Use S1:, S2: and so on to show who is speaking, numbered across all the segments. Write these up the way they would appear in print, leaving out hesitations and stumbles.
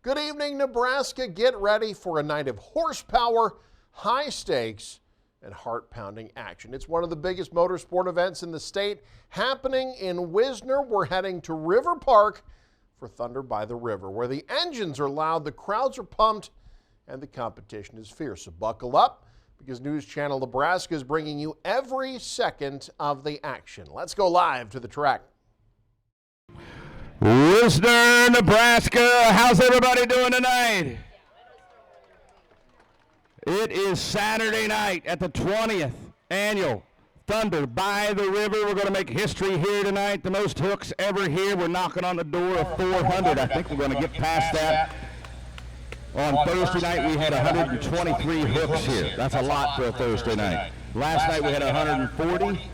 S1: Good evening, Nebraska. Get ready for a night of horsepower, high stakes, and heart-pounding action. It's one of the biggest motorsport events in the state happening in Wisner. We're heading to River Park for Thunder by the River, where the engines are loud, the crowds are pumped, and the competition is fierce. So buckle up, because News Channel Nebraska is bringing you every second of the action. Let's go live to the track.
S2: Wisner, Nebraska. How's everybody doing tonight? It is Saturday night at the 20th annual Thunder by the River. We're going to make history here tonight. The most hooks ever here. We're knocking on the door of 400. I think we're going to get past that. On Thursday night, we had 123 hooks here. That's a lot for a Thursday night. Last night, we had 140.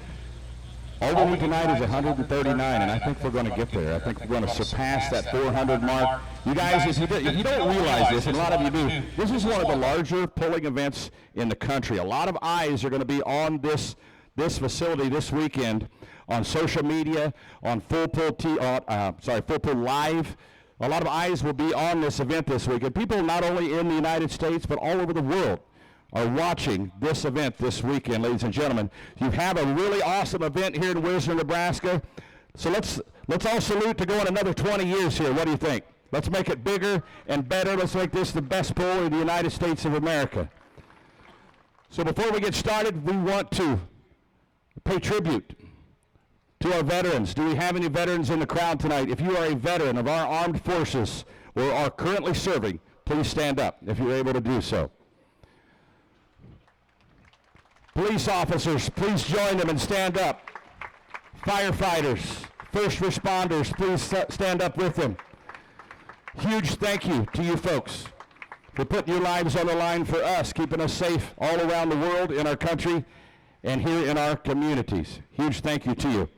S2: All we need tonight is 139, and I think we're going to get there. I think we're going to surpass that 400 mark. You guys, if you don't realize this, and a lot of you do, this is one of the larger pulling events in the country. A lot of eyes are going to be on this facility this weekend, on social media, on Full Pull Live. A lot of eyes will be on this event this weekend. People not only in the United States, but all over the world are watching this event this weekend, ladies and gentlemen. You have a really awesome event here in Wisner, Nebraska. So let's all salute to go on another 20 years here. What do you think? Let's make it bigger and better. Let's make this the best pull in the United States of America. So before we get started, we want to pay tribute to our veterans. Do we have any veterans in the crowd tonight? If you are a veteran of our armed forces or are currently serving, please stand up if you're able to do so. Police officers, please join them and stand up. Firefighters, first responders, please stand up with them. Huge thank you to you folks for putting your lives on the line for us, keeping us safe all around the world, in our country, and here in our communities. Huge thank you to you.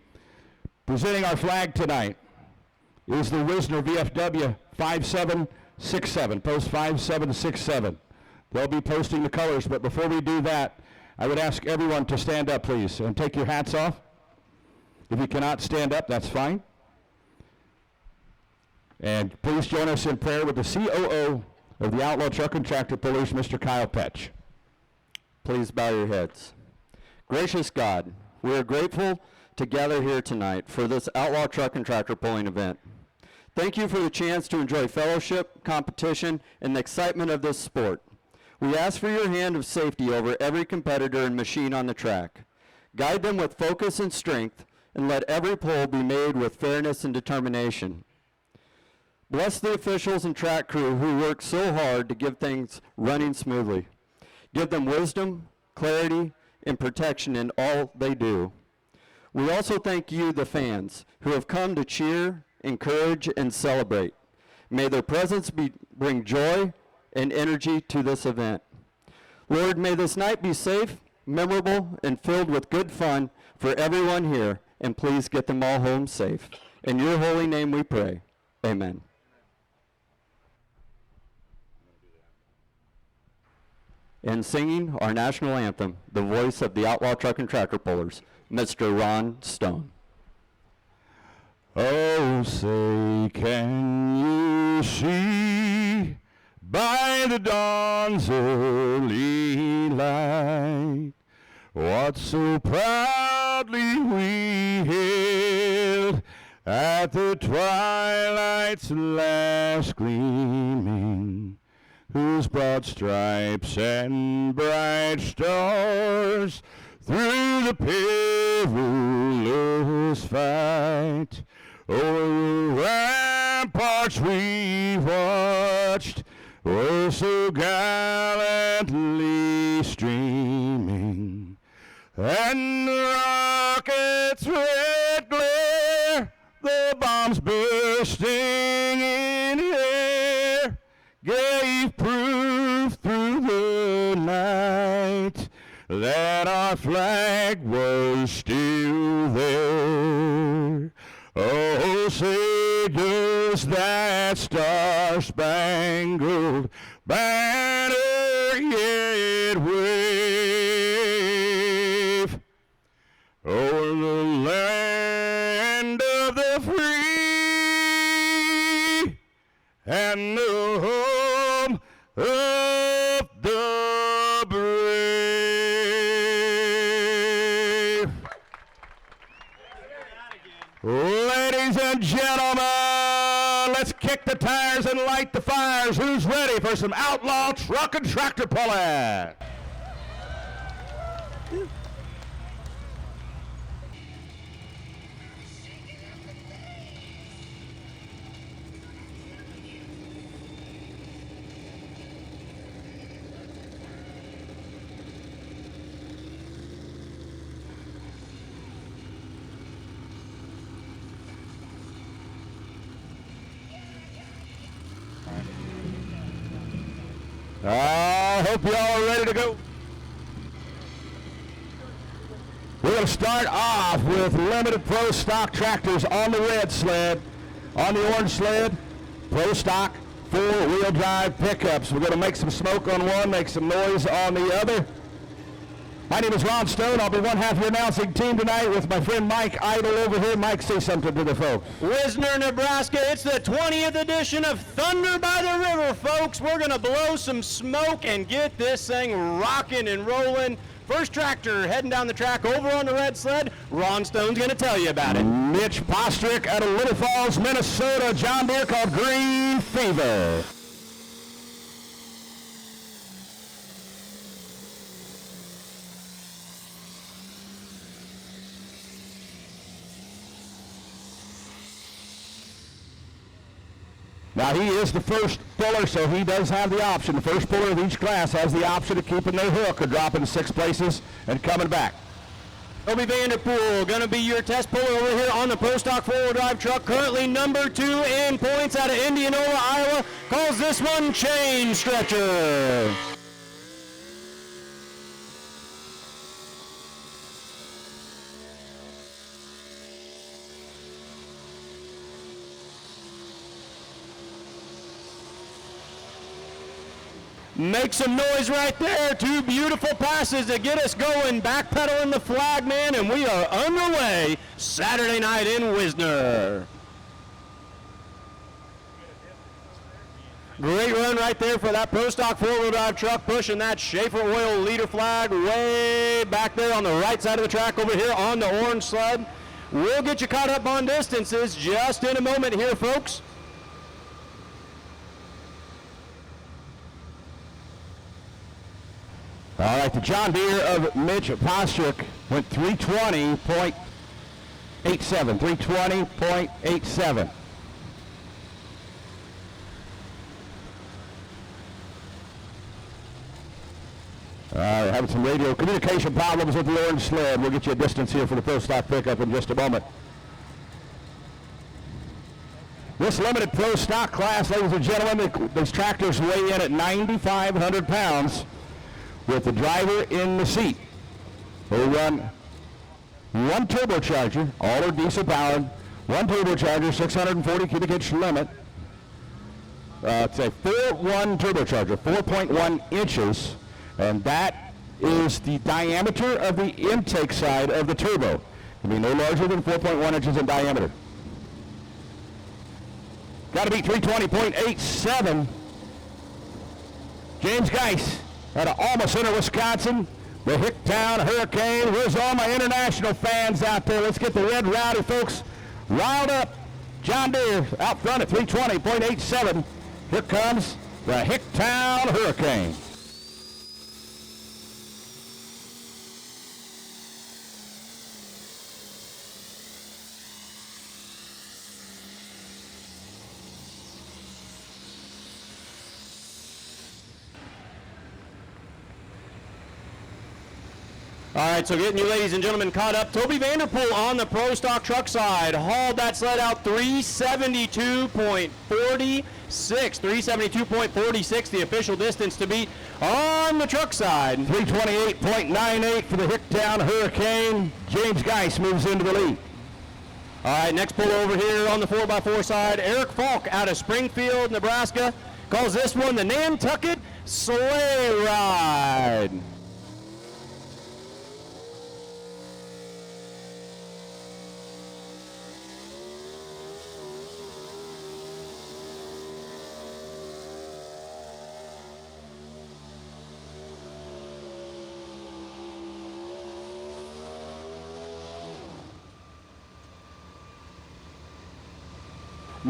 S2: Presenting our flag tonight is the Wisner VFW 5767, post 5767. They'll be posting the colors, but before we do that, I would ask everyone to stand up, please, and take your hats off. If you cannot stand up, that's fine. And please join us in prayer with the COO of the Outlaw Truck and Tractor Pullers, Mr. Kyle Petch.
S3: Please bow your heads. Gracious God, we are grateful to gather here tonight for this Outlaw Truck and Tractor Pulling event. Thank you for the chance to enjoy fellowship, competition, and the excitement of this sport. We ask for your hand of safety over every competitor and machine on the track. Guide them with focus and strength, and let every pull be made with fairness and determination. Bless the officials and track crew who work so hard to give things running smoothly. Give them wisdom, clarity, and protection in all they do. We also thank you, the fans, who have come to cheer, encourage, and celebrate. May their presence bring joy and energy to this event. Lord, may this night be safe, memorable, and filled with good fun for everyone here, and please get them all home safe. In your holy name we pray. Amen. And singing our national anthem, the voice of the Outlaw Truck and Tractor Pullers, Mr. Ron Stone.
S2: Oh, say, can you see by the dawn's early light what so proudly we hailed at the twilight's last gleaming, whose broad stripes and bright stars through the perilous fight o'er the ramparts we watched were so gallantly streaming, and the rocket's red glare, the bombs bursting in air, gave proof through the night that our flag was still there. Oh, say does that star-spangled banner yet wave o'er the land of the free and home of the brave. Ladies and gentlemen, let's kick the tires and light the fires. Who's ready for some outlaw truck and tractor pulling? I hope you all are ready to go. We're going to start off with limited pro stock tractors on the red sled. On the orange sled, pro stock 4-wheel drive pickups. We're going to make some smoke on one, make some noise on the other. My name is Ron Stone. I'll be one half of your announcing team tonight with my friend Mike Idle over here. Mike, say something to the folks.
S3: Wisner, Nebraska, it's the 20th edition of Thunder by the River, folks. We're going to blow some smoke and get this thing rocking and rolling. First tractor heading down the track over on the red sled. Ron Stone's going to tell you about it.
S2: Mitch Postrick out of Little Falls, Minnesota. John Deere called Green Fever. Now, he is the first puller, so he does have the option. The first puller of each class has the option of keeping their hook or dropping 6 places and coming back.
S3: Toby Vanderpool going to be your test puller over here on the Pro Stock 4-wheel drive truck. Currently number 2 in points out of Indianola, Iowa. Calls this one Chain Stretcher. Make some noise right there. 2 beautiful passes to get us going. Backpedaling the flag, man, and we are underway Saturday night in Wisner. Great run right there for that Pro Stock 4-wheel drive truck, pushing that Schaefer Oil leader flag way back there on the right side of the track over here on the orange sled. We'll get you caught up on distances just in a moment here, folks.
S2: All right, the John Deere of Mitch Postrick went 320.87, 320.87. Having some radio communication problems with the orange sled. We'll get you a distance here for the Pro Stock pickup in just a moment. This limited Pro Stock class, ladies and gentlemen, these tractors weigh in at 9,500 pounds. With the driver in the seat. They run 1 turbocharger, all are diesel powered, 1 turbocharger, 640 cubic inch limit. It's a 4.1 turbocharger, 4.1 inches, and that is the diameter of the intake side of the turbo. It can be no larger than 4.1 inches in diameter. Got to be 320.87. James Geis out of Alma Center, Wisconsin, the Hicktown Hurricane. Where's all my international fans out there? Let's get the Red Rowdy folks riled up. John Deere out front at 320.87. Here comes the Hicktown Hurricane.
S3: All right, so getting you ladies and gentlemen caught up. Toby Vanderpool on the Pro Stock truck side hauled that sled out 372.46, 372.46, the official distance to beat on the truck side.
S2: 328.98 for the Hicktown Hurricane. James Geis moves into the lead.
S3: All right, next pull over here on the 4x4 side. Eric Falk out of Springfield, Nebraska, calls this one the Nantucket Sleigh Ride.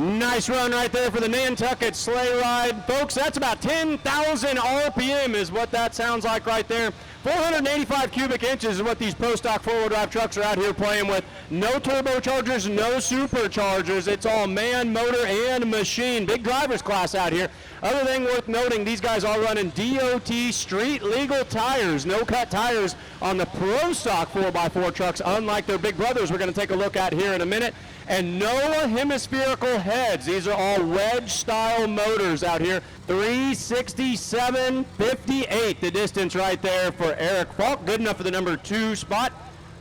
S4: Nice run right there for the Nantucket sleigh ride. Folks, that's about 10,000 RPM is what that sounds like right there. 485 cubic inches is what these Pro Stock four-wheel drive trucks are out here playing with. No turbochargers, no superchargers. It's all man, motor, and machine. Big driver's class out here. Other thing worth noting, these guys are running DOT street legal tires, no cut tires on the Pro Stock 4x4 trucks, unlike their big brothers we're going to take a look at here in a minute. And no hemispherical heads. These are all wedge-style motors out here. 367.58, the distance right there for Eric Falk. Good enough for the number 2 spot.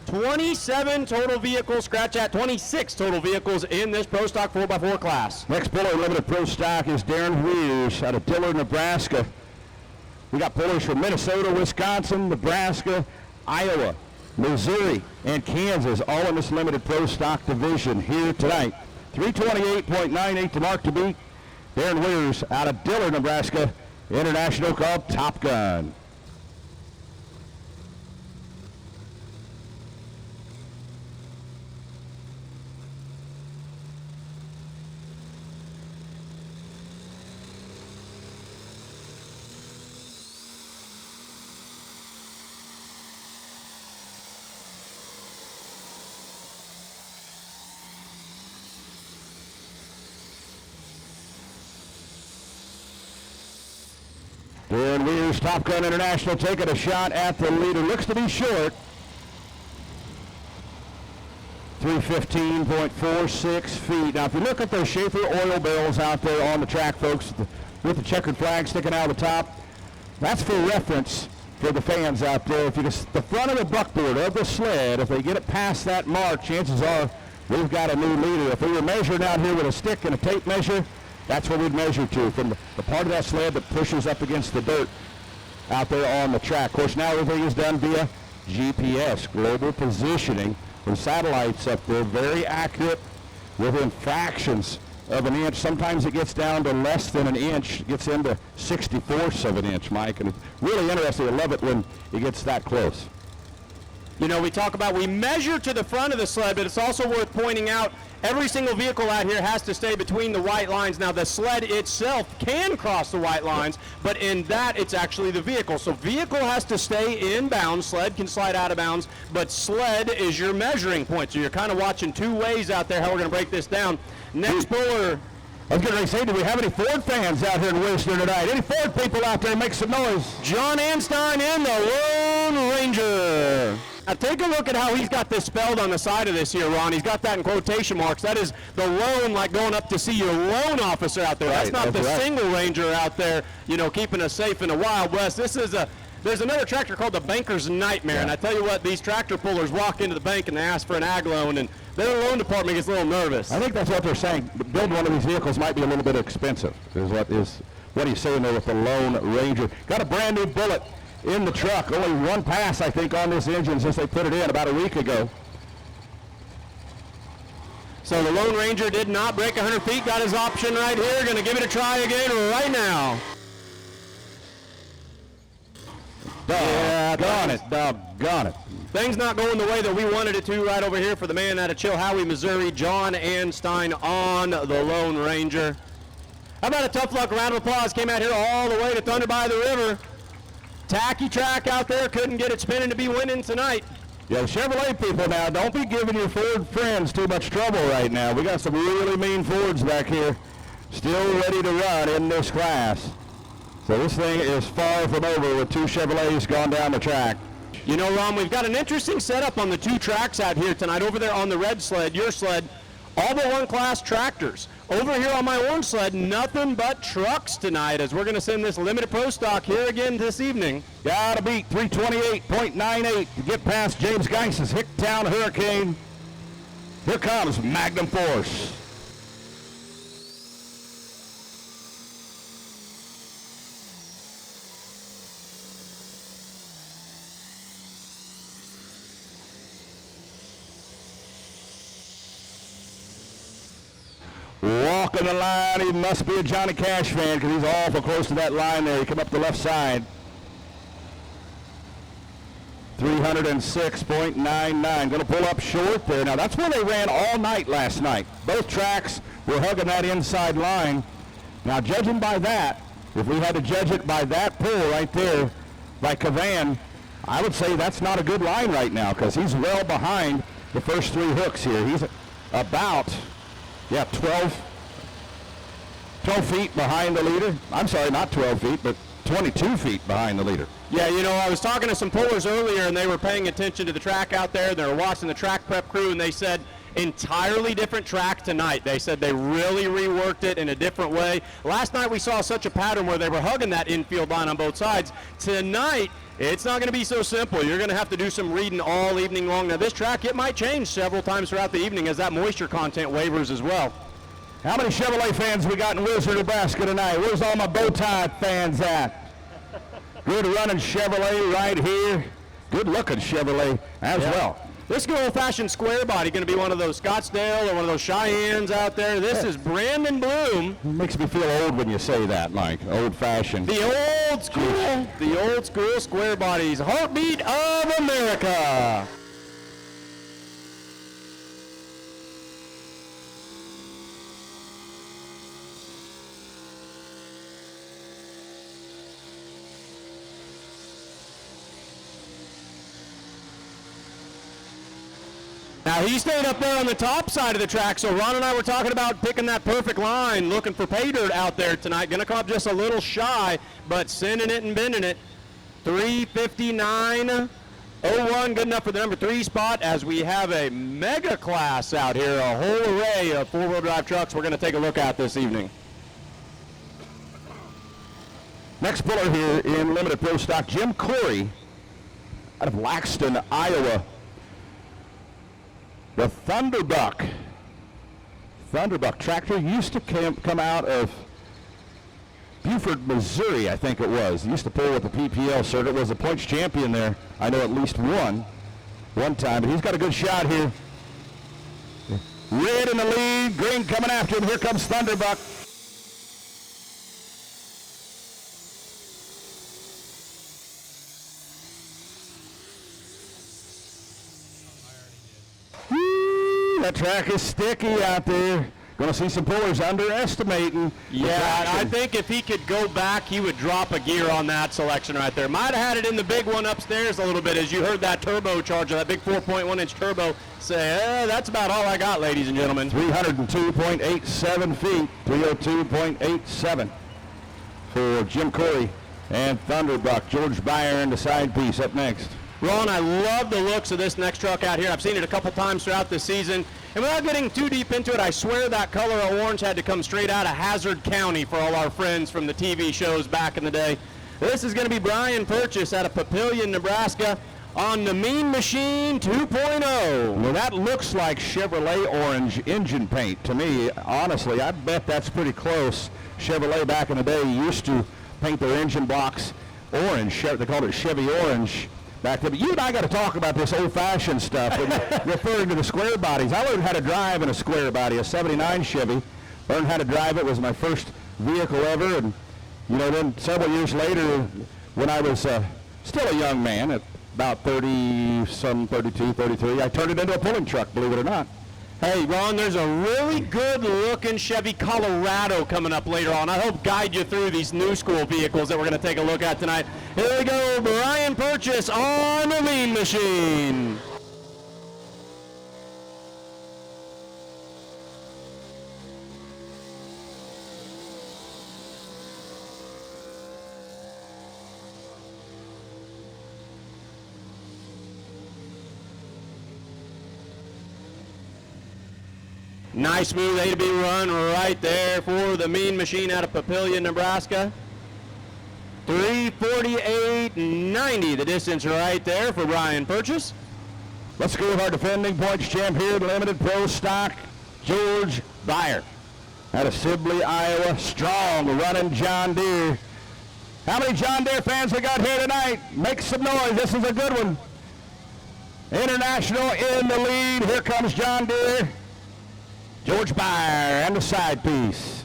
S4: 27 total vehicles, scratch at 26 total vehicles in this Pro Stock 4x4 class.
S2: Next puller in limited Pro Stock is Darren Weers out of Dillard, Nebraska. We got pullers from Minnesota, Wisconsin, Nebraska, Iowa, Missouri, and Kansas, all in this limited Pro Stock division here tonight. 328.98 to mark to beat. Darren Weers out of Dillard, Nebraska, international called Top Gun. Darren Weers, Top Gun International, taking a shot at the leader. Looks to be short. 315.46 feet. Now, if you look at those Schaefer oil barrels out there on the track, folks, with the checkered flag sticking out of the top, that's for reference for the fans out there. If you just, the front of the buckboard of the sled, if they get it past that mark, chances are we've got a new leader. If we were measuring out here with a stick and a tape measure, that's what we'd measure to, from the part of that sled that pushes up against the dirt out there on the track. Of course, now everything is done via GPS, global positioning, with satellites up there, very accurate, within fractions of an inch. Sometimes it gets down to less than an inch, gets into 64ths of an inch, Mike, and it's really interesting. I love it when it gets that close.
S4: You know, we measure to the front of the sled, but it's also worth pointing out every single vehicle out here has to stay between the white lines. Now, the sled itself can cross the white lines, but in that, it's actually the vehicle. So vehicle has to stay in bounds. Sled can slide out of bounds, but sled is your measuring point. So you're kind of watching two ways out there how we're going to break this down. Next puller.
S2: I was going to say, do we have any Ford fans out here in Worcester tonight? Any Ford people out there? Make some noise.
S4: John Anstein in the Lone Ranger. Now take a look at how he's got this spelled on the side of this here, Ron. He's got that in quotation marks. That is the loan, like going up to see your loan officer out there. That's not the single ranger out there, you know, keeping us safe in the Wild West. There's another tractor called the Banker's Nightmare, and I tell you what, these tractor pullers walk into the bank and they ask for an ag loan, and their loan department gets a little nervous.
S2: I think that's what they're saying. Building one of these vehicles might be a little bit expensive, is what he's saying there with the Lone Ranger. Got a brand new bullet in the truck. Only one pass, I think, on this engine since they put it in about a week ago.
S4: So the Lone Ranger did not break 100 feet, got his option right here. Going to give it a try again right now.
S2: Doggone it.
S4: Things not going the way that we wanted it to right over here for the man out of Chilhowie, Missouri, John Anstein on the Lone Ranger. How about a tough luck round of applause? Came out here all the way to Thunder by the River. Tacky track out there, couldn't get it spinning to be winning tonight.
S2: Yeah, the Chevrolet people now, don't be giving your Ford friends too much trouble right now. We got some really mean Fords back here, still ready to run in this class. So this thing is far from over with two Chevrolets gone down the track.
S4: You know, Ron, we've got an interesting setup on the two tracks out here tonight. Over there on the red sled, your sled, all but one class tractors. Over here on my orange sled, nothing but trucks tonight, as we're going to send this limited pro stock here again this evening.
S2: Gotta beat 328.98 to get past James Geiss's Hicktown Hurricane. Here comes Magnum Force. Walking the line, he must be a Johnny Cash fan because he's awful close to that line there. He come up the left side. 306.99. Going to pull up short there. Now, that's where they ran all night last night. Both tracks were hugging that inside line. Now, judging by that, if we had to judge it by that pull right there by Cavan, I would say that's not a good line right now because he's well behind the first three hooks here. He's about, 12 feet behind the leader. I'm sorry, not 12 feet, but 22 feet behind the leader.
S4: Yeah, you know, I was talking to some pullers earlier, and they were paying attention to the track out there. They were watching the track prep crew, and they said entirely different track tonight. They said they really reworked it in a different way. Last night we saw such a pattern where they were hugging that infield line on both sides. Tonight, it's not going to be so simple. You're going to have to do some reading all evening long. Now, this track, it might change several times throughout the evening as that moisture content wavers as well.
S2: How many Chevrolet fans we got in Wisner, Nebraska tonight? Where's all my bow tie fans at? Good running Chevrolet right here. Good looking Chevrolet as well.
S4: This good old-fashioned square body going to be one of those Scottsdale or one of those Cheyennes out there. This is Brandon Bloom.
S2: It makes me feel old when you say that, Mike. Old-fashioned.
S4: The old school square bodies. Heartbeat of America. Now, he stayed up there on the top side of the track, so Ron and I were talking about picking that perfect line, looking for pay dirt out there tonight. Going to come up just a little shy, but sending it and bending it. 359.01, good enough for the number 3 spot as we have a mega class out here, a whole array of four-wheel drive trucks we're going to take a look at this evening.
S2: Next puller here in limited pro stock, Jim Corey out of Laxton, Iowa. The Thunderbuck tractor used to come out of Buford, Missouri, I think it was. He used to pull with the PPL circuit, was a points champion there. I know at least one time, but he's got a good shot here. Red in the lead, green coming after him. Here comes Thunderbuck. That track is sticky out there. Going to see some pullers underestimating.
S4: Yeah, I think if he could go back, he would drop a gear on that selection right there. Might have had it in the big one upstairs a little bit as you heard that turbocharger, that big 4.1-inch turbo say, that's about all I got, ladies and gentlemen.
S2: 302.87 feet, 302.87 for Jim Corey and Thunderbuck. George Byer in the side piece up next.
S4: Ron, I love the looks of this next truck out here. I've seen it a couple times throughout the season. And without getting too deep into it, I swear that color of orange had to come straight out of Hazard County for all our friends from the TV shows back in the day. This is going to be Brian Purchase out of Papillion, Nebraska on the Mean Machine 2.0.
S2: Well, that looks like Chevrolet orange engine paint to me. Honestly, I bet that's pretty close. Chevrolet back in the day used to paint their engine blocks orange. They called it Chevy orange. Back there. But you and I got to talk about this old-fashioned stuff when you're referring to the square bodies. I learned how to drive in a square body, a 79 Chevy. Learned how to drive it. It was my first vehicle ever. And, then several years later, when I was still a young man, at about 32, 33, I turned it into a pulling truck, believe it or not.
S4: Hey, Ron, there's a really good-looking Chevy Colorado coming up later on. I hope guide you through these new school vehicles that we're going to take a look at tonight. Here we go, Brian Purchase on the Mean Machine. Nice smooth A to B run right there for the Mean Machine out of Papillion, Nebraska. 3:48.90 the distance right there for Brian Purchase.
S2: Let's go with our defending points champ here in limited pro stock, George Byer out of Sibley, Iowa. Strong running John Deere. How many John Deere fans we got here tonight? Make some noise. This is a good one. International in the lead. Here comes John Deere. George Byer and the side piece.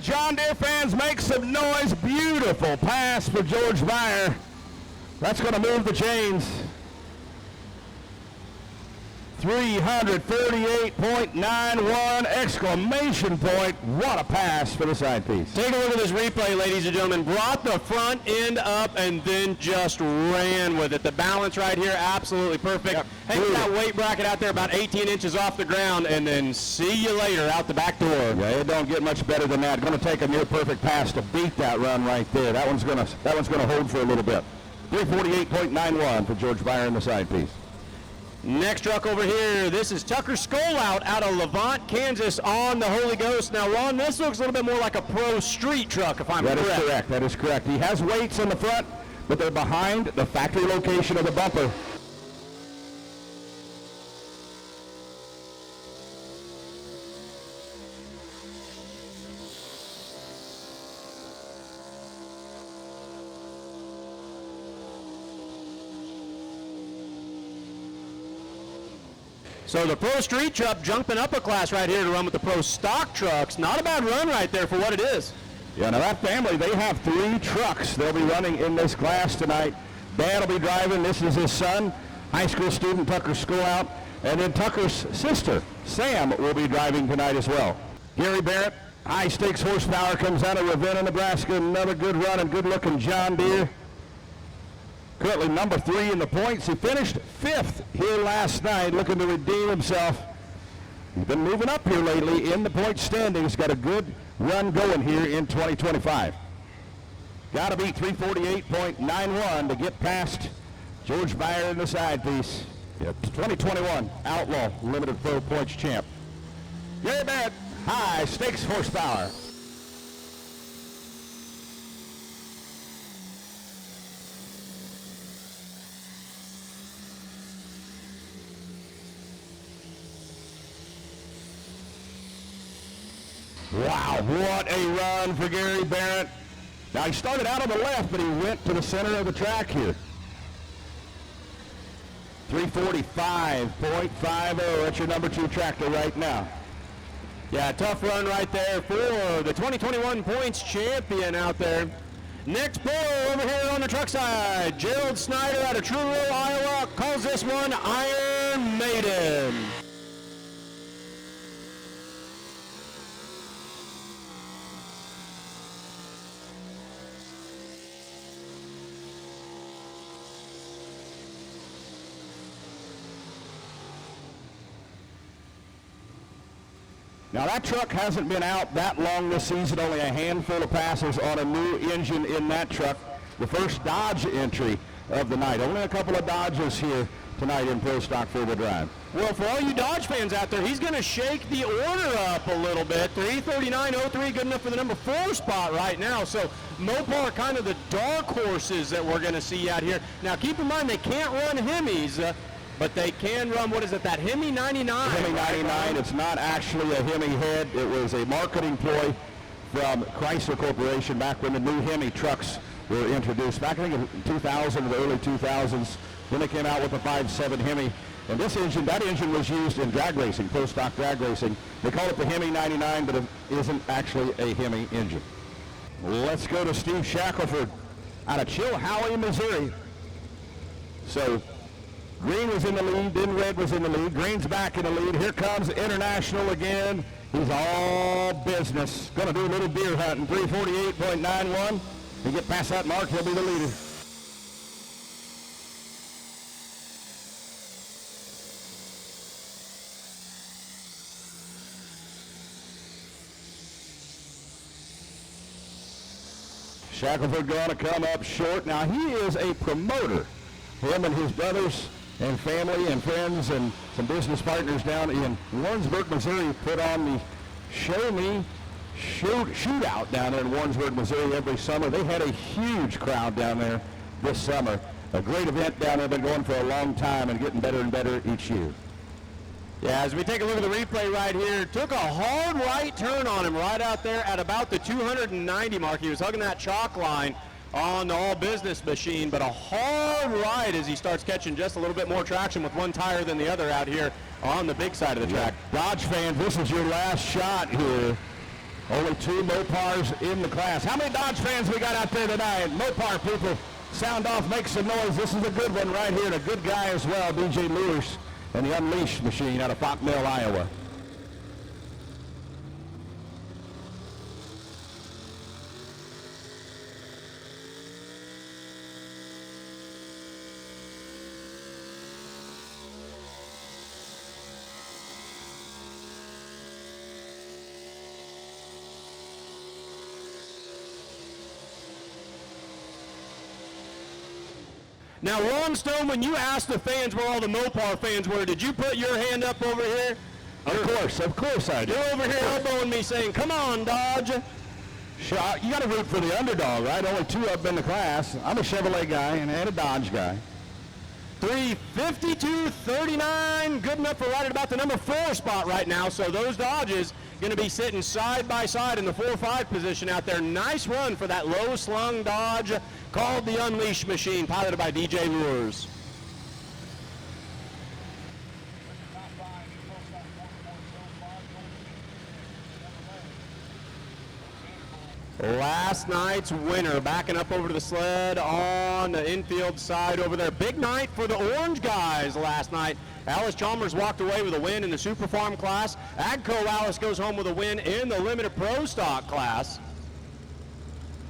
S2: John Deere fans, make some noise. Beautiful pass for George Meyer. That's going to move the chains. 338.91 exclamation point. What a pass for the side piece.
S4: Take a look at this replay, ladies and gentlemen. Brought the front end up and then just ran with it. The balance right here, absolutely perfect.
S2: Yep.
S4: Hang that weight bracket out there about 18 inches off the ground, and then see you later out the back door.
S2: Yeah, it don't get much better than that. Going to take a near perfect pass to beat that run right there. That one's going to hold for a little bit. 348.91 for George Meyer in the side piece.
S4: Next truck over here, this is Tucker Skolout out of Levant, Kansas on the Holy Ghost. Now, Ron, this looks a little bit more like a pro street truck, if I'm correct.
S2: That is correct. That is correct. He has weights in the front, but they're behind the factory location of the bumper.
S4: So the pro street truck jumping up a class right here to run with the pro stock trucks. Not a bad run right there for what it is.
S2: Yeah, now that family, they have 3 trucks they'll be running in this class tonight. Dad will be driving. This is his son, high school student Tucker Skolout. And then Tucker's sister, Sam, will be driving tonight as well. Gary Barrett, high stakes horsepower, comes out of Ravenna, Nebraska. Another good run and good looking John Deere. Currently number 3 in the points. He finished 5th here last night, looking to redeem himself. He's been moving up here lately in the point standings. Got a good run going here in 2025. Got to beat 348.91 to get past George Meyer in the side piece. Yep. 2021 Outlaw Limited Pro Points champ. Gary Barrett, high stakes horsepower. Wow, what a run for Gary Barrett. Now he started out on the left, but he went to the center of the track here. 345.50, that's your number 2 tractor right now.
S4: Yeah, tough run right there for the 2021 points champion out there. Next pro over here on the truck side, Gerald Snyder out of Truro, Iowa, calls this one Iron Maiden.
S2: Now that truck hasn't been out that long this season, only a handful of passes on a new engine in that truck. The first Dodge entry of the night. Only a couple of Dodges here tonight in Pro Stock 4-wheel drive.
S4: Well, for all you Dodge fans out there, he's going to shake the order up a little bit. 339.03, good enough for the number 4 spot right now. So Mopar kind of the dark horses that we're going to see out here. Now keep in mind they can't run Hemis, but they can run, what is it, that Hemi 99?
S2: Hemi 99, it's not actually a Hemi head. It was a marketing ploy from Chrysler Corporation back when the new Hemi trucks were introduced. Back I think in 2000, the early 2000s, when they came out with the 5.7 Hemi. And this engine, that engine was used in drag racing, pro stock drag racing. They call it the Hemi 99, but it isn't actually a Hemi engine. Let's go to Steve Shackelford out of Chilhowie, Missouri. So Green was in the lead, then Red was in the lead. Green's back in the lead. Here comes International again. He's all business. Going to do a little deer hunting. 348.91. He get past that mark, he'll be the leader. Shackelford going to come up short. Now he is a promoter. Him and his brothers and family and friends and some business partners down in Warrensburg, Missouri put on the Show Me shootout down there in Warrensburg, Missouri every summer. They had a huge crowd down there this summer. A great event down there, been going for a long time and getting better and better each year.
S4: Yeah, as we take a look at the replay right here, took a hard right turn on him right out there at about the 290 mark. He was hugging that chalk line on the all business machine, but a hard right as he starts catching just a little bit more traction with one tire than the other out here on the big side of the track.
S2: Dodge fans, this is your last shot here Only 2 Mopars in the class. How many Dodge fans we got out there tonight? Mopar people, sound off, make some noise. This is a good one right here, and a good guy as well, DJ Lewis, and the Unleashed machine out of Font Mill, Iowa.
S4: Now, Ron Stone, when you asked the fans where all the Mopar fans were, did you put your hand up over here?
S2: Of course I did.
S4: You're over here elbowing me saying, come on, Dodge.
S2: Sure, you got to root for the underdog, right? Only 2 up in the class. I'm a Chevrolet guy and a Dodge guy.
S4: 352.39, good enough for right at about the number 4 spot right now. So those Dodges going to be sitting side by side in the 4-5 position out there. Nice run for that low-slung Dodge called the Unleashed machine, piloted by DJ Lures. Last night's winner backing up over to the sled on the infield side over there. Big night for the Orange guys last night. Alice Chalmers walked away with a win in the Super Farm class. Agco Alice goes home with a win in the Limited Pro Stock class.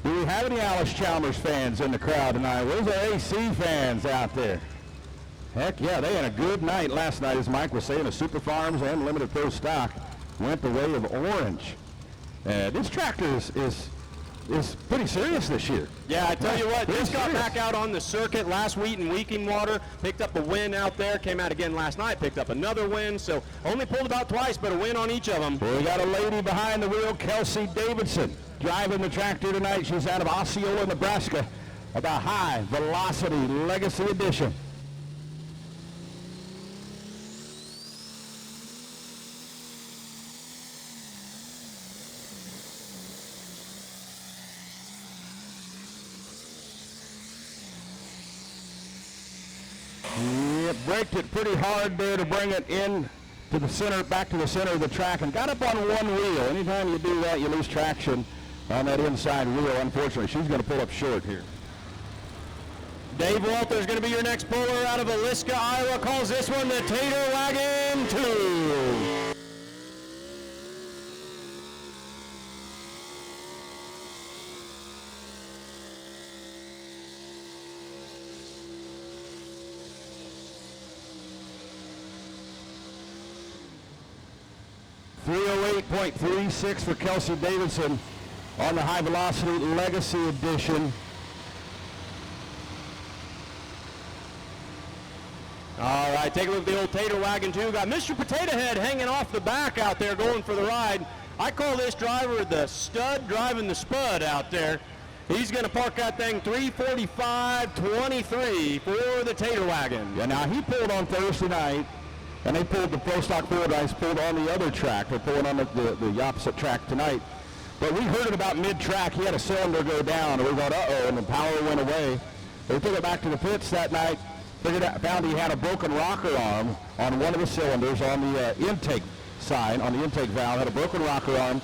S2: Do we have any Alice Chalmers fans in the crowd tonight? Where's the AC fans out there? Heck yeah, they had a good night last night, as Mike was saying. The Super Farms and Limited Pro Stock went the way of Orange. This tractor is pretty serious this year.
S4: Yeah, I tell you what,
S2: Pretty
S4: this got
S2: serious.
S4: back out on the circuit last week in Weeking Water, picked up a win out there, came out again last night, picked up another win, so only pulled about twice, but a win on each of them.
S2: Well, we got a lady behind the wheel, Kelsey Davidson, driving the tractor tonight. She's out of Osceola, Nebraska, of the High Velocity Legacy Edition. Yep, braked it pretty hard there to bring it in to the center, back to the center of the track, and got up on one wheel. Anytime you do that, you lose traction on that inside wheel. Unfortunately, she's going to pull up short here.
S4: Dave Walter's going to be your next puller out of Aliska, Iowa. Calls this one the Tater Wagon 2.
S2: .36 for Kelsey Davidson on the High Velocity Legacy Edition.
S4: All right, take a look at the old Tater Wagon 2. Got Mr. Potato Head hanging off the back out there going for the ride. I call this driver the stud driving the spud out there. He's going to park that thing 3:45.23 for the Tater Wagon.
S2: Yeah, now he pulled on Thursday night, and they pulled the Pro Stock Forward Guys pulled on the other track. They're pulling on the opposite track tonight. But we heard it about mid-track. He had a cylinder go down, and we thought, uh-oh, and the power went away. They took it back to the pits that night, found he had a broken rocker arm on one of the cylinders on the intake side, on the intake valve, had a broken rocker arm.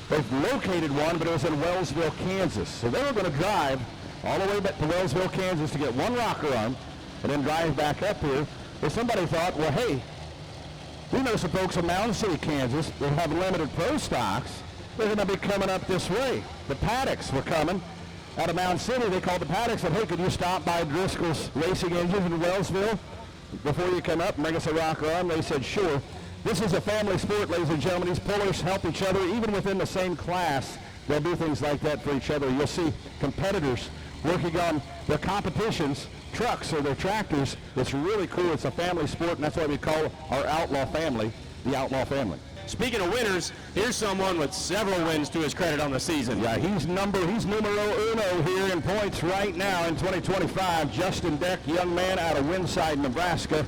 S2: They've located one, but it was in Wellsville, Kansas. So they were going to drive all the way back to Wellsville, Kansas to get one rocker arm and then drive back up here. Well, somebody thought, well, hey, we know some folks in Mountain City, Kansas, that have limited pro stocks. They're going to be coming up this way. The Paddocks were coming out of Mountain City. They called the Paddocks and said, hey, could you stop by Driscoll's Racing Engines in Wellsville before you come up and bring us a rocker arm? They said, sure. This is a family sport, ladies and gentlemen. These pullers help each other. Even within the same class, they'll do things like that for each other. You'll see competitors working on their competitions, trucks or their tractors. It's really cool. It's a family sport, and that's why we call our outlaw family the Outlaw Family.
S4: Speaking of winners, here's someone with several wins to his credit on the season.
S2: Yeah, he's numero uno here in points right now in 2025. Justin Deck, young man out of Winside, Nebraska,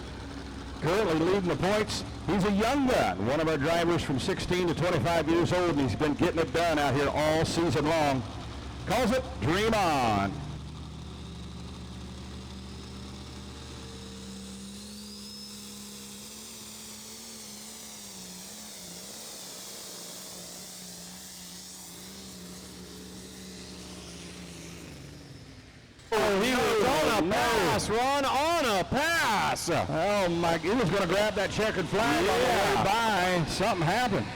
S2: currently leading the points. He's a young gun, one of our drivers from 16 to 25 years old, and he's been getting it done out here all season long. Calls it Dream On.
S4: Oh, he was on a pass, Ron, on a pass.
S2: Oh, my, he was going to grab that checkered flag on the way by. Something happened.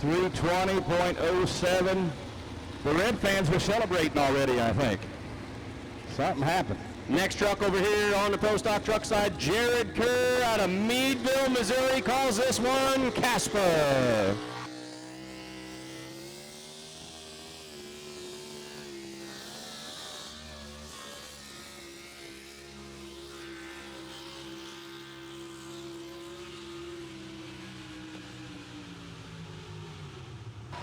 S2: 3:20.07. The Red fans were celebrating already, I think. Something happened.
S4: Next truck over here on the Pro Stock truck side, Jared Kerr out of Meadville, Missouri, calls this one Casper.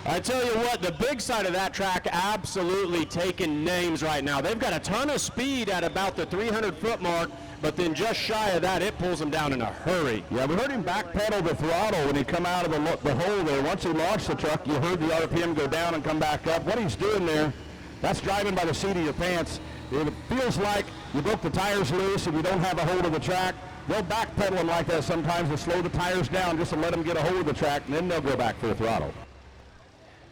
S4: I tell you what, the big side of that track absolutely taking names right now. They've got a ton of speed at about the 300-foot mark, but then just shy of that, it pulls them down in a hurry.
S2: Yeah, we heard him backpedal the throttle when he come out of the hole there. Once he launched the truck, you heard the RPM go down and come back up. What he's doing there, that's driving by the seat of your pants. It feels like you broke the tires loose and you don't have a hold of the track. They'll backpedal them like that sometimes to slow the tires down just to let them get a hold of the track, and then they'll go back for the throttle.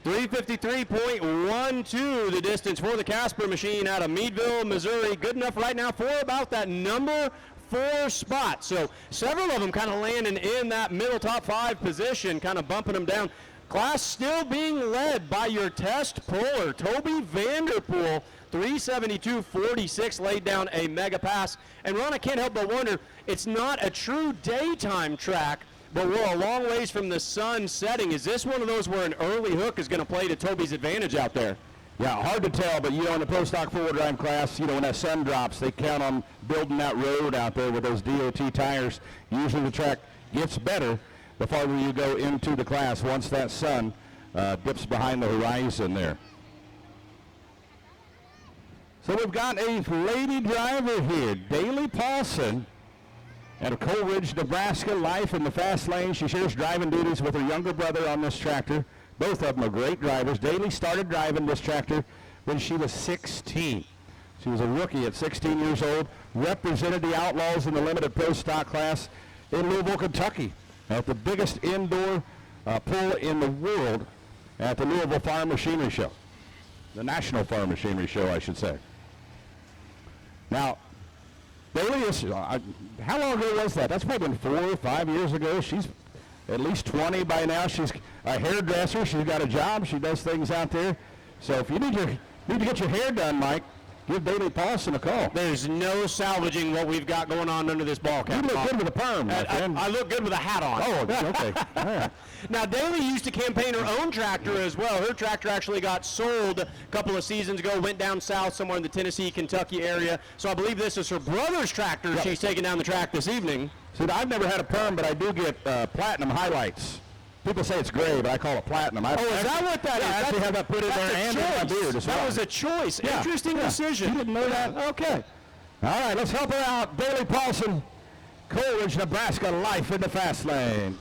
S4: 3:53.12 the distance for the Casper machine out of Meadville, Missouri. Good enough right now for about that number 4 spot. So several of them kind of landing in that middle top 5 position, kind of bumping them down. Class still being led by your test puller, Toby Vanderpool. 3:72.46 laid down a mega pass. And Ron, I can't help but wonder, it's not a true daytime track, but we're a long ways from the sun setting. Is this one of those where an early hook is going to play to Toby's advantage out there?
S2: Yeah, hard to tell, but in the Pro Stock four-wheel drive class, when that sun drops, they count on building that road out there with those DOT tires. Usually the track gets better the farther you go into the class once that sun dips behind the horizon there. So we've got a lady driver here, Daly Paulson, out of Coleridge, Nebraska, life in the fast lane. She shares driving duties with her younger brother on this tractor. Both of them are great drivers. Daly started driving this tractor when she was 16. She was a rookie at 16 years old, represented the Outlaws in the limited Pro Stock class in Louisville, Kentucky, at the biggest indoor pull in the world at the Louisville Farm Machinery Show, the National Farm Machinery Show, I should say. Now, Daly is, how long ago was that? That's probably been 4 or 5 years ago. She's at least 20 by now. She's a hairdresser. She's got a job. She does things out there. So if you need to get your hair done, Mike, give Daly Paulson a call.
S4: There's no salvaging what we've got going on under this ball cap.
S2: You look good with a perm, my friend.
S4: I look good with a hat on.
S2: Oh, okay. All right.
S4: Now, Daly used to campaign her own tractor as well. Her tractor actually got sold a couple of seasons ago, went down south somewhere in the Tennessee, Kentucky area. So I believe this is her brother's tractor. Yep. She's taking down the track this evening.
S2: See, I've never had a perm, but I do get platinum highlights. People say it's gray, but I call it platinum.
S4: Is that what that is?
S2: I actually have that put in there and in my beard as well.
S4: That was a choice.
S2: Yeah.
S4: Interesting decision.
S2: You didn't know that? Okay. All right, let's help her out. Daly Paulson, Coleridge, Nebraska, life in the fast lane.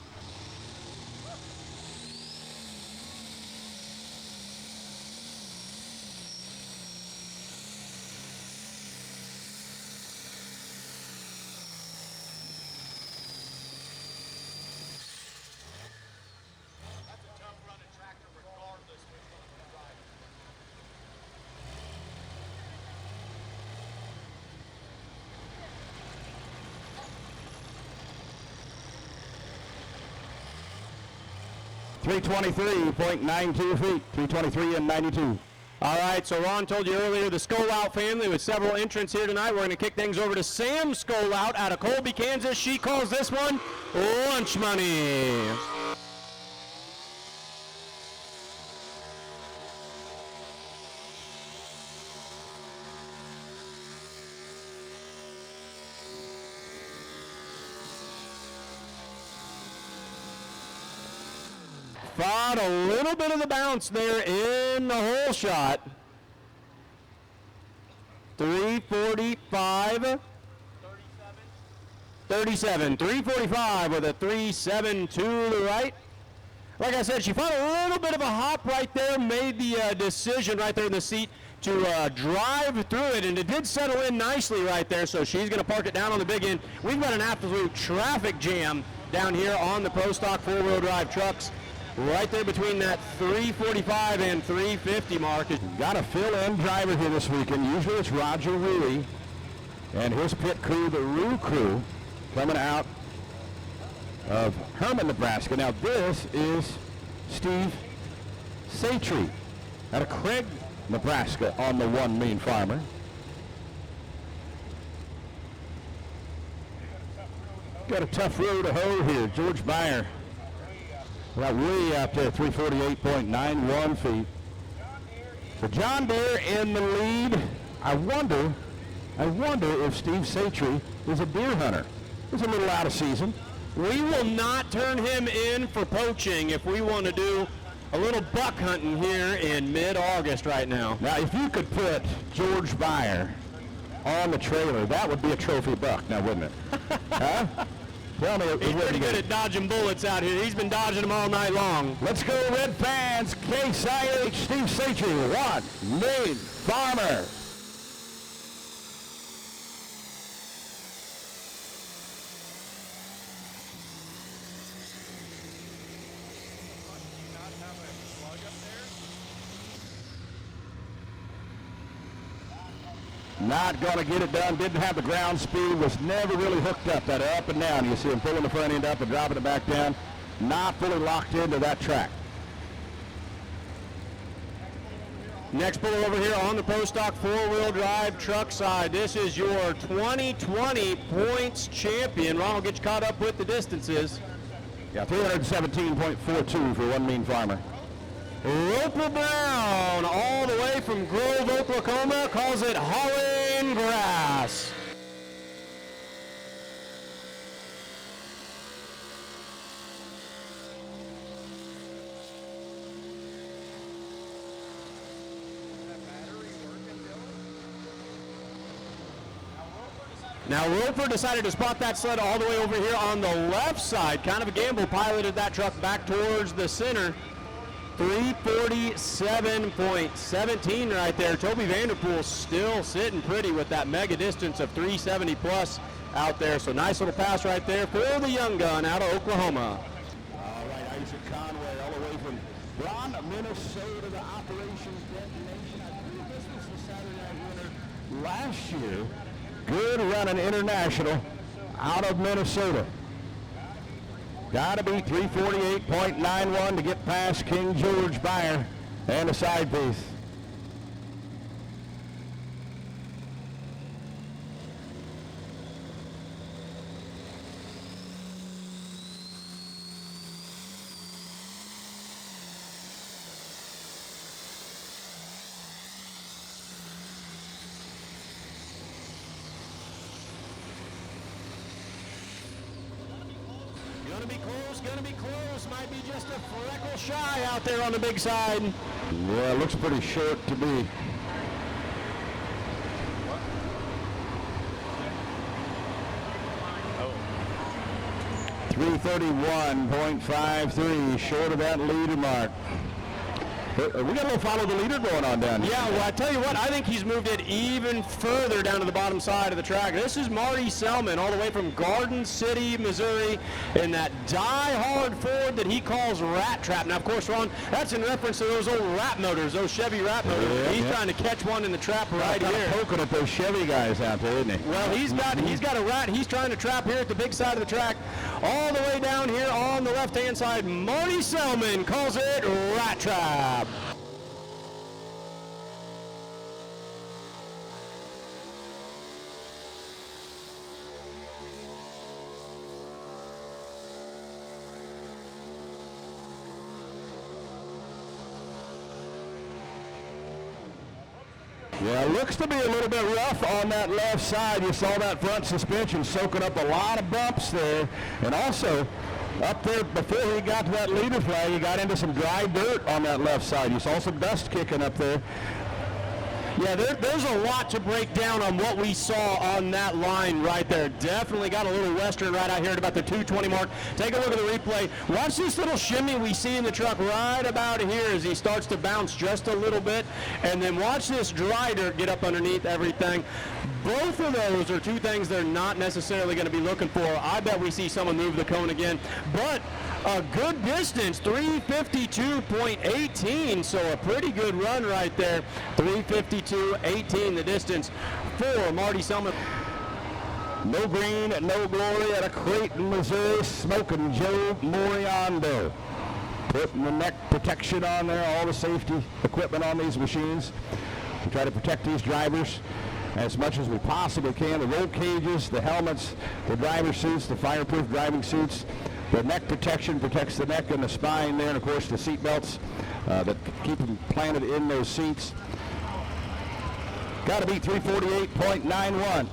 S2: .92 feet, 323 and 92.
S4: All right, so Ron told you earlier the Skolout family with several entrants here tonight. We're going to kick things over to Sam Skolout out of Colby, Kansas. She calls this one lunch money. Fought a little bit of the bounce there in the hole shot. 345. 37. 345 with a 3.7 to the right. Like I said, she fought a little bit of a hop right there, made the decision right there in the seat to drive through it, and it did settle in nicely right there, so she's going to park it down on the big end. We've got an absolute traffic jam down here on the Pro Stock four-wheel drive trucks. right there between that 345 and 350 mark.
S2: Got a fill-in driver here this weekend. Usually it's Roger Rui and his pit crew, the Rue crew, coming out of Herman, Nebraska. Now this is Steve Satry out of Craig, Nebraska on the One Mean Farmer. Got a tough row to hoe here. George Beyer got way out there, 348.91 feet. The John Deere in the lead. I wonder if Steve Satry is a deer hunter. He's a little out of season.
S4: We will not turn him in for poaching if we want to do a little buck hunting here in mid-August right now.
S2: Now, if you could put George Beyer on the trailer, that would be a trophy buck now, wouldn't it? Huh? Tell me.
S4: He's pretty good at dodging bullets out here. He's been dodging them all night long.
S2: Let's go, Red fans. Case IH, Steve Satry, One Mean Farmer. Not going to get it done. Didn't have the ground speed. Was never really hooked up. That up and down. You see him pulling the front end up and dropping it back down. Not fully locked into that track.
S4: Next pull over here on the Pro Stock 4-wheel drive truck side. This is your 2020 points champion. Ron will get you caught up with the distances.
S2: Yeah, 317.42 for One Mean Farmer.
S4: Roper Brown, all the way from Grove, Oklahoma, calls it hauling grass. Now Roper decided to spot that sled all the way over here on the left side. Kind of a gamble, piloted that truck back towards the center. 347.17 right there. Toby Vanderpool still sitting pretty with that mega distance of 370 plus out there. So nice little pass right there for the young gun out of Oklahoma.
S2: All right, Isaac Conway all the way from Braun, Minnesota, the Operations Detonation. I believe this was the Saturday night winner last year. Good running international out of Minnesota. Got to be 348.91 to get past King George Beyer and a side piece.
S4: Gonna be close, might be just a freckle shy out there on the big side.
S2: Yeah, it looks pretty short to be. Oh. 331.53, short of that leader mark. We got a little follow the leader going on down here.
S4: Yeah, well, I tell you what, I think he's moved it even further down to the bottom side of the track. This is Marty Selman, all the way from Garden City, Missouri, in that die-hard Ford that he calls Rat Trap. Now, of course, Ron, that's in reference to those old rat motors, those Chevy rat motors.
S2: Yeah,
S4: he's trying to catch one in the trap right here.
S2: Poking at those Chevy guys out there, isn't he?
S4: Well, he's got a rat he's trying to trap here at the big side of the track. All the way down here on the left-hand side, Marty Selman calls it Rat Trap.
S2: Yeah, it looks to be a little bit rough on that left side. You saw that front suspension soaking up a lot of bumps there. And also, up there before he got to that leader flag, he got into some dry dirt on that left side. You saw some dust kicking up there.
S4: Yeah, there's a lot to break down on what we saw on that line right there. Definitely got a little western right out here at about the 220 mark. Take a look at the replay. Watch this little shimmy we see in the truck right about here as he starts to bounce just a little bit. And then watch this dry dirt get up underneath everything. Both of those are two things they're not necessarily going to be looking for. I bet we see someone move the cone again. But a good distance, 3:52.18, so a pretty good run right there. 3:52.18 the distance for Marty Selman.
S2: No green, no glory out of Creighton, Missouri, Smoking Joe Moriando. Putting the neck protection on there, all the safety equipment on these machines. We try to protect these drivers as much as we possibly can. The roll cages, the helmets, the driver suits, the fireproof driving suits. The neck protection protects the neck and the spine there, and of course the seat belts that keep them planted in those seats. Got to be 348.91.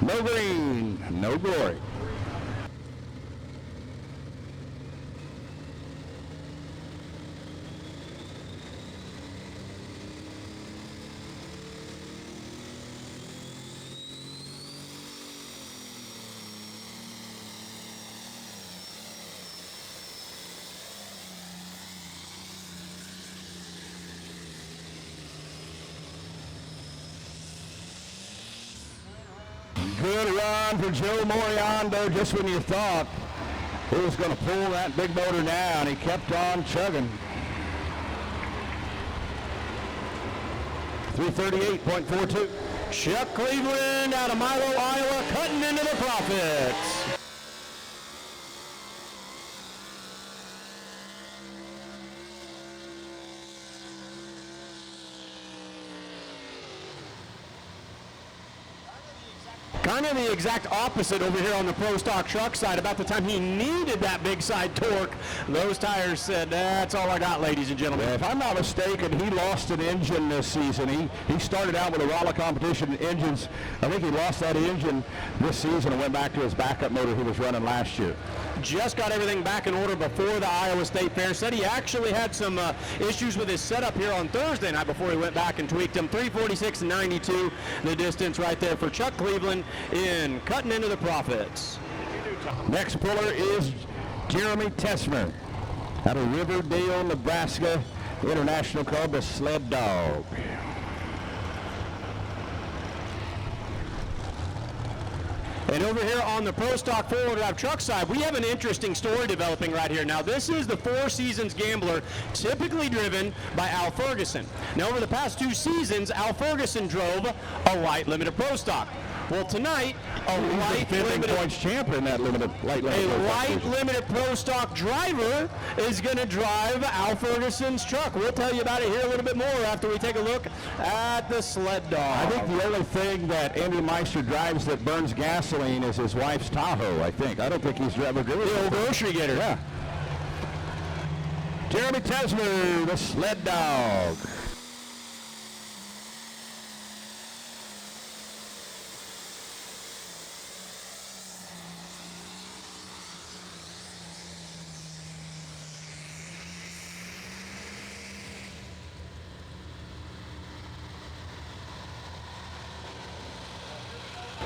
S2: No green, no glory. Good run for Joe Moriando. Just when you thought he was going to pull that big motor down, he kept on chugging. 338.42.
S4: Chuck Cleveland out of Milo, Iowa, cutting into the profits. Kind of the exact opposite over here on the Pro Stock truck side. About the time he needed that big side torque, those tires said, that's all I got, ladies and gentlemen.
S2: Yeah, if I'm not mistaken, he lost an engine this season. He started out with a Raleigh competition engines. I think he lost that engine this season and went back to his backup motor he was running last year.
S4: Just got everything back in order before the Iowa State Fair. Said he actually had some issues with his setup here on Thursday night before he went back and tweaked them. 346.92 the distance right there for Chuck Cleveland in cutting into the profits.
S2: Next puller is Jeremy Tesmer out of Riverdale, Nebraska. International called the Sled Dog.
S4: And over here on the Pro Stock four-wheel drive truck side, we have an interesting story developing right here. Now, this is the Four Seasons Gambler, typically driven by Al Ferguson. Now, over the past 2 seasons, Al Ferguson drove a light limited Pro Stock. Well, tonight, a light limited
S2: points champion, that limited light
S4: limited Pro Stock driver is going to drive Al Ferguson's truck. We'll tell you about it here a little bit more after we take a look at the Sled Dog.
S2: I think the only thing that Andy Meister drives that burns gasoline is his wife's Tahoe, I think. I don't think he's ever driven
S4: the old grocery getter.
S2: Yeah. Jeremy Tesmer, the Sled Dog.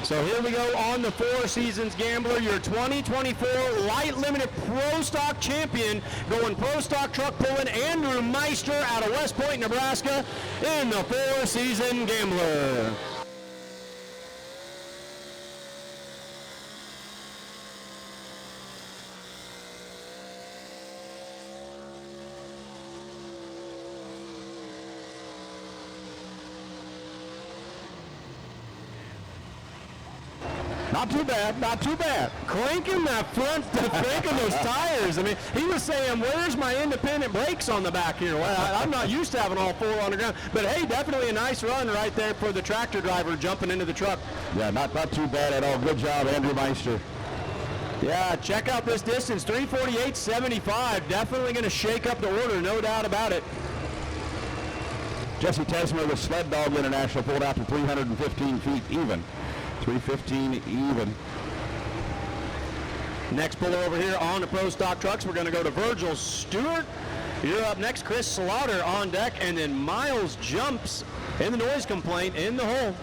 S4: So here we go on the Four Seasons Gambler, your 2024 Light Limited Pro Stock champion, going Pro Stock truck pulling Andrew Meister out of West Point, Nebraska, in the Four Season Gambler.
S2: Not too bad, not too bad.
S4: Cranking that front, cranking those tires. I mean, he was saying, where's my independent brakes on the back here? Well, I'm not used to having all 4 on the ground. But, hey, definitely a nice run right there for the tractor driver jumping into the truck.
S2: Yeah, not too bad at all. Good job, Andrew Meister.
S4: Yeah, check out this distance, 348.75. Definitely going to shake up the order, no doubt about it.
S2: Jesse Tesmer, the Sled Dog International, pulled out to 315 feet even. 315 even.
S4: Next puller over here on the Pro Stock trucks, we're going to go to Virgil Stewart. You're up next, Chris Slaughter on deck, and then Miles jumps in the noise complaint in the hole.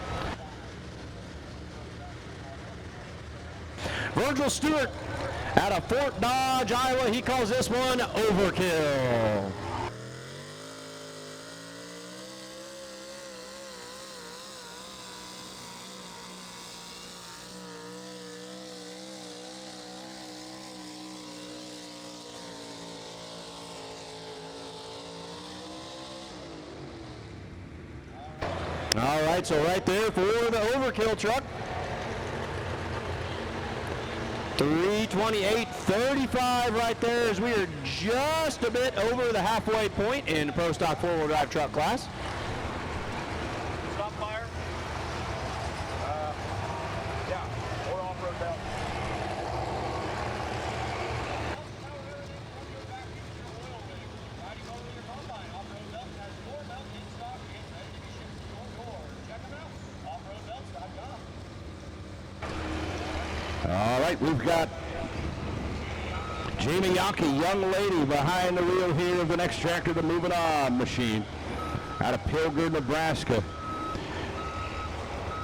S4: Virgil Stewart out of Fort Dodge, Iowa. He calls this one overkill. All right, so right there for the overkill truck. 3:28.35 right there as we are just a bit over the halfway point in the Pro Stock four-wheel drive truck class.
S5: Stop fire. Yeah, or off-road belt.
S2: All right, we've got Jamie Yockey, young lady, behind the wheel here of the next tractor, the Moving On machine, out of Pilger, Nebraska.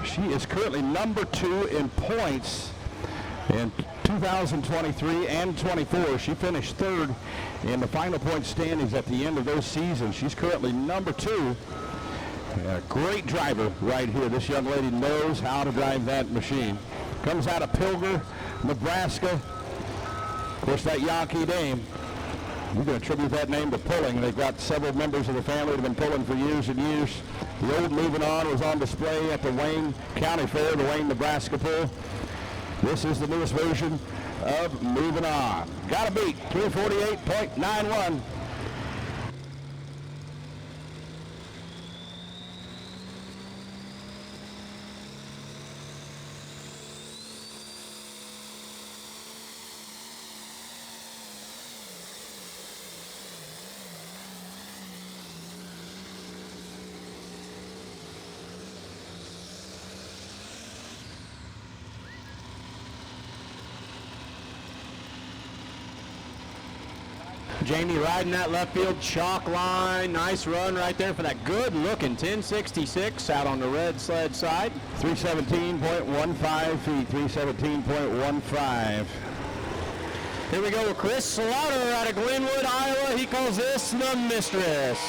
S2: She is currently number 2 in points in 2023 and 24. She finished 3rd in the final point standings at the end of those seasons. She's currently number 2. A great driver right here. This young lady knows how to drive that machine. Comes out of Pilger, Nebraska. Of course, that Yankee name, we're going to attribute that name to pulling. They've got several members of the family that have been pulling for years and years. The old Moving On was on display at the Wayne County Fair, the Wayne, Nebraska pull. This is the newest version of Moving On. Got to beat 348.91.
S4: Jamie riding that left field chalk line. Nice run right there for that good looking 1066 out on the red sled side.
S2: 317.15 feet, 317.15.
S4: Here we go with Chris Slaughter out of Glenwood, Iowa. He calls this the Mistress.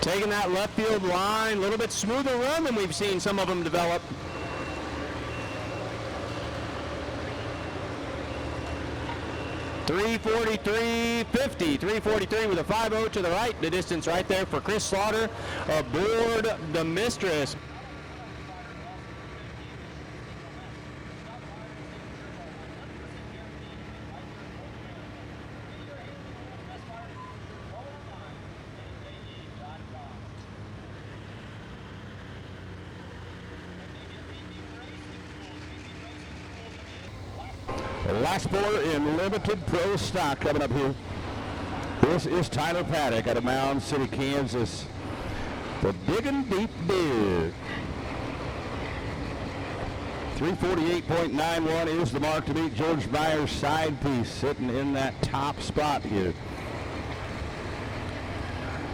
S4: Taking that left field line, a little bit smoother run than we've seen some of them develop. .343.50, with a 5.0 to the right. The distance right there for Chris Slaughter aboard the Mistress.
S2: Last four in limited pro stock coming up here. This is Tyler Paddock out of Mound City, Kansas. The Big and Deep Dig. 348.91 is the mark to beat George Meyer's side piece, sitting in that top spot here.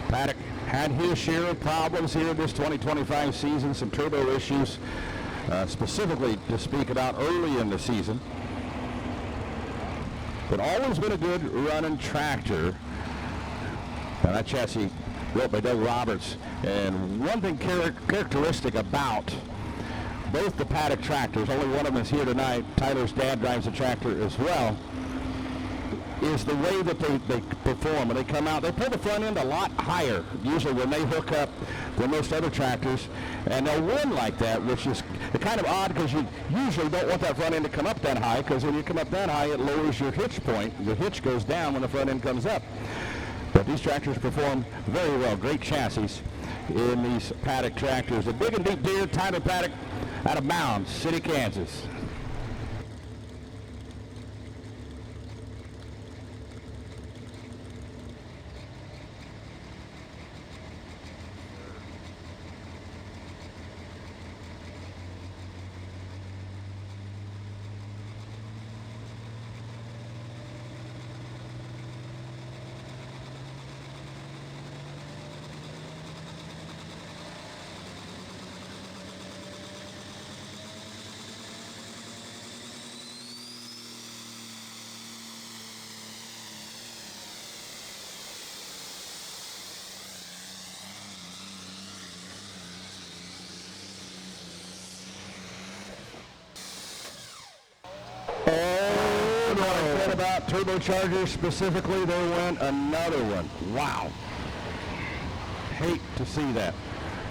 S2: Paddock had his share of problems here this 2025 season, some turbo issues, specifically to speak about early in the season. But always been a good running tractor. Now that chassis built by Doug Roberts. And one thing characteristic about both the Paddock tractors, only one of them is here tonight, Tyler's dad drives a tractor as well, is the way that they perform. When they come out, they pull the front end a lot higher, usually when they hook up, than most other tractors. And they'll run like that, which is kind of odd because you usually don't want that front end to come up that high, because when you come up that high, it lowers your hitch point. The hitch goes down when the front end comes up. But these tractors perform very well. Great chassis in these Paddock tractors. The Big and Deep Deer, Tyler Paddock out of Mound City, Kansas. turbochargers specifically, there went another one. Wow. Hate to see that.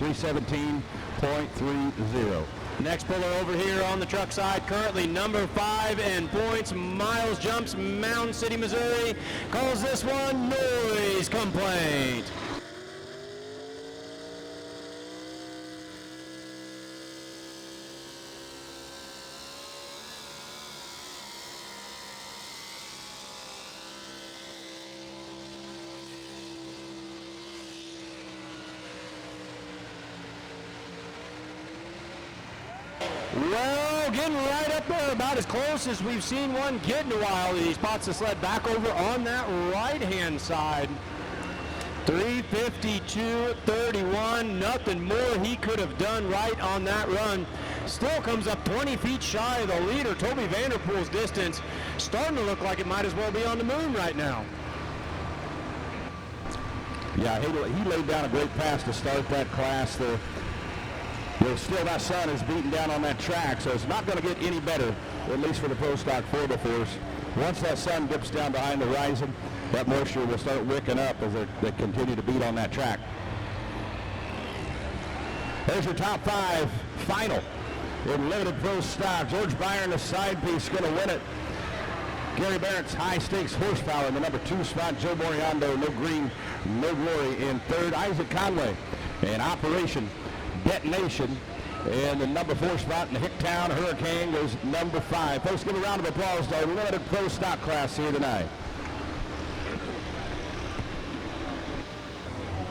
S2: 317.30.
S4: Next puller over here on the truck side, currently number 5 in points, Miles Jumps, Mound City, Missouri, calls this one noise complaint. Well, getting right up there, about as close as we've seen one get in a while. He spots the sled back over on that right-hand side. 352.31, nothing more he could have done right on that run. Still comes up 20 feet shy of the leader, Toby Vanderpool's distance. Starting to look like it might as well be on the moon right now.
S2: Yeah, he laid down a great pass to start that class there. Well, still that sun is beating down on that track, so it's not going to get any better, at least for the Pro Stock 4x4s. Once that sun dips down behind the horizon, that moisture will start wicking up as they continue to beat on that track. There's your top 5 final in limited Pro Stock. George Byron, the side piece, going to win it. Gary Barrett's high stakes horsepower in the number 2 spot. Joe Moriando, no green, no glory in 3rd. Isaac Conway and Operation Detonation in the number 4 spot in the Hicktown Hurricane goes number 5. Folks, give a round of applause to our limited Pro Stock class here tonight.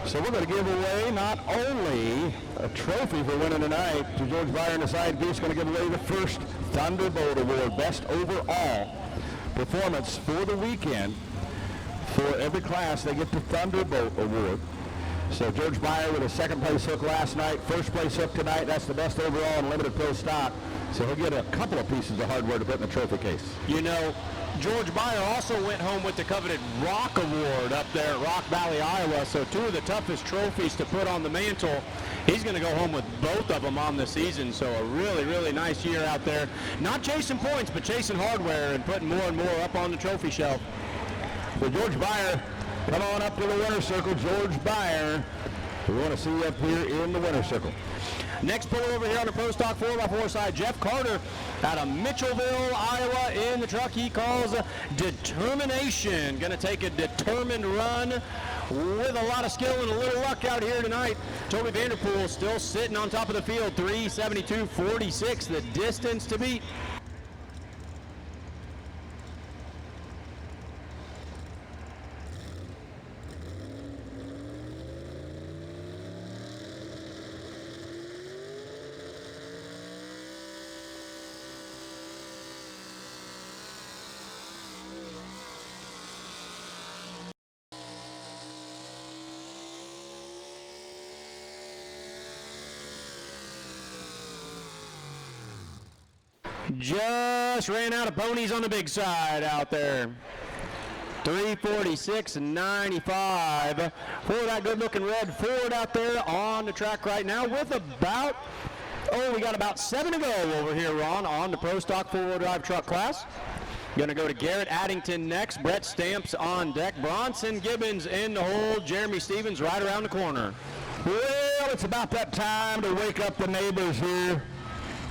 S2: So we're going to give away not only a trophy for winning tonight to George Byron, the side piece, going to give away the first Thunderbolt Award, best overall performance for the weekend. For every class, they get the Thunderbolt Award. So George Byer with a 2nd place hook last night, 1st place hook tonight. That's the best overall in limited Pro Stock. So he'll get a couple of pieces of hardware to put in the trophy case.
S4: You know, George Byer also went home with the coveted Rock Award up there at Rock Valley, Iowa. So 2 of the toughest trophies to put on the mantle. He's going to go home with both of them on the season. So a really, really nice year out there. Not chasing points, but chasing hardware and putting more and more up on the trophy shelf.
S2: So George Byer, come on up to the winner's circle. George Byer, we want to see you up here in the winner's circle.
S4: Next puller over here on the Pro Stock 4x4 side, Jeff Carter out of Mitchellville, Iowa in the truck he calls Determination. Going to take a determined run with a lot of skill and a little luck out here tonight. Toby Vanderpool still sitting on top of the field, 372.46, the distance to beat. Just ran out of ponies on the big side out there. 346.95 for that good-looking red Ford out there on the track right now with about, we got about 7 to go over here, Ron, on the Pro Stock 4-wheel drive truck class. Going to go to Garrett Addington next. Brett Stamps on deck. Bronson Gibbons in the hole. Jeremy Stevens right around the corner.
S2: Well, it's about that time to wake up the neighbors here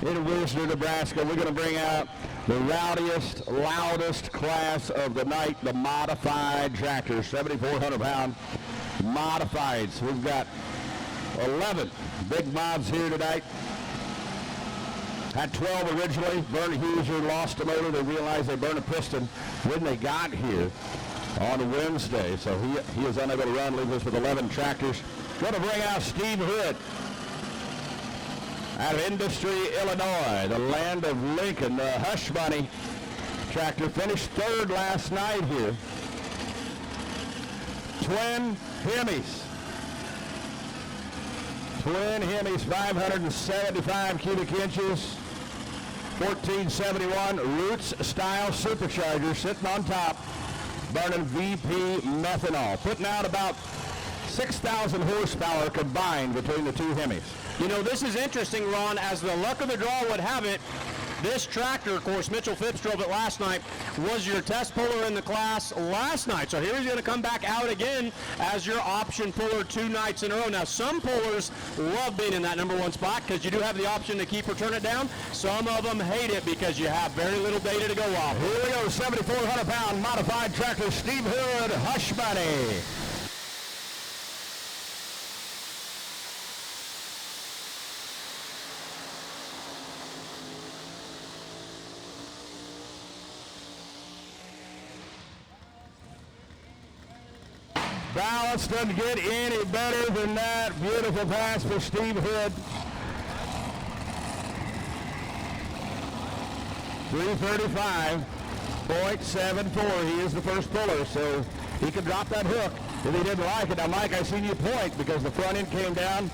S2: in Wisner, Nebraska. We're going to bring out the rowdiest, loudest class of the night, the modified tractors, 7,400-pound modifieds. We've got 11 big mods here tonight. Had 12 originally. Bernie Huser lost a motor. They realized they burned a piston when they got here on Wednesday. So he is unable to run, leaves us with 11 tractors. Going to bring out Steve Hood out of Industry, Illinois, the land of Lincoln. The Hush Bunny tractor finished 3rd last night here. Twin Hemis. Twin Hemis, 575 cubic inches, 1471 Roots style supercharger sitting on top, burning VP methanol, putting out about 6,000 horsepower combined between the 2 Hemis.
S4: You know, this is interesting, Ron. As the luck of the draw would have it, This tractor, of course, Mitchell Phipps drove it last night, was your test puller in the class last night. So here he's going to come back out again as your option puller 2 nights in a row. Now, some pullers love being in that number 1 spot because you do have the option to keep or turn it down. Some of them hate it because you have very little data to go off.
S2: Here we go, 7,400-pound modified tractor, Steve Hood, Hush Money. Balance doesn't get any better than that. Beautiful pass for Steve Hood. 335.74. He is the first puller, so he could drop that hook if he didn't like it. Now, Mike, I seen you point because the front end came down.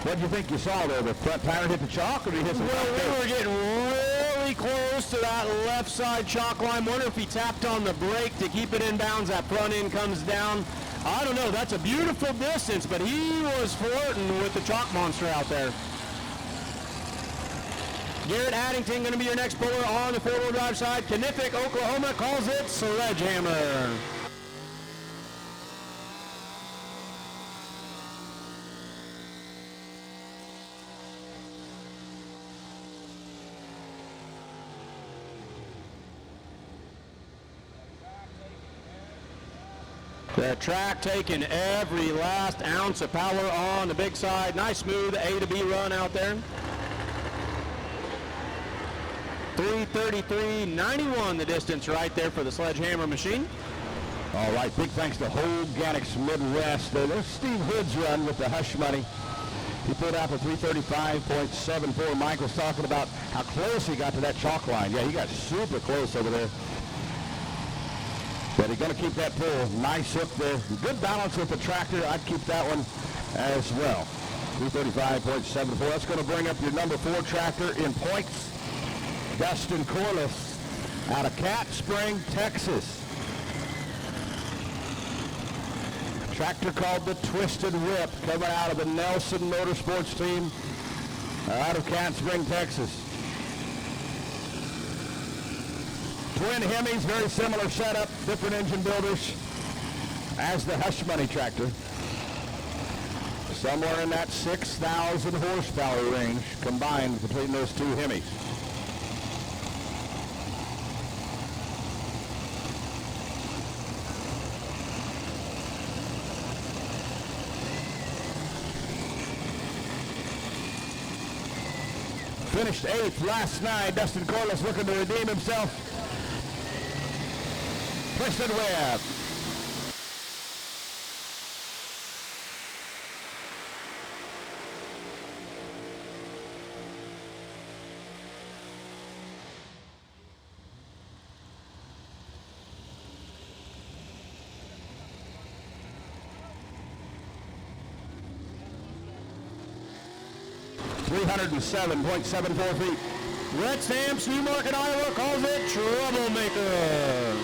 S2: What do you think you saw there? The front tire hit the chalk, or did he hit some?
S4: Well, we were getting really close to that left side chalk line. Wonder if he tapped on the brake to keep it in bounds. That front end comes down. I don't know. That's a beautiful distance, but he was flirting with the chalk monster out there. Garrett Addington going to be your next puller on the 4-wheel drive side. Kniffik, Oklahoma calls it Sledgehammer. The track taking every last ounce of power on the big side. Nice smooth A to B run out there. 3:33.91 the distance right there for the Sledgehammer machine.
S2: All right, big thanks to Hoganics Midwest. There's Steve Hood's run with the Hush Money. He pulled out for 335.74. Mike was talking about how close he got to that chalk line. Yeah, he got super close over there. But he's going to keep that pull. Nice hook there. Good balance with the tractor. I'd keep that one as well. 335.74. That's going to bring up your number 4 tractor in points. Dustin Corliss out of Cat Spring, Texas. Tractor called the Twisted Whip, coming out of the Nelson Motorsports team out of Cat Spring, Texas. Twin Hemis, very similar setup, different engine builders as the Hush Money tractor. Somewhere in that 6,000 horsepower range combined between those two Hemis. Finished 8th last night. Dustin Corliss looking to redeem himself. Twisted Whip. .74 feet.
S4: Red Stamps, Newmarket, Iowa calls it Troublemaker.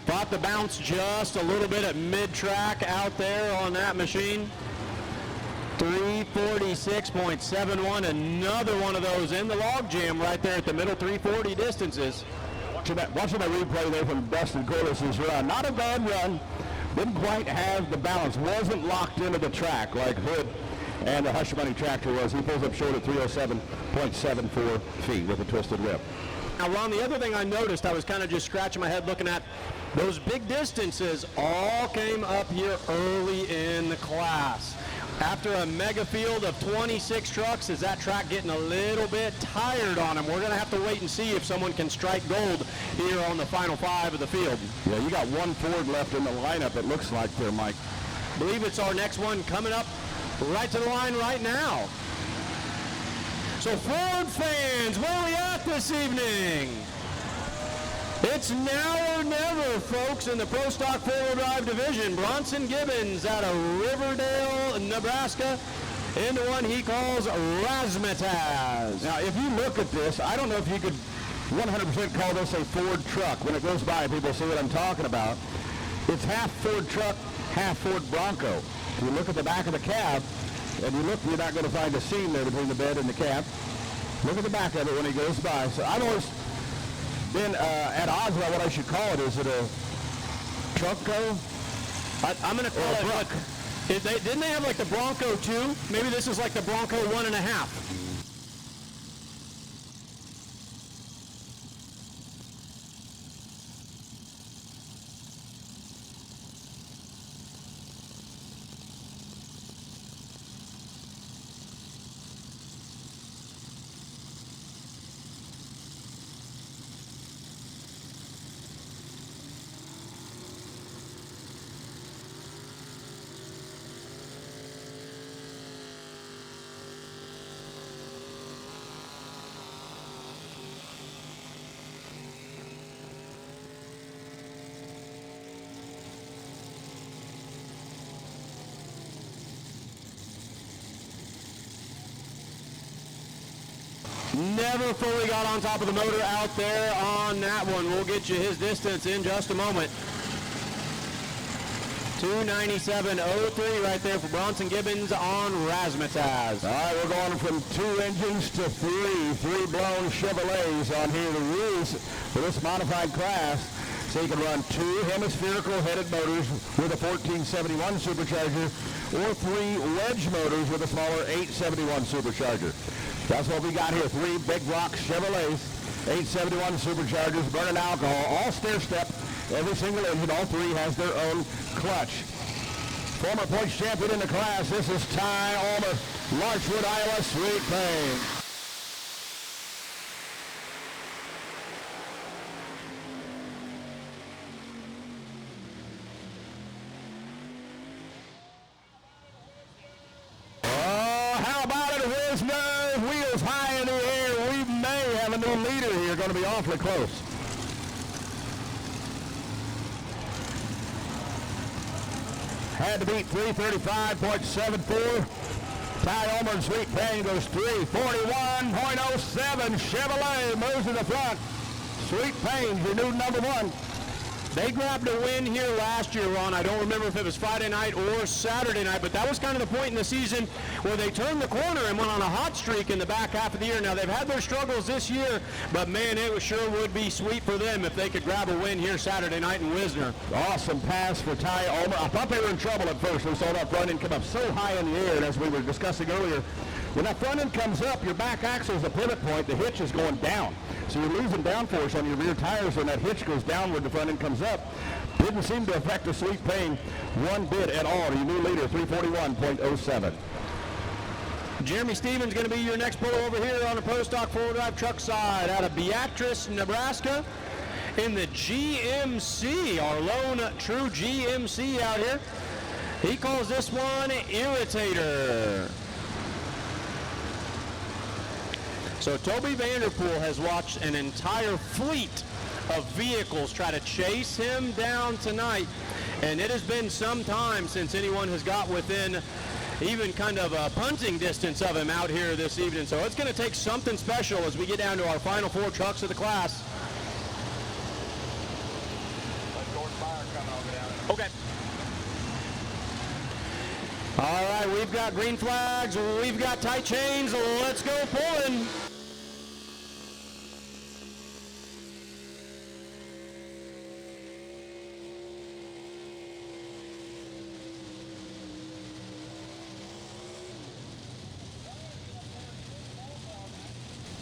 S4: Fought the bounce just a little bit at mid-track out there on that machine. 346.71, another one of those in the log jam right there at the middle 340 distances.
S2: Watching that replay there from Dustin Corliss's run. Not a bad run. Didn't quite have the balance. Wasn't locked into the track like Hood and the Hush Money tractor was. He pulls up short at 307.74 feet with a Twisted Whip.
S4: Now, Ron, the other thing I noticed, I was kind of just scratching my head looking at those big distances all came up here early in the class. After a mega field of 26 trucks, is that track getting a little bit tired on him? We're going to have to wait and see if someone can strike gold here on the final 5 of the field.
S2: Yeah, you got one Ford left in the lineup, it looks like there, Mike.
S4: I believe it's our next one coming up right to the line right now. So Ford fans, where are we at this evening? It's now or never, folks, in the Pro Stock 4-wheel drive division. Bronson Gibbons out of Riverdale, Nebraska, into one he calls Razzmatazz.
S2: Now, if you look at this, I don't know if you could 100% call this a Ford truck. When it goes by, people see what I'm talking about. It's half Ford truck, half Ford Bronco. If you look at the back of the cab, and you look, you're not going to find a seam there between the bed and the cab. Look at the back of it when he goes by. So I've always been at odds about what I should call it. Is it a Trunco?
S4: I'm going to call it, look, didn't they have like the Bronco 2? Maybe this is like the Bronco 1.5. Never fully got on top of the motor out there on that one. We'll get you his distance in just a moment. 297.03 right there for Bronson Gibbons on Razzmatazz.
S2: All right, we're going from 2 engines to 3 blown Chevrolets on here. The rules for this modified class, so you can run 2 hemispherical headed motors with a 1471 supercharger or 3 wedge motors with a smaller 871 supercharger. That's what we got here. 3 Big Rock Chevrolets, 871 superchargers, burning alcohol, all stair step. Every single engine, all 3 has their own clutch. Former points champion in the class, this is Ty Ulmer, Larchwood, Iowa, Sweet Pain. Wheels high in the air. We may have a new leader here. Going to be awfully close. Had to beat 335.74. Ty Ulmer and Sweet Pain goes 341.07. Chevrolet moves to the front. Sweet Pain, your new number 1.
S4: They grabbed a win here last year, Ron. I don't remember if it was Friday night or Saturday night, but that was kind of the point in the season where they turned the corner and went on a hot streak in the back half of the year. Now, they've had their struggles this year, but, man, it sure would be sweet for them if they could grab a win here Saturday night in Wisner.
S2: Awesome pass for Ty Ulmer. I thought they were in trouble at first. We saw that front end come up so high in the air, and as we were discussing earlier, when that front end comes up, your back axle is the pivot point. The hitch is going down. So you're losing downforce on your rear tires when that hitch goes downward, the front end comes up. Didn't seem to affect the Sweet Pain one bit at all. Your new leader, 341.07.
S4: Jeremy Stevens going to be your next puller over here on the Pro Stock 4-wheel-drive truck side out of Beatrice, Nebraska in the GMC, our lone true GMC out here. He calls this one Irritator. So Toby Vanderpool has watched an entire fleet of vehicles try to chase him down tonight, and it has been some time since anyone has got within even kind of a punting distance of him out here this evening. So it's going to take something special as we get down to our final 4 trucks of the class. Okay. All right, we've got green flags, we've got tight chains, let's go pulling.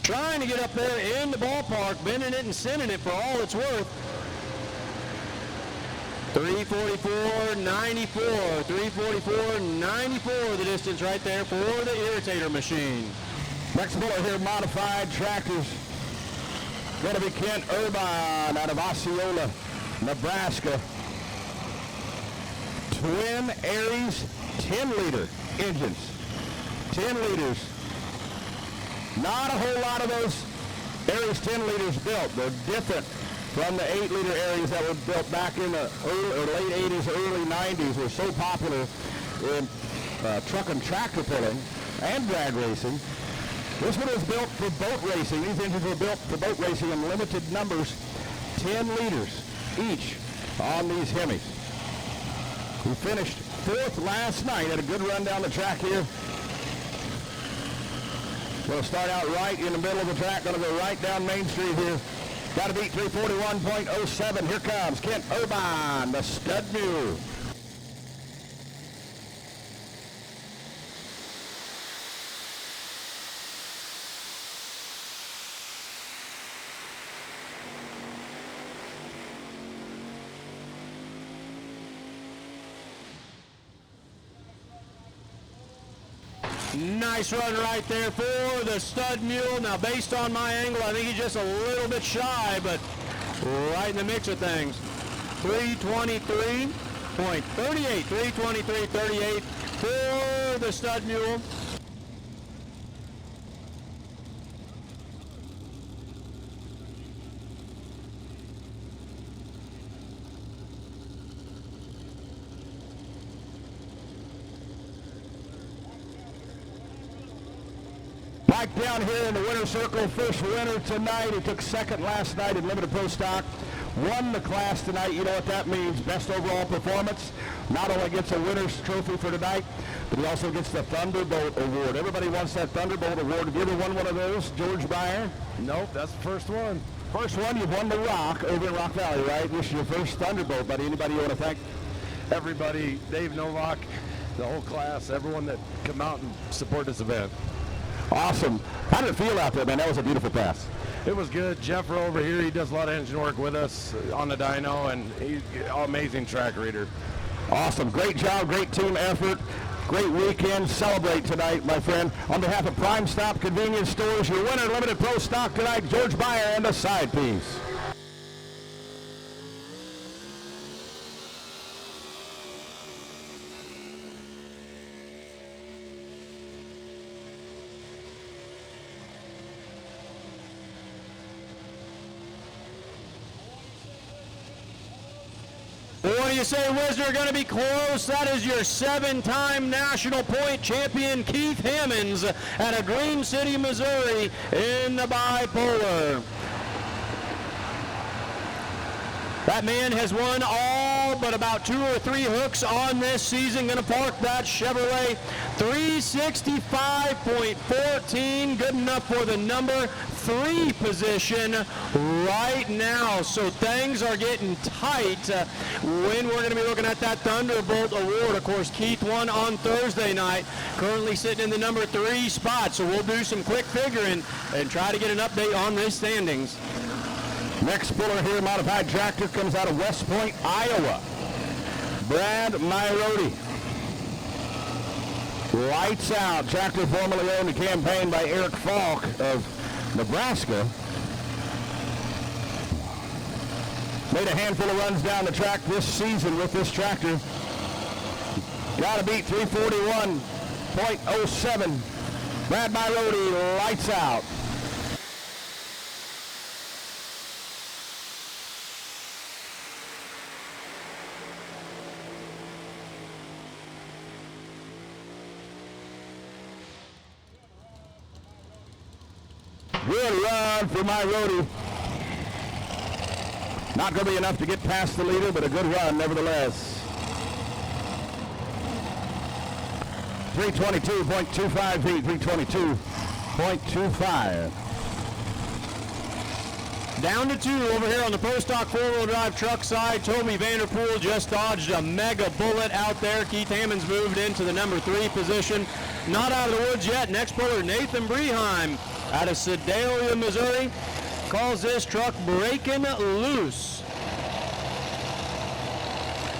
S4: Trying to get up there in the ballpark, bending it and sending it for all it's worth. 344.94, 344.94 the distance right there for the Irritator machine.
S2: Next puller here, modified tractors. Going to be Kent Urban out of Osceola, Nebraska. Twin Aries 10-liter engines. 10 liters. Not a whole lot of those Aries 10 liters built. They're different from the 8-liter Aries that were built back in the late 80s, early 90s. Were so popular in truck and tractor pulling and drag racing. This one was built for boat racing. These engines were built for boat racing in limited numbers, 10 liters each on these Hemis. We finished 4th last night. Had a good run down the track here. We'll start out right in the middle of the track. Going to go right down Main Street here. Got to beat 341.07. Here comes Kent Urban, the stud mule.
S4: Nice run right there for the stud mule. Now, based on my angle, I think he's just a little bit shy, but right in the mix of things. 323.38, 323.38 for the stud mule.
S2: Mike down here in the winner's circle, first winner tonight. He took 2nd last night in limited pro stock. Won the class tonight. You know what that means. Best overall performance. Not only gets a winner's trophy for tonight, but he also gets the Thunderbolt Award. Everybody wants that Thunderbolt Award. Have you ever won one of those, George Byer?
S6: Nope, that's the first one.
S2: First one, you've won the Rock over in Rock Valley, right? This is your first Thunderbolt, buddy. Anybody you want to thank?
S6: Everybody, Dave Novak, the whole class, everyone that come out and support this event.
S2: Awesome. How did it feel out there, man? That was a beautiful pass.
S6: It was good. Jeffro over here, he does a lot of engine work with us on the dyno, and he's an amazing track reader.
S2: Awesome. Great job. Great team effort. Great weekend. Celebrate tonight, my friend. On behalf of Prime Stop Convenience Stores, your winner limited pro stock tonight, George Byer, and the side piece.
S4: What do you say, Wisner? Going to be close. That is your 7-time national point champion, Keith Hammonds, out of Green City, Missouri, in the bipolar. That man has won all but about 2 or 3 hooks on this season. Going to park that Chevrolet 365.14. Good enough for the number 3 position right now. So things are getting tight when we're going to be looking at that Thunderbolt Award. Of course, Keith won on Thursday night, currently sitting in the number 3 spot. So we'll do some quick figuring and try to get an update on these standings.
S2: Next puller here, modified tractor, comes out of West Point, Iowa. Brad Myrodi. Lights out. Tractor formerly owned and campaigned by Eric Falk of Nebraska. Made a handful of runs down the track this season with this tractor. Got to beat 341.07. Brad Myrodi, lights out. Good run for Myrodi. Not going to be enough to get past the leader, but a good run nevertheless. 322.25 feet, 322.25.
S4: Down to 2 over here on the Pro Stock 4-wheel drive truck side. Toby Vanderpool just dodged a mega bullet out there. Keith Hammonds moved into the number 3 position. Not out of the woods yet. Next puller, Nathan Breheim out of Sedalia, Missouri. Calls this truck Breaking Loose.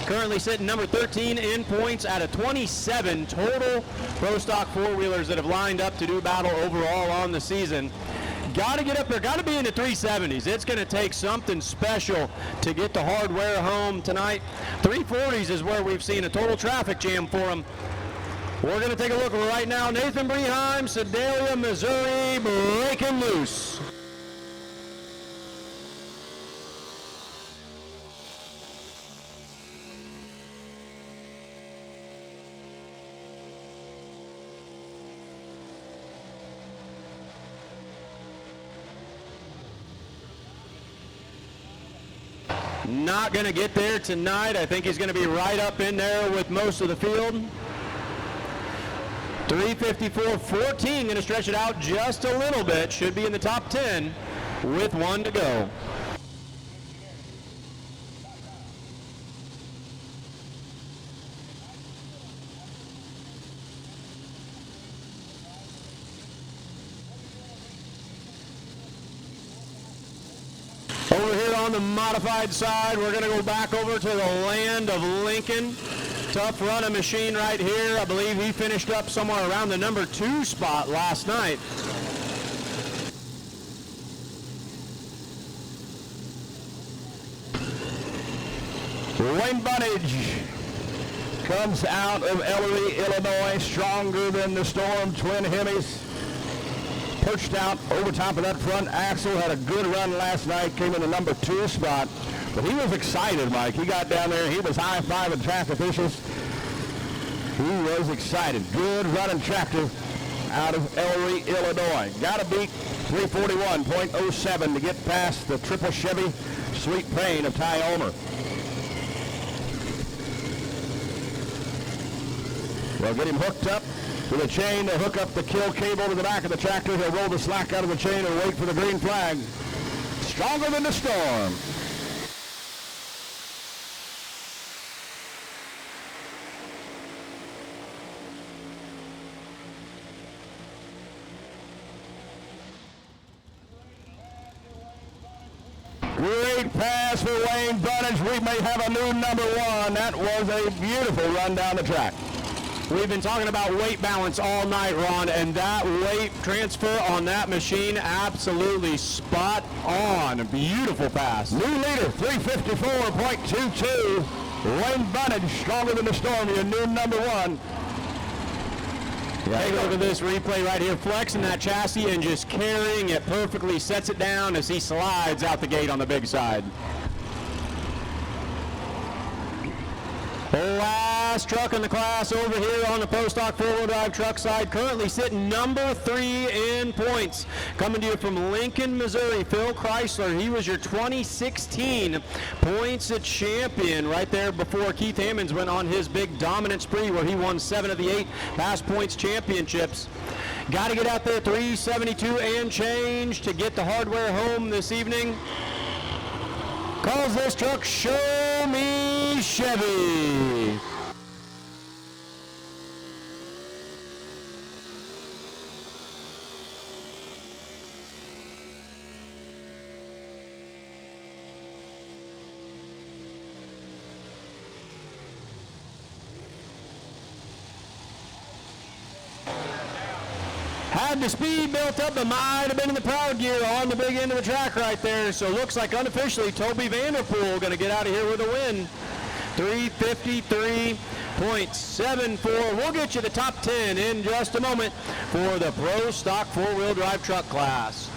S4: Currently sitting number 13 in points out of 27 total Pro Stock 4-wheelers that have lined up to do battle overall on the season. Got to get up there, got to be in the 370s. It's going to take something special to get the hardware home tonight. 340s is where we've seen a total traffic jam for them. We're going to take a look right now. Nathan Breheim, Sedalia, Missouri, Breaking Loose. Not going to get there tonight. I think he's going to be right up in there with most of the field. 3:54.14, going to stretch it out just a little bit. Should be in the top 10 with 1 to go. Over here on the modified side, we're going to go back over to the land of Lincoln. Tough running machine right here. I believe he finished up somewhere around the number 2 spot last night.
S2: Wayne Bunnage comes out of Ellery, Illinois, stronger than the Storm twin Hemis. Perched out over top of that front axle, had a good run last night, came in the number 2 spot. But he was excited, Mike. He got down there, he was high-fiving track officials. He was excited. Good running tractor out of Ellery, Illinois. Got to beat 341.07 to get past the triple Chevy Sweet Pain of Ty Ulmer. Well, get him hooked up with a chain to hook up the kill cable to the back of the tractor. He'll roll the slack out of the chain and wait for the green flag. Stronger than the Storm. Great pass for Wayne Bunnage. We may have a new number 1. That was a beautiful run down the track.
S4: We've been talking about weight balance all night, Ron, and that weight transfer on that machine, absolutely spot on. Beautiful pass.
S2: New leader, 354.22. Wayne Bunnage, stronger than the Storm, your new number 1.
S4: Take a look at this replay right here, flexing that chassis and just carrying it perfectly, sets it down as he slides out the gate on the big side. Last truck in the class over here on the Pro Stock 4-wheel drive truck side, currently sitting number 3 in points. Coming to you from Lincoln, Missouri, Phil Chrysler. He was your 2016 points champion right there before Keith Hammonds went on his big dominant spree where he won 7 of the 8 past points championships. Got to get out there 372 and change to get the hardware home this evening. Calls this truck Show Me Chevy. Had the speed built up, but might have been in the power gear on the big end of the track right there. So looks like unofficially Toby Vanderpool going to get out of here with a win. 353.74. We'll get you the top 10 in just a moment for the Pro Stock 4-wheel drive truck class.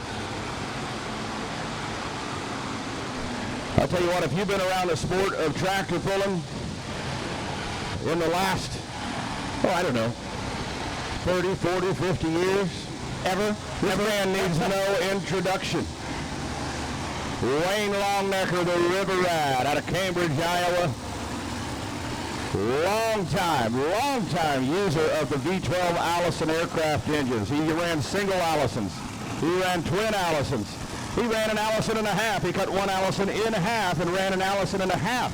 S2: I'll tell you what, if you've been around the sport of tractor pulling in the last, I don't know, 30, 40, 50 years, this man needs no introduction. Wayne Longnecker, the River Rat out of Cambridge, Iowa. Long time user of the V12 Allison aircraft engines. He ran single Allisons. He ran twin Allisons. He ran an Allison and a half. He cut one Allison in half and ran an Allison and a half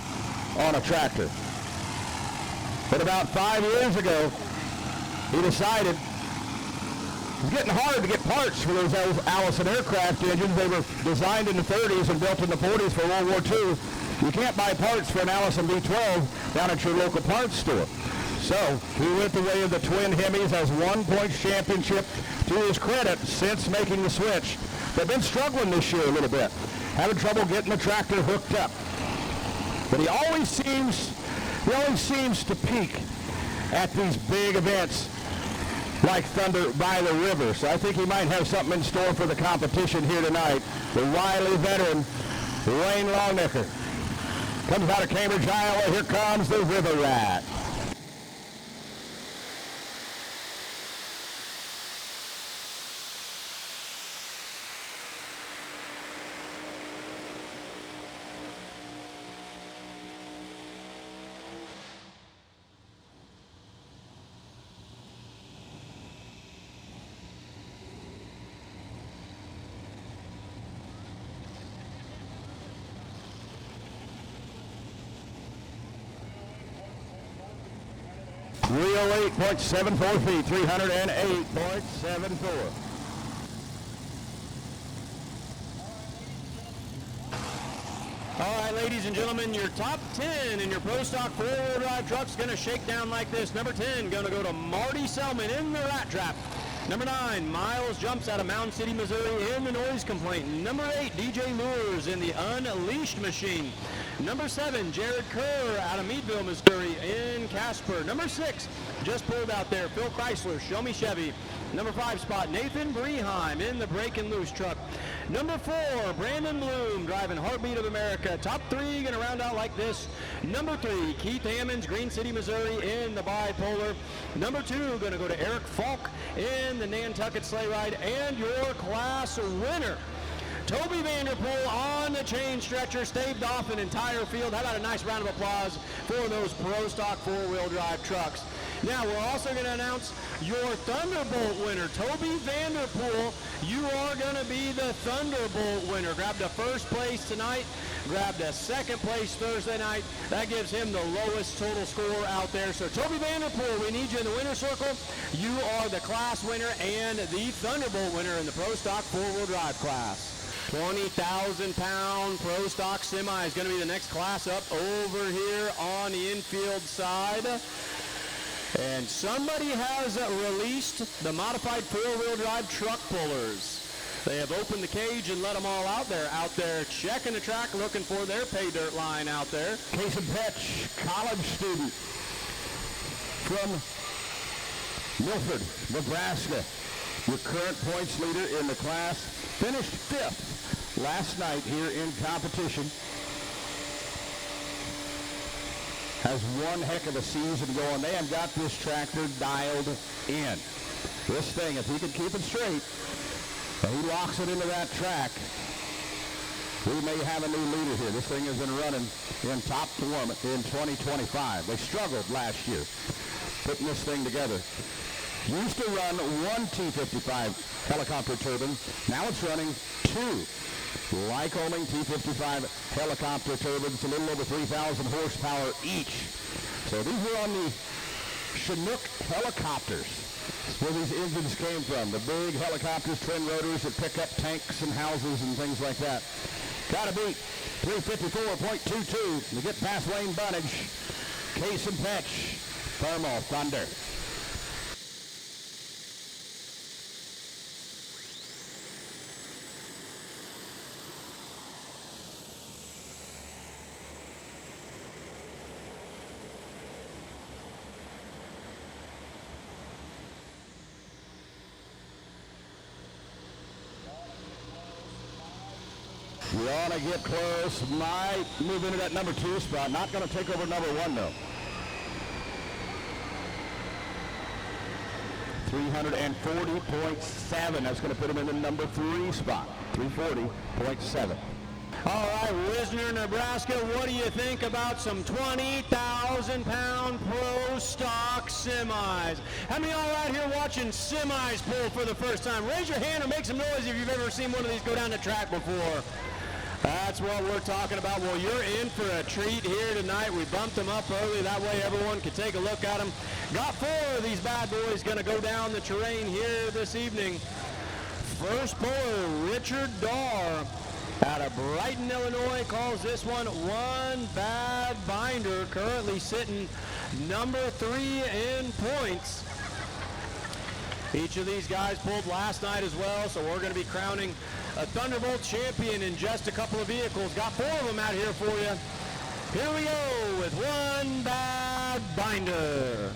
S2: on a tractor. But about 5 years ago, he decided it's getting hard to get parts for those Allison aircraft engines. They were designed in the 30s and built in the 40s for World War II. You can't buy parts for an Allison V12 down at your local parts store. So he went the way of the twin Hemis, has 1 point championship to his credit since making the switch. They've been struggling this year a little bit, having trouble getting the tractor hooked up. But he always seems to peak at these big events like Thunder by the River. So I think he might have something in store for the competition here tonight. The wily veteran, Wayne Longnecker. Comes out of Cambridge, Iowa. Here comes the River Rat. 308.74 feet, 308.74.
S4: All right, ladies and gentlemen, your top 10 in your Pro Stock 4-wheel drive truck is going to shake down like this. Number 10 going to go to Marty Selman in the Rat Trap. Number 9, Miles Jumps out of Mound City, Missouri in the Noise Complaint. Number 8, DJ Lures in the Unleashed Machine. Number 7, Jared Kerr out of Meadville, Missouri in Casper. Number 6, just pulled out there, Phil Chrysler, Show Me Chevy. Number 5 spot, Nathan Breheim in the Breakin' Loose truck. Number 4, Brandon Bloom driving Heartbeat of America. Top 3 going to round out like this. Number 3, Keith Hammonds, Green City, Missouri in the Bipolar. Number 2 going to go to Eric Falk in the Nantucket Sleigh Ride. And your class winner, Toby Vanderpool on the chain stretcher, staved off an entire field. How about a nice round of applause for those Pro Stock 4-wheel drive trucks? Now, we're also going to announce your Thunderbolt winner. Toby Vanderpool, you are going to be the Thunderbolt winner. Grabbed a first place tonight, grabbed a second place Thursday night. That gives him the lowest total score out there. So, Toby Vanderpool, we need you in the winner's circle. You are the class winner and the Thunderbolt winner in the Pro Stock 4-wheel drive class. 20,000-pound Pro Stock Semi is going to be the next class up over here on the infield side. And somebody has released the modified 4-wheel drive truck pullers. They have opened the cage and let them all out there checking the track, looking for their pay dirt line out there.
S2: Casey Petch, college student from Milford, Nebraska. Your current points leader in the class. Finished 5th last night here in competition. Has one heck of a season going. They have got this tractor dialed in. This thing, if he can keep it straight, and he locks it into that track, we may have a new leader here. This thing has been running in top form in 2025. They struggled last year putting this thing together. Used to run one T55 helicopter turbine. Now it's running 2 Lycoming T55 helicopter turbines, a little over 3,000 horsepower each. So these are on the Chinook helicopters, where these engines came from. The big helicopters, twin rotors that pick up tanks and houses and things like that. Got to beat 354.22 to get past Wayne Bunnage. Case and Petch, Thermal Thunder. You want to get close. Might move into that number 2 spot. Not going to take over number 1, though. 340.7. That's going to put him in the number 3 spot. 340.7.
S4: All right, Wisner, Nebraska, what do you think about some 20,000-pound Pro Stock semis? How many of y'all out here watching semis pull for the first time? Raise your hand or make some noise if you've ever seen one of these go down the track before. That's what we're talking about. Well, you're in for a treat here tonight. We bumped them up early. That way everyone could take a look at them. Got 4 of these bad boys going to go down the terrain here this evening. First puller, Richard Darr out of Brighton, Illinois, calls this one One Bad Binder. Currently sitting number 3 in points. Each of these guys pulled last night as well, so we're going to be crowning a Thunderbolt champion in just a couple of vehicles. Got 4 of them out here for you. Here we go with One Bad Binder.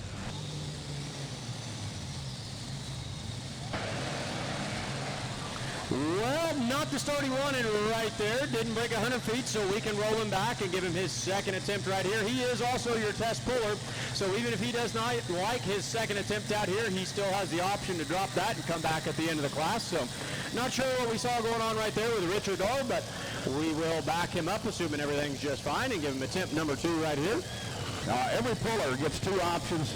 S4: Well, not the start he wanted right there. Didn't break 100 feet, so we can roll him back and give him his second attempt right here. He is also your test puller, so even if he does not like his second attempt out here, he still has the option to drop that and come back at the end of the class. So not sure what we saw going on right there with Richard Darr, but we will back him up, assuming everything's just fine, and give him attempt number 2 right here.
S2: Every puller gets 2 options,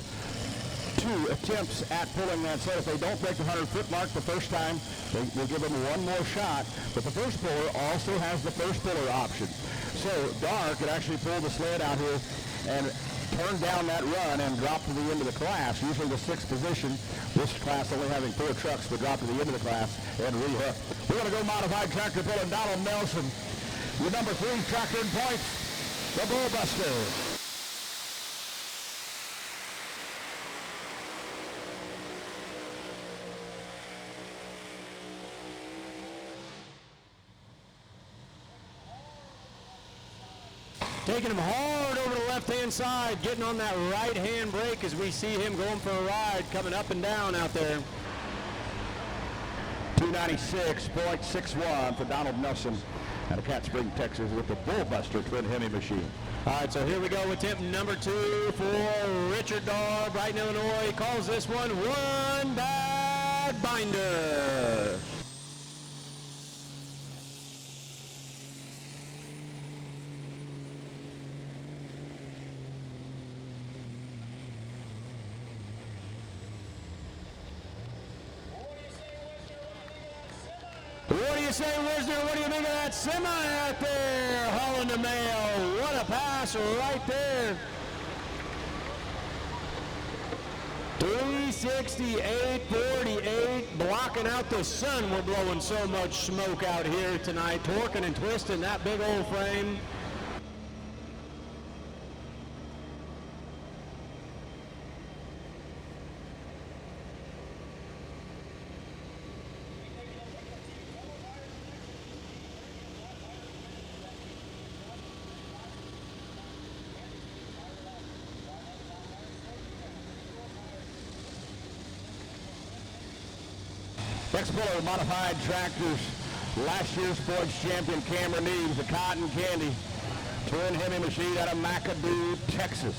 S2: 2 attempts at pulling that sled. If they don't break the 100-foot mark the first time, we'll give them 1 more shot. But the first puller also has the first puller option. So Darr could actually pull the sled out here and turn down that run and drop to the end of the class, usually the 6th position. This class only having 4 trucks to drop to the end of the class and rehook. We're going to go modified tractor puller Donald Nelson. With number 3 tractor in points, the Bullbuster.
S4: Taking him hard over the left-hand side, getting on that right-hand brake as we see him going for a ride, coming up and down out there.
S2: 296.61 for Donald Nelson out of Cat Spring, Texas with the Bullbuster twin Hemi machine.
S4: All right, so here we go with tip number 2 for Richard Dahr, Brighton, Illinois. He calls this one bad binder. What do you say, Wisner? What do you think of that semi out there hauling the mail? What a pass right there. 368.48, blocking out the sun. We're blowing so much smoke out here tonight, torquing and twisting that big old frame.
S2: Next puller, modified tractors. Last year's points champion Cameron Neves, the Cotton Candy twin Hemi machine out of McAdoo, Texas.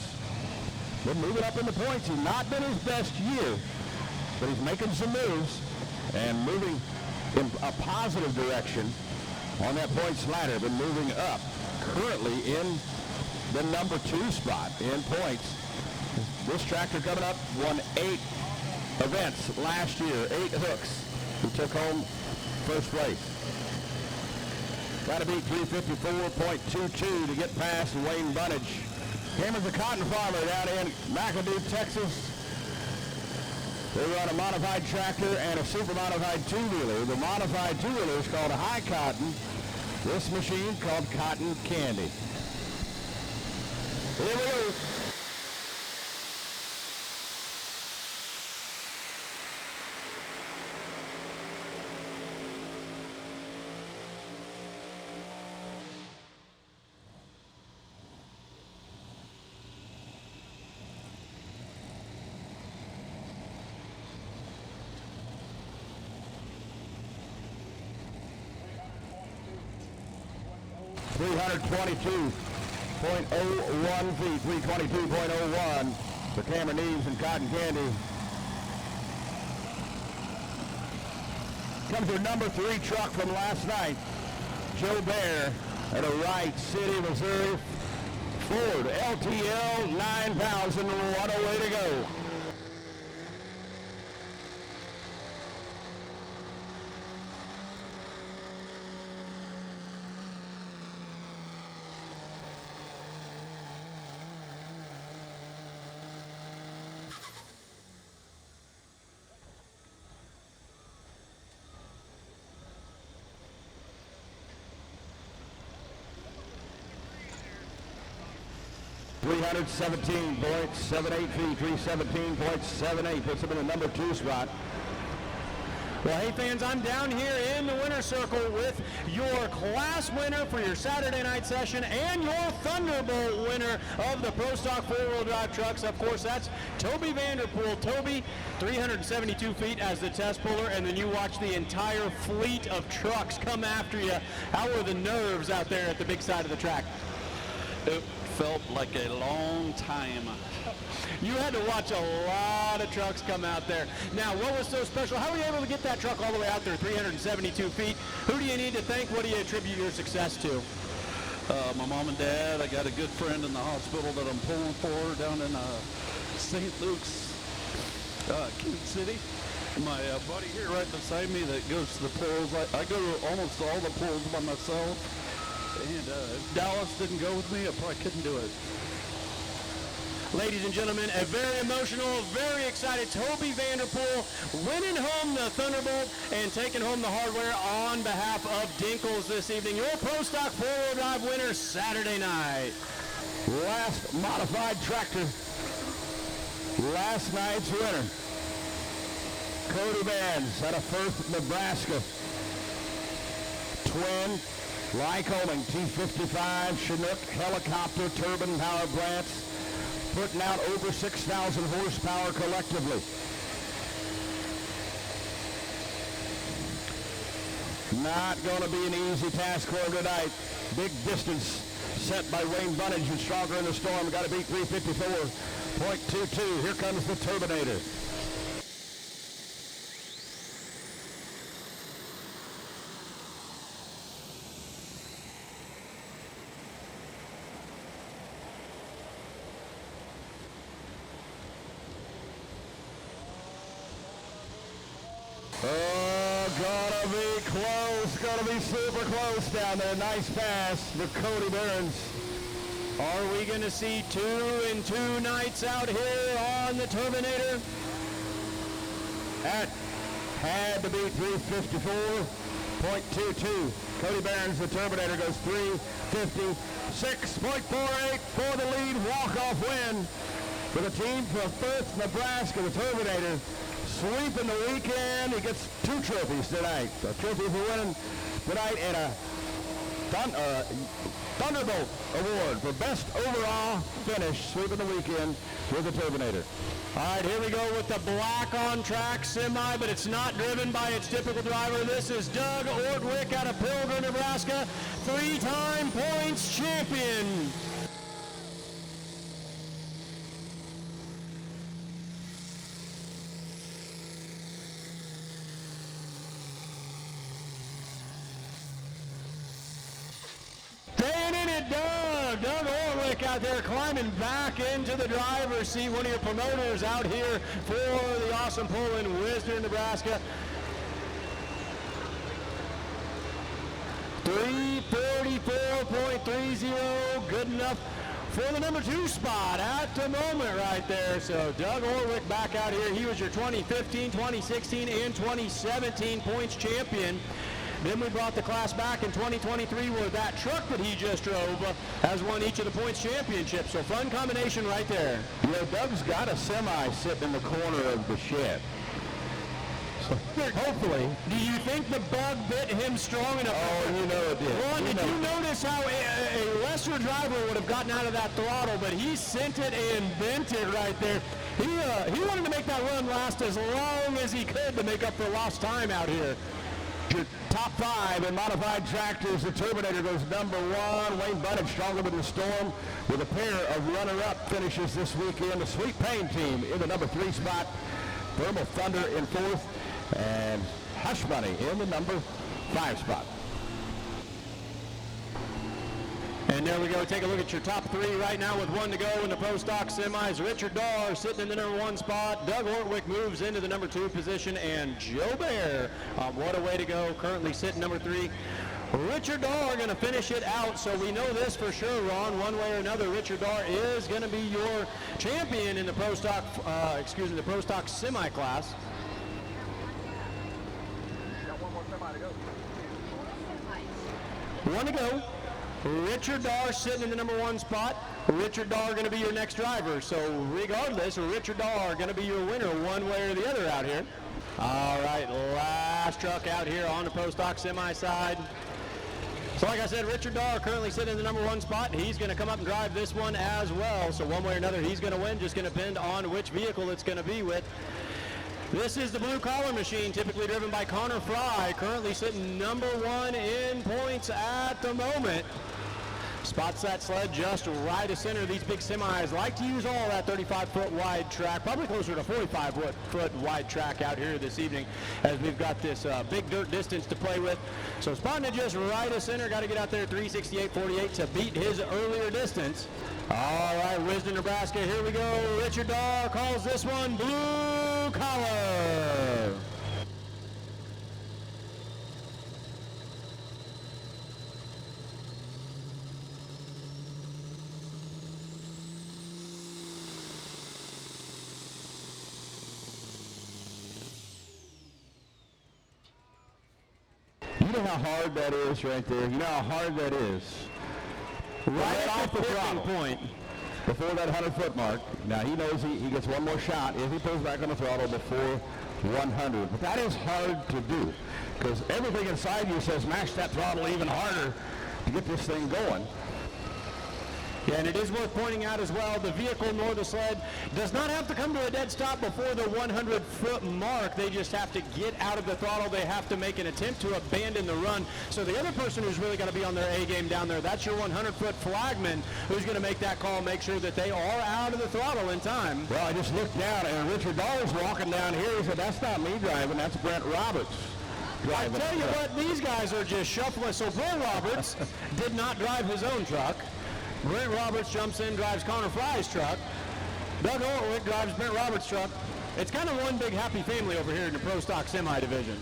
S2: Been moving up in the points. He's not been his best year, but he's making some moves and moving in a positive direction on that points ladder. Been moving up. Currently in the number 2 spot in points. This tractor coming up won 8 events last year, 8 hooks. He took home first place. Got to beat 354.22 to get past Wayne Bunnage. Cameron's a cotton farmer down in McAdoo, Texas. They run a modified tractor and a super modified two-wheeler. The modified two-wheeler is called a High Cotton. This machine called Cotton Candy. Here we go. 322.01 feet, 322.01 for Cameron Neves and Cotton Candy. Comes your number 3 truck from last night, Joe Bear at a Wright City, Missouri, Ford LTL 9000, what a way to go. .78 feet, 317.78, puts him in the number 2 spot.
S4: Well, hey fans, I'm down here in the winner's circle with your class winner for your Saturday night session and your Thunderbolt winner of the Pro Stock 4-wheel drive trucks. Of course, that's Toby Vanderpool. Toby, 372 feet as the test puller, and then you watch the entire fleet of trucks come after you. How were the nerves out there at the big side of the track?
S7: It felt like a long time.
S4: You had to watch a lot of trucks come out there. Now, what was so special? How were you able to get that truck all the way out there, 372 feet? Who do you need to thank? What do you attribute your success to?
S7: My mom and dad. I got a good friend in the hospital that I'm pulling for down in St. Luke's, Kansas City. My buddy here right beside me that goes to the pulls. I go to almost all the pulls by myself. And if Dallas didn't go with me, I probably couldn't do it.
S4: ladies and gentlemen, a very emotional, very excited Toby Vanderpool winning home the Thunderbolt and taking home the hardware on behalf of Dinkles this evening. Your Pro Stock 4-wheel drive winner Saturday night.
S2: Last modified tractor. Last night's winner. Cody Bands out of Firth, Nebraska. Twin Lycoming T55 Chinook helicopter turbine power plants, putting out over 6,000 horsepower collectively. Not going to be an easy task for him tonight. Big distance set by Wayne Bunnage, who's stronger in the storm. Got to beat 354.22. Here comes the Turbinator. Oh, gonna be close, gonna be super close down there. Nice pass for Cody Burns.
S4: Are we going to see 2 and 2 nights out here on the Turbinator?
S2: That had to be 354.22. Cody Burns, the Turbinator, goes 356.48 for the lead walk-off win for the team from Firth, Nebraska, the Turbinator. Sweeping the weekend. He gets 2 trophies tonight. A trophy for winning tonight and a Thunderbolt Award for best overall finish, sweeping the weekend with the Turbinator.
S4: All right, here we go with the black on-track semi, but it's not driven by its typical driver. This is Doug Ortwick out of Pilgrim, Nebraska, 3-time points champion. Staying in it, Doug Orlick out there climbing back into the driver's seat. One of your promoters out here for the awesome pull in Wisner, Nebraska. 344.30, good enough for the number 2 spot at the moment right there. So Doug Orlick back out here. He was your 2015, 2016, and 2017 points champion. Then we brought the class back in 2023 where that truck that he just drove has won each of the points championships. So fun combination right there.
S2: You know, Doug's got a semi sitting in the corner of the shed. So hopefully.
S4: Do you think the bug bit him strong enough?
S2: Oh, you know it did.
S4: Ron, did you notice how a lesser driver would have gotten out of that throttle, but he sent it and bent it right there. He wanted to make that run last as long as he could to make up for lost time out here.
S2: Your top 5 in modified tractors. The Turbinator goes number 1. Wayne Bunnage, stronger than the storm, with a pair of runner-up finishes this weekend. The Sweet Pain team in the number 3 spot. Thermal Thunder in 4th. And Hush Money in the number 5 spot.
S4: And there we go. Take a look at your top 3 right now with 1 to go in the Pro Stock semis. Richard Darr sitting in the number 1 spot. Doug Ortwick moves into the number 2 position. And Joe Bear, what a way to go. Currently sitting number 3. Richard Darr going to finish it out. So we know this for sure, Ron. One way or another, Richard Darr is going to be your champion in the Pro Stock, the Pro Stock semi class.
S5: Got 1 more semi to go.
S4: 1 to go. Richard Darr sitting in the number 1 spot. Richard Darr going to be your next driver. So regardless, Richard Darr going to be your winner one way or the other out here. All right, last truck out here on the Pro Stock semi side. So like I said, Richard Darr currently sitting in the number 1 spot. He's going to come up and drive this one as well. So one way or another, he's going to win. Just going to depend on which vehicle it's going to be with. This is the blue collar machine, typically driven by Connor Fry, currently sitting number 1 in points at the moment. Spots that sled just right of center. These big semis like to use all that 35-foot wide track, probably closer to 45-foot wide track out here this evening, as we've got this big dirt distance to play with. So spotting it just right of center, got to get out there 368.48 to beat his earlier distance. All right, Wisner, Nebraska, here we go. Richard Darr calls this one blue collar.
S2: how hard that is right there? You know how hard that is? Right off the throttle point. Before that 100-foot mark. Now he knows he gets one more shot if he pulls back on the throttle before 100. But that is hard to do because everything inside you says mash that throttle even harder to get this thing going.
S4: Yeah, and it is worth pointing out as well, the vehicle nor the sled does not have to come to a dead stop before the 100-foot mark. They just have to get out of the throttle. They have to make an attempt to abandon the run. So the other person who's really got to be on their A game down there, that's your 100-foot flagman who's going to make that call, make sure that they are out of the throttle in time.
S2: Well, I just looked down, and Richard Dahl's walking down here. He said, that's not me driving, that's Brent Roberts.
S4: I tell you what, these guys are just shuffling. So Brent Roberts did not drive his own truck. Brent Roberts jumps in, drives Connor Fry's truck. Doug Ortwick drives Brent Roberts' truck. It's kind of one big happy family over here in the Pro Stock Semi division.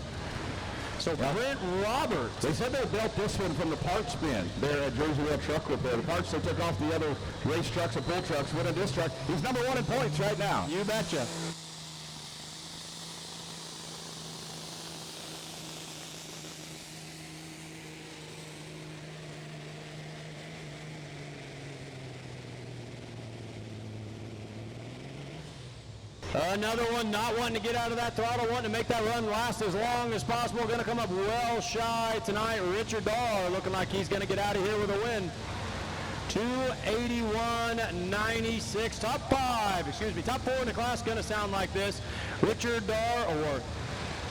S4: So Brent Roberts.
S2: They said they built this one from the parts bin there at Jerseyville Truck Repair. The parts they took off the other race trucks and pull trucks went in this truck. He's number one in points right now.
S4: You betcha. Another one not wanting to get out of that throttle, wanting to make that run last as long as possible. Going to come up well shy tonight. Richard Dahl looking like he's going to get out of here with a win. 281.96. Top four in the class going to sound like this. Richard Dahl or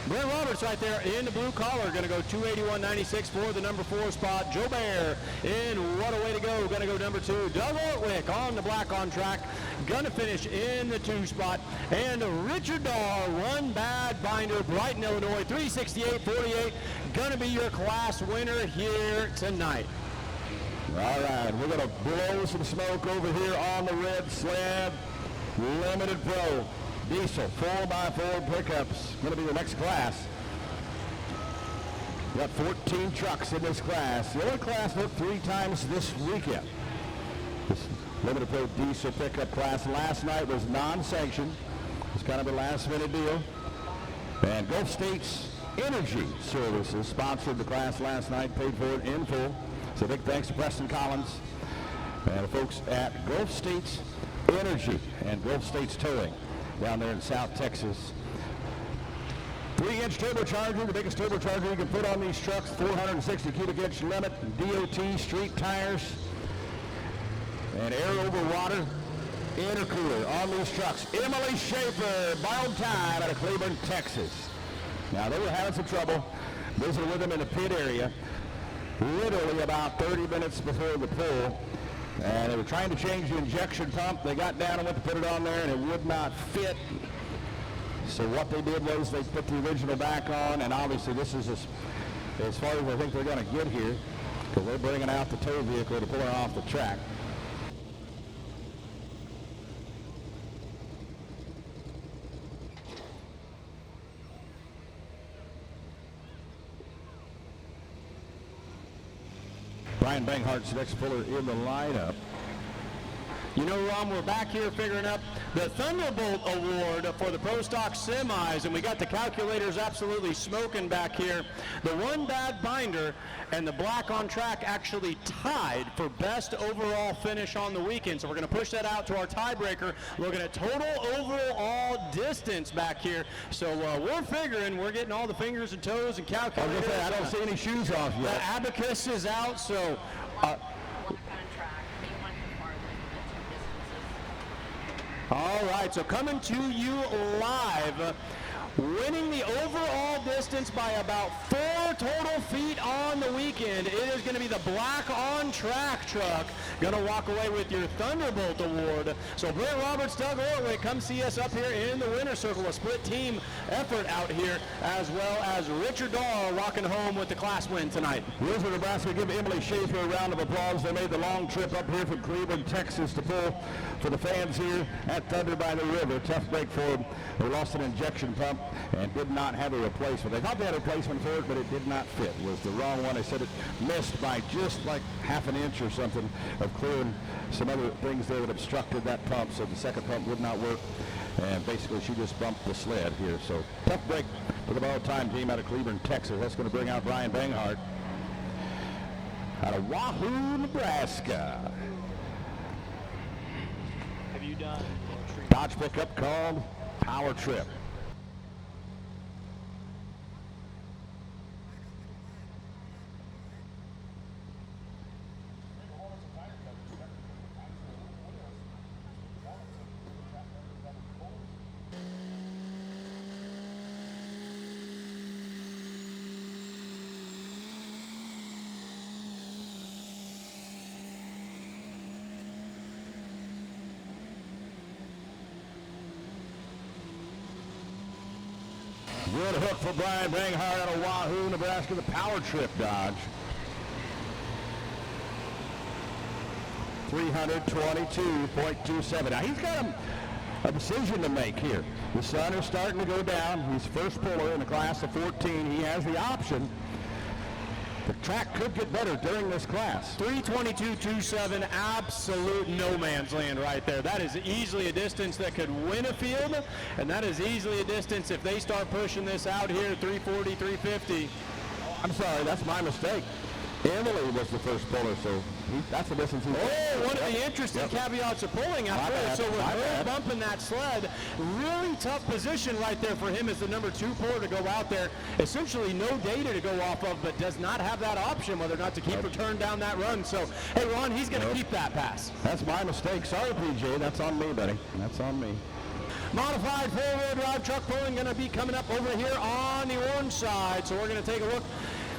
S4: Brent Roberts right there in the blue collar, going to go 281.96 for the number 4 spot. Joe Bear in What a Way to Go, going to go number 2. Doug Ortwick on the black on track, going to finish in the 2 spot. And Richard Dahl, One Bad Binder, Brighton, Illinois, 368.48, going to be your class winner here tonight.
S2: All right, we're going to blow some smoke over here on the red slab. Limited Pro. Diesel 4x4 pickups, going to be the next class. We got 14 trucks in this class. The only class looked 3 times this weekend. This Limited Pro Diesel pickup class last night was non-sanctioned. It's kind of a last-minute deal. And Gulf States Energy Services sponsored the class last night, paid for it in full. So big thanks to Preston Collins and the folks at Gulf States Energy and Gulf States Towing down there in South Texas. 3-inch turbocharger, the biggest turbocharger you can put on these trucks, 460 cubic inch limit, DOT street tires, and air over water intercooler on these trucks. Emily Schaefer, borrowed time out of Cleburne, Texas. Now they were having some trouble visiting with them in the pit area, literally about 30 minutes before the pull. And they were trying to change the injection pump. They got down and went to put it on there, and it would not fit. So what they did was they put the original back on, and obviously this is as far as I think they're going to get here, because they're bringing out the tow vehicle to pull her off the track. Brian Banghart's next puller in the lineup.
S4: You know, Ron, we're back here figuring up the Thunderbolt Award for the Pro Stock Semis, and we got the calculators absolutely smoking back here. The One Bad Binder and the Black on Track actually tied for best overall finish on the weekend, so we're going to push that out to our tiebreaker, looking at total overall distance back here. So we're figuring we're getting all the fingers and toes and calculators.
S2: I don't see any shoes off yet.
S4: The abacus is out, so... All right, so coming to you live, winning the overall distance by about 4 total feet on the weekend. It is going to be the Black on Track truck. Going to walk away with your Thunderbolt Award. So Brent Roberts, Doug Ortwick, come see us up here in the winner's circle. A split team effort out here, as well as Richard Dahl rocking home with the class win tonight.
S2: Wilson, Nebraska, give Emily Schaefer a round of applause. They made the long trip up here from Cleveland, Texas to pull for the fans here at Thunder by the River. Tough break for them. They lost an injection pump and did not have a replacement. They thought they had a replacement for it, but it did not fit. It was the wrong one. They said it missed by just like half half an inch or something of clearing some other things there that obstructed that pump, so the second pump would not work. And basically she just bumped the sled here. So tough break for the ball-time team out of Cleveland, Texas. That's going to bring out Brian Banghart out of Wahoo, Nebraska.
S4: Have you done
S2: Dodge pickup called Power Trip. Good hook for Brian Banghart out of Wahoo, Nebraska, the Power Trip Dodge. 322.27. Now he's got a decision to make here. The sun is starting to go down. He's first puller in the class of 14. He has the option. The track could get better during this class.
S4: 322.27, absolute no man's land right there. That is easily a distance that could win a field, and that is easily a distance if they start pushing this out here, 340, 350.
S2: I'm sorry, that's my mistake. Emily was the first puller, so that's the distance he's
S4: one of the interesting caveats of pulling out there. So with her bumping that sled, really tough position right there for him as the number 2 puller to go out there. Essentially no data to go off of, but does not have that option whether or not to keep her turned down that run. So, hey, Ron, he's going to keep that pass.
S2: That's my mistake. Sorry, PJ. That's on me, buddy. That's on me.
S4: Modified four-wheel drive truck pulling going to be coming up over here on the orange side. So we're going to take a look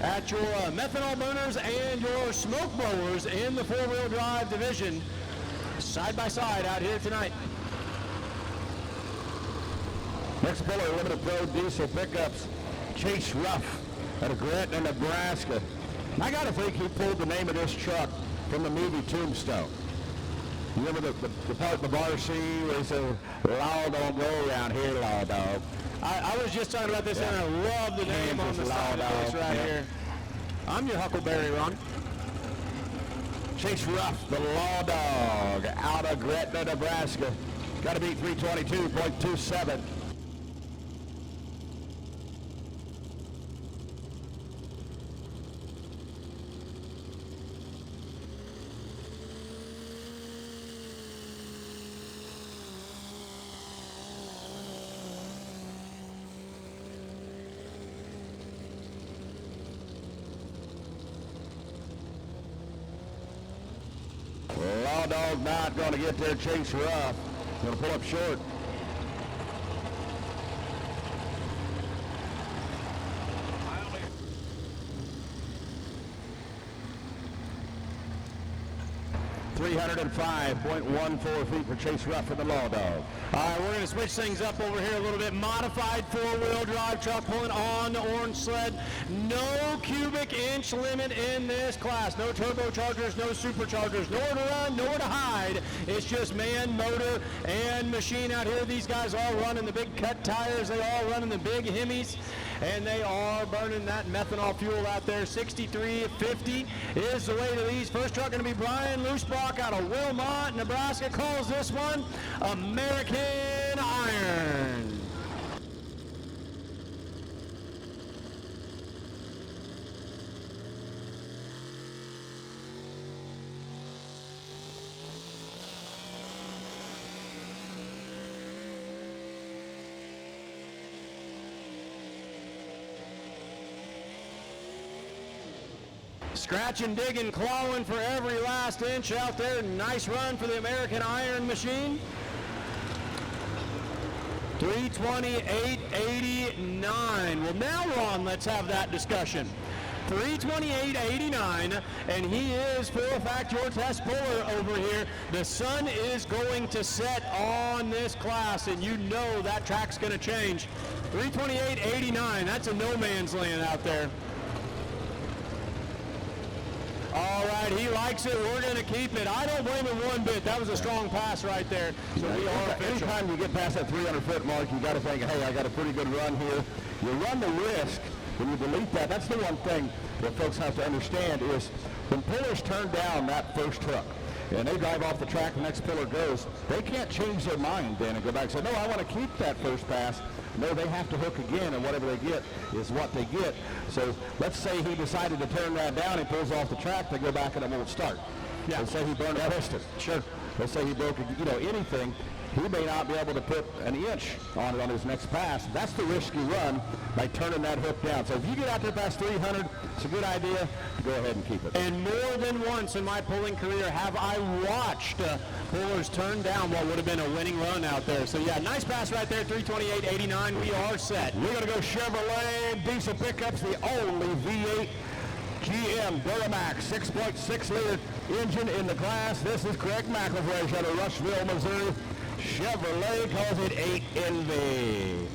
S4: at your methanol burners and your smoke blowers in the four-wheel drive division, side by side out here tonight.
S2: Next puller, Limited Pro Diesel Pickups, Chase Ruff out of Gretna, Nebraska. I got to think he pulled the name of this truck from the movie Tombstone. You remember the part in the bar scene where he said, "Law don't go around here, law dog."
S4: I was just talking about this, and I love the name on the side of this right here. I'm your Huckleberry, Ron.
S2: Chase Ruff, the Law Dog, out of Gretna, Nebraska. Got to beat 322.27. Law Dog not going to get there. Chase Ruff going to pull up short. .14 feet for Chase Ruff for the Law Dog.
S4: All right, we're going to switch things up over here a little bit. Modified four-wheel drive truck pulling on the orange sled. No cubic inch limit in this class. No turbochargers, no superchargers. Nowhere to run, nowhere to hide. It's just man, motor, and machine out here. These guys all running the big cut tires. They all running the big Hemis. And they are burning that methanol fuel out there. 63.50 is the way to these. First truck going to be Brian Loosbach out of Wilmot, Nebraska. Calls this one American Iron. Scratching, digging, clawing for every last inch out there. Nice run for the American Iron machine. 328.89. Well, now, Ron, let's have that discussion. 328.89, and he is, for a fact, your test puller over here. The sun is going to set on this class, and you know that track's going to change. 328.89, that's a no man's land out there. All right, he likes it. We're going to keep it. I don't blame him one bit. That was a strong pass right there. So we are official.
S2: Anytime you get past that 300-foot mark, you got to think, hey, I got a pretty good run here. You run the risk When you delete that, that's the one thing that folks have to understand is when pullers turn down that first hook and they drive off the track, the next puller goes, they can't change their mind then and go back and say, no, I want to keep that first pass. No, they have to hook again, and whatever they get is what they get. So let's say he decided to turn that down, he pulls off the track, they go back and it won't start. Yeah. Let's say he burned a piston. Sure. Let's say he broke, anything. He may not be able to put an inch on it on his next pass. That's the risk you run by turning that hook down. So if you get out there past 300, it's a good idea to go ahead and keep it.
S4: And more than once in my pulling career have I watched pullers turn down what would have been a winning run out there. So yeah, nice pass right there, 328.89. We are set.
S2: We're going to go Chevrolet diesel pickups, the only V8 GM Duramax 6.6 liter engine in the class. This is Craig McElfresh out of Rushville, Missouri. Chevrolet calls it 8NV.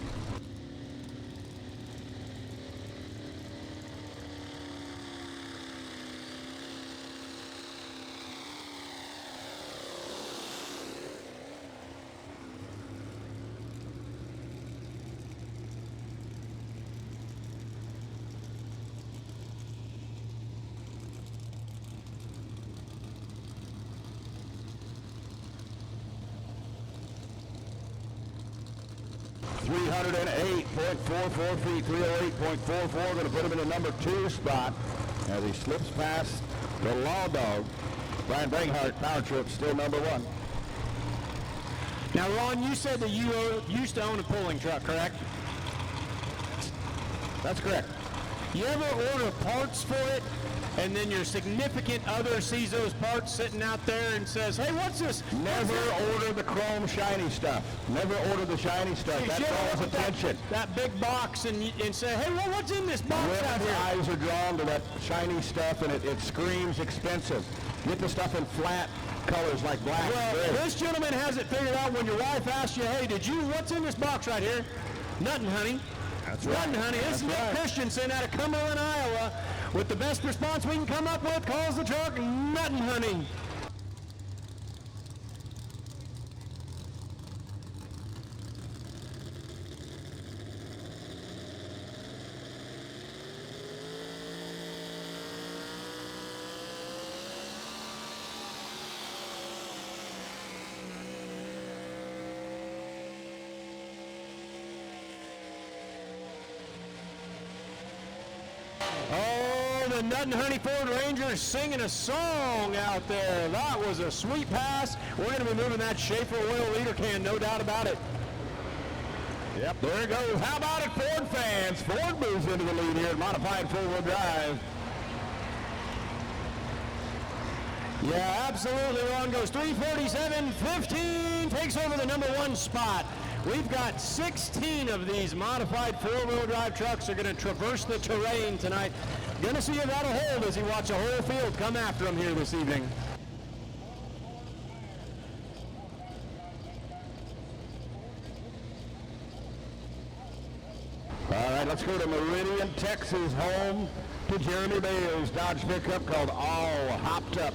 S2: .44 feet, 308.44. Going to put him in the number 2 spot as he slips past the Law Dog. Brian Banghart, Power Trip, still number 1.
S4: Now, Ron, you said that you used to own a pulling truck, correct?
S2: That's correct.
S4: You ever order parts for it, and then your significant other sees those parts sitting out there and says, hey, what's this?
S2: Never order the chrome shiny stuff. Never order the shiny stuff.
S4: Hey,
S2: that calls attention.
S4: That big box and say, hey, well, what's in this box out
S2: Your
S4: here?
S2: eyes are drawn to that shiny stuff, and it screams expensive. Get the stuff in flat colors like black.
S4: Well, this gentleman has it figured out. When your wife asks you, hey, what's in this box right here? Nothing, honey.
S2: That's
S4: Nothing,
S2: right.
S4: honey. This is Nick Christensen out of Cumberland, Iowa, with the best response we can come up with. Calls the truck, nothing, honey. Oh, the Nut and Honey Ford Ranger singing a song out there. That was a sweet pass. We're going to be moving that Schaefer oil liter can, no doubt about it.
S2: Yep, there it goes. How about it, Ford fans? Ford moves into the lead here in modified four-wheel drive.
S4: Yeah, absolutely. Ron goes 347.15, takes over the number 1 spot. We've got 16 of these modified four-wheel drive trucks are going to traverse the terrain tonight. Going to see if that'll hold as you watch a whole field come after them here this evening.
S2: All right, let's go to Meridian, Texas, home to Jeremy Bales Dodge pickup called All Hopped Up.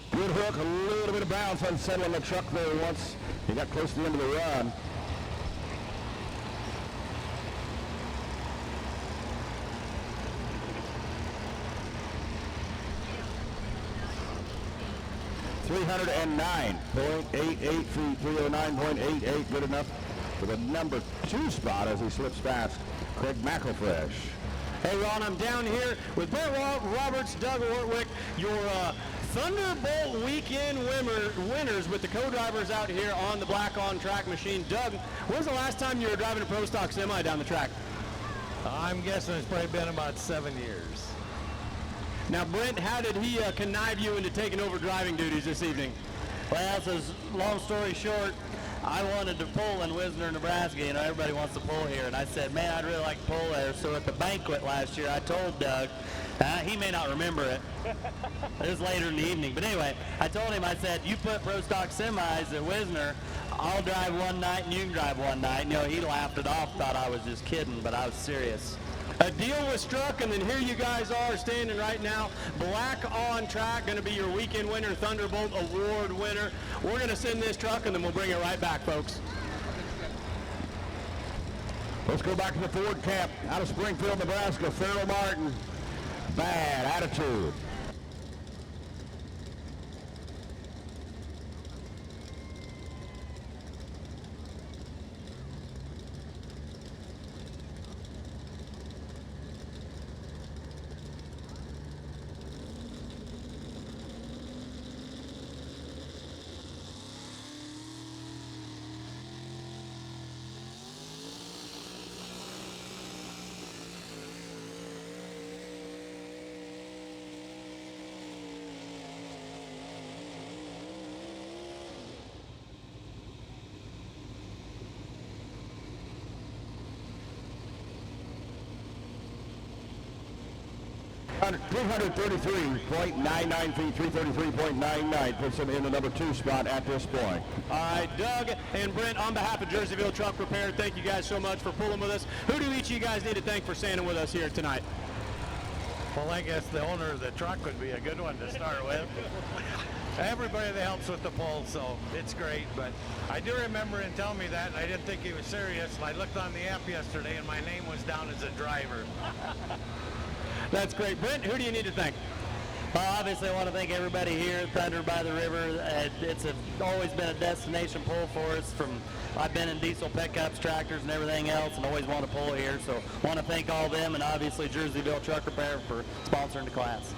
S2: Good hook, a little bit of bounce unsettling the truck there once he got close to the end of the run. .88 feet, 309.88, good enough for the number 2 spot as he slips past Craig McElfresh.
S4: Hey, Ron, I'm down here with Brent Roberts, Doug Ortwick, your Thunderbolt weekend winners with the co-drivers out here on the Black On Track machine. Doug, when's the last time you were driving a Pro Stock semi down the track?
S8: I'm guessing it's probably been about 7 years.
S4: Now, Brent, how did he connive you into taking over driving duties this evening?
S9: Well, so long story short, I wanted to pull in Wisner, Nebraska. You know, everybody wants to pull here. And I said, man, I'd really like to pull there. So at the banquet last year, I told Doug, he may not remember it. It was later in the evening. But anyway, I told him, I said, you put pro stock semis at Wisner, I'll drive one night and you can drive one night. And, you know, he laughed it off, thought I was just kidding, but I was serious.
S4: A deal was struck, and then here you guys are standing right now. Black on track, going to be your weekend winner, Thunderbolt Award winner. We're going to send this truck, and then we'll bring it right back, folks.
S2: Let's go back to the Ford camp out of Springfield, Nebraska. Farrell Martin, bad attitude. Under 333.99 feet, 333.99 puts him in the number 2 spot at this point.
S4: All right, Doug and Brent, on behalf of Jerseyville Truck Repair, thank you guys so much for pulling with us. Who do each of you guys need to thank for standing with us here tonight?
S8: Well, I guess the owner of the truck would be a good one to start with. Everybody that helps with the pull, so it's great. But I do remember him telling me that, and I didn't think he was serious. And I looked on the app yesterday, and my name was down as a driver.
S4: That's great. Brent, who do you need to thank?
S9: Well, obviously I want to thank everybody here at Thunder by the River. It's always been a destination pull for us. I've been in diesel pickups, tractors, and everything else, and always want to pull here. So I want to thank all of them, and obviously Jerseyville Truck Repair for sponsoring the class.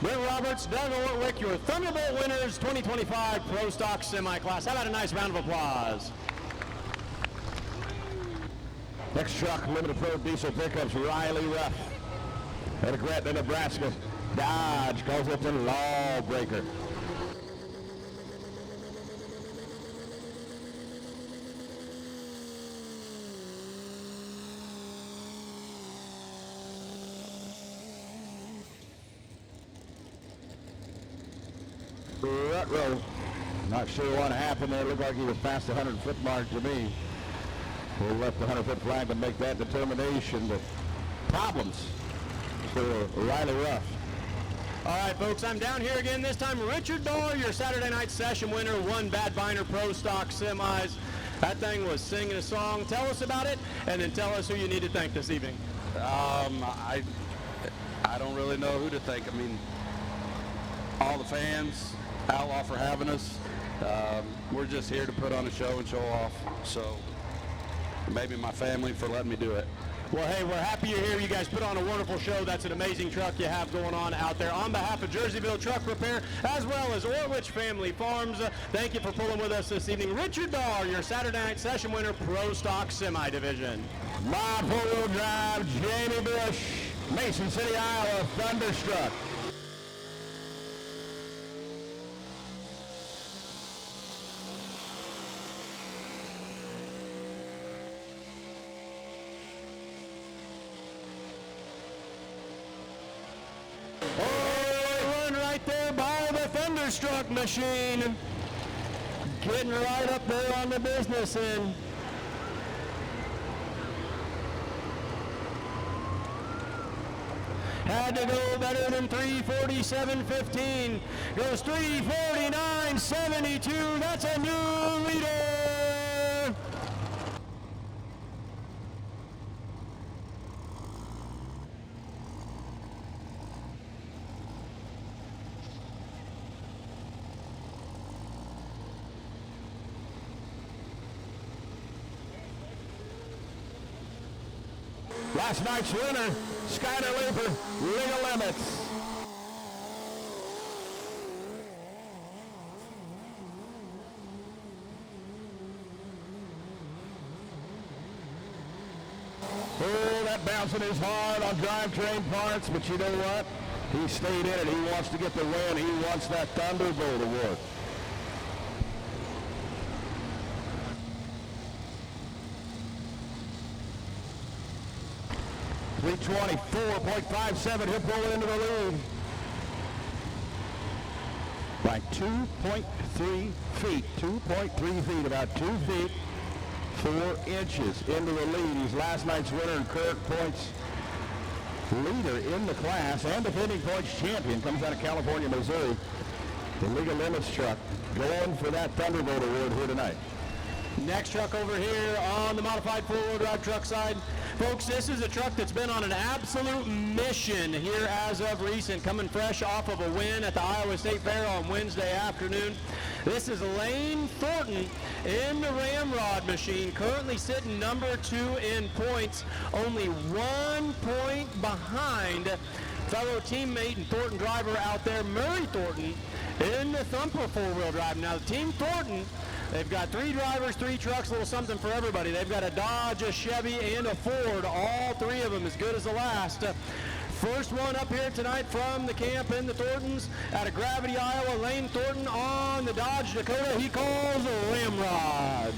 S4: Brent Roberts, Doug Ortwick, your Thunderbolt winners 2025 Pro Stock Semi-Class. How about a nice round of applause?
S2: Next truck, Limited Pro Diesel Pickups, Riley Ruff. Out of Gretna, Nebraska. Dodge calls it the Lawbreaker. Rut-row. Not sure what happened there. Looked like he was past the 100-foot mark to me. We'll left the 100-foot flag to make that determination, but problems for Riley Ruff.
S4: All right, folks, I'm down here again. This time, Richard Dahl, your Saturday night session winner, won Bad Binder Pro Stock Semis. That thing was singing a song. Tell us about it, and then tell us who you need to thank this evening.
S7: I don't really know who to thank. I mean, all the fans, Outlaw for having us. We're just here to put on a show and show off. So maybe my family for letting me do it.
S4: Well, hey, we're happy you're here. You guys put on a wonderful show. That's an amazing truck you have going on out there. On behalf of Jerseyville Truck Repair, as well as Orwich Family Farms, thank you for pulling with us this evening. Richard Dahl, your Saturday night session winner, Pro Stock Semi Division.
S2: My four-wheel drive, Jamie Bush, Mason City, Iowa, Thunderstruck.
S4: Oh, run right there by the Thunderstruck machine. Getting right up there on the business end. Had to go better than 347.15. Goes 349.72. That's a new leader.
S2: Last night's winner, Skyler Leaper, Legal Limits. Oh, that bouncing is hard on drivetrain parts, but you know what? He stayed in it. He wants to get the win. He wants that Thunderbolt award. 324.57, he'll pull it into the lead by 2.3 feet. 2.3 feet, about 2 feet, 4 inches into the lead. He's last night's winner and current points leader in the class and defending points champion. Comes out of California, Missouri. The Legal Limits truck going for that Thunderbolt award here tonight.
S4: Next truck over here on the modified four-wheel drive truck side. Folks, this is a truck that's been on an absolute mission here as of recent, coming fresh off of a win at the Iowa State Fair on Wednesday afternoon. This is Lane Thornton in the Ramrod machine, currently sitting number 2 in points, only 1 point behind fellow teammate and Thornton driver out there, Murray Thornton, in the Thumper four-wheel drive. Now, Team Thornton, they've got 3 drivers, 3 trucks, a little something for everybody. They've got a Dodge, a Chevy, and a Ford, all 3 of them as good as the last. First one up here tonight from the camp in the Thorntons out of Gravity, Iowa. Lane Thornton on the Dodge Dakota. He calls a Ramrod.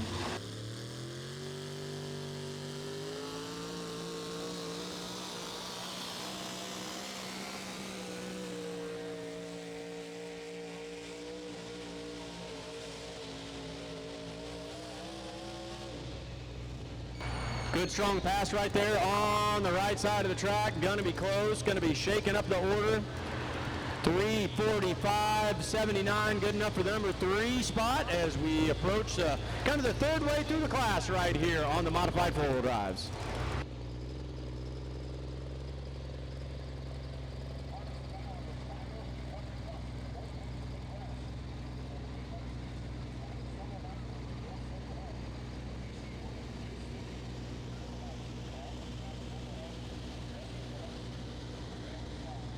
S4: Good strong pass right there on the right side of the track. Going to be close. Going to be shaking up the order. 3:45.79, good enough for the number 3 spot as we approach kind of the third way through the class right here on the modified four-wheel drives.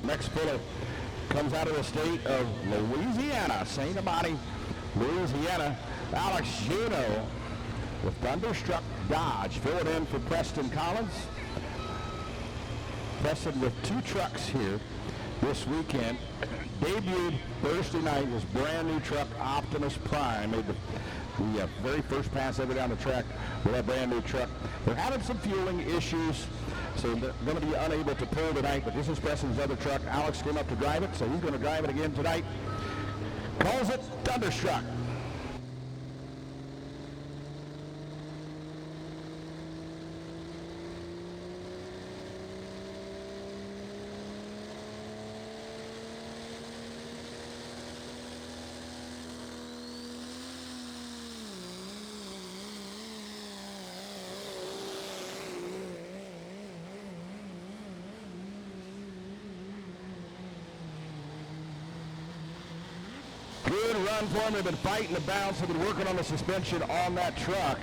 S2: Next puller comes out of the state of Louisiana, St. Amani, Louisiana. Alex Juneau with Thunderstruck Dodge filling in for Preston Collins. Preston with 2 trucks here this weekend. Debuted Thursday night his brand new truck, Optimus Prime. Made the very first pass ever down the track with that brand new truck. They're having some fueling issues, so they're going to be unable to pull tonight, but this is Preston's other truck. Alex came up to drive it, so he's going to drive it again tonight. Calls it Thunderstruck. Good run for him. They've been fighting the bounce. They've been working on the suspension on that truck.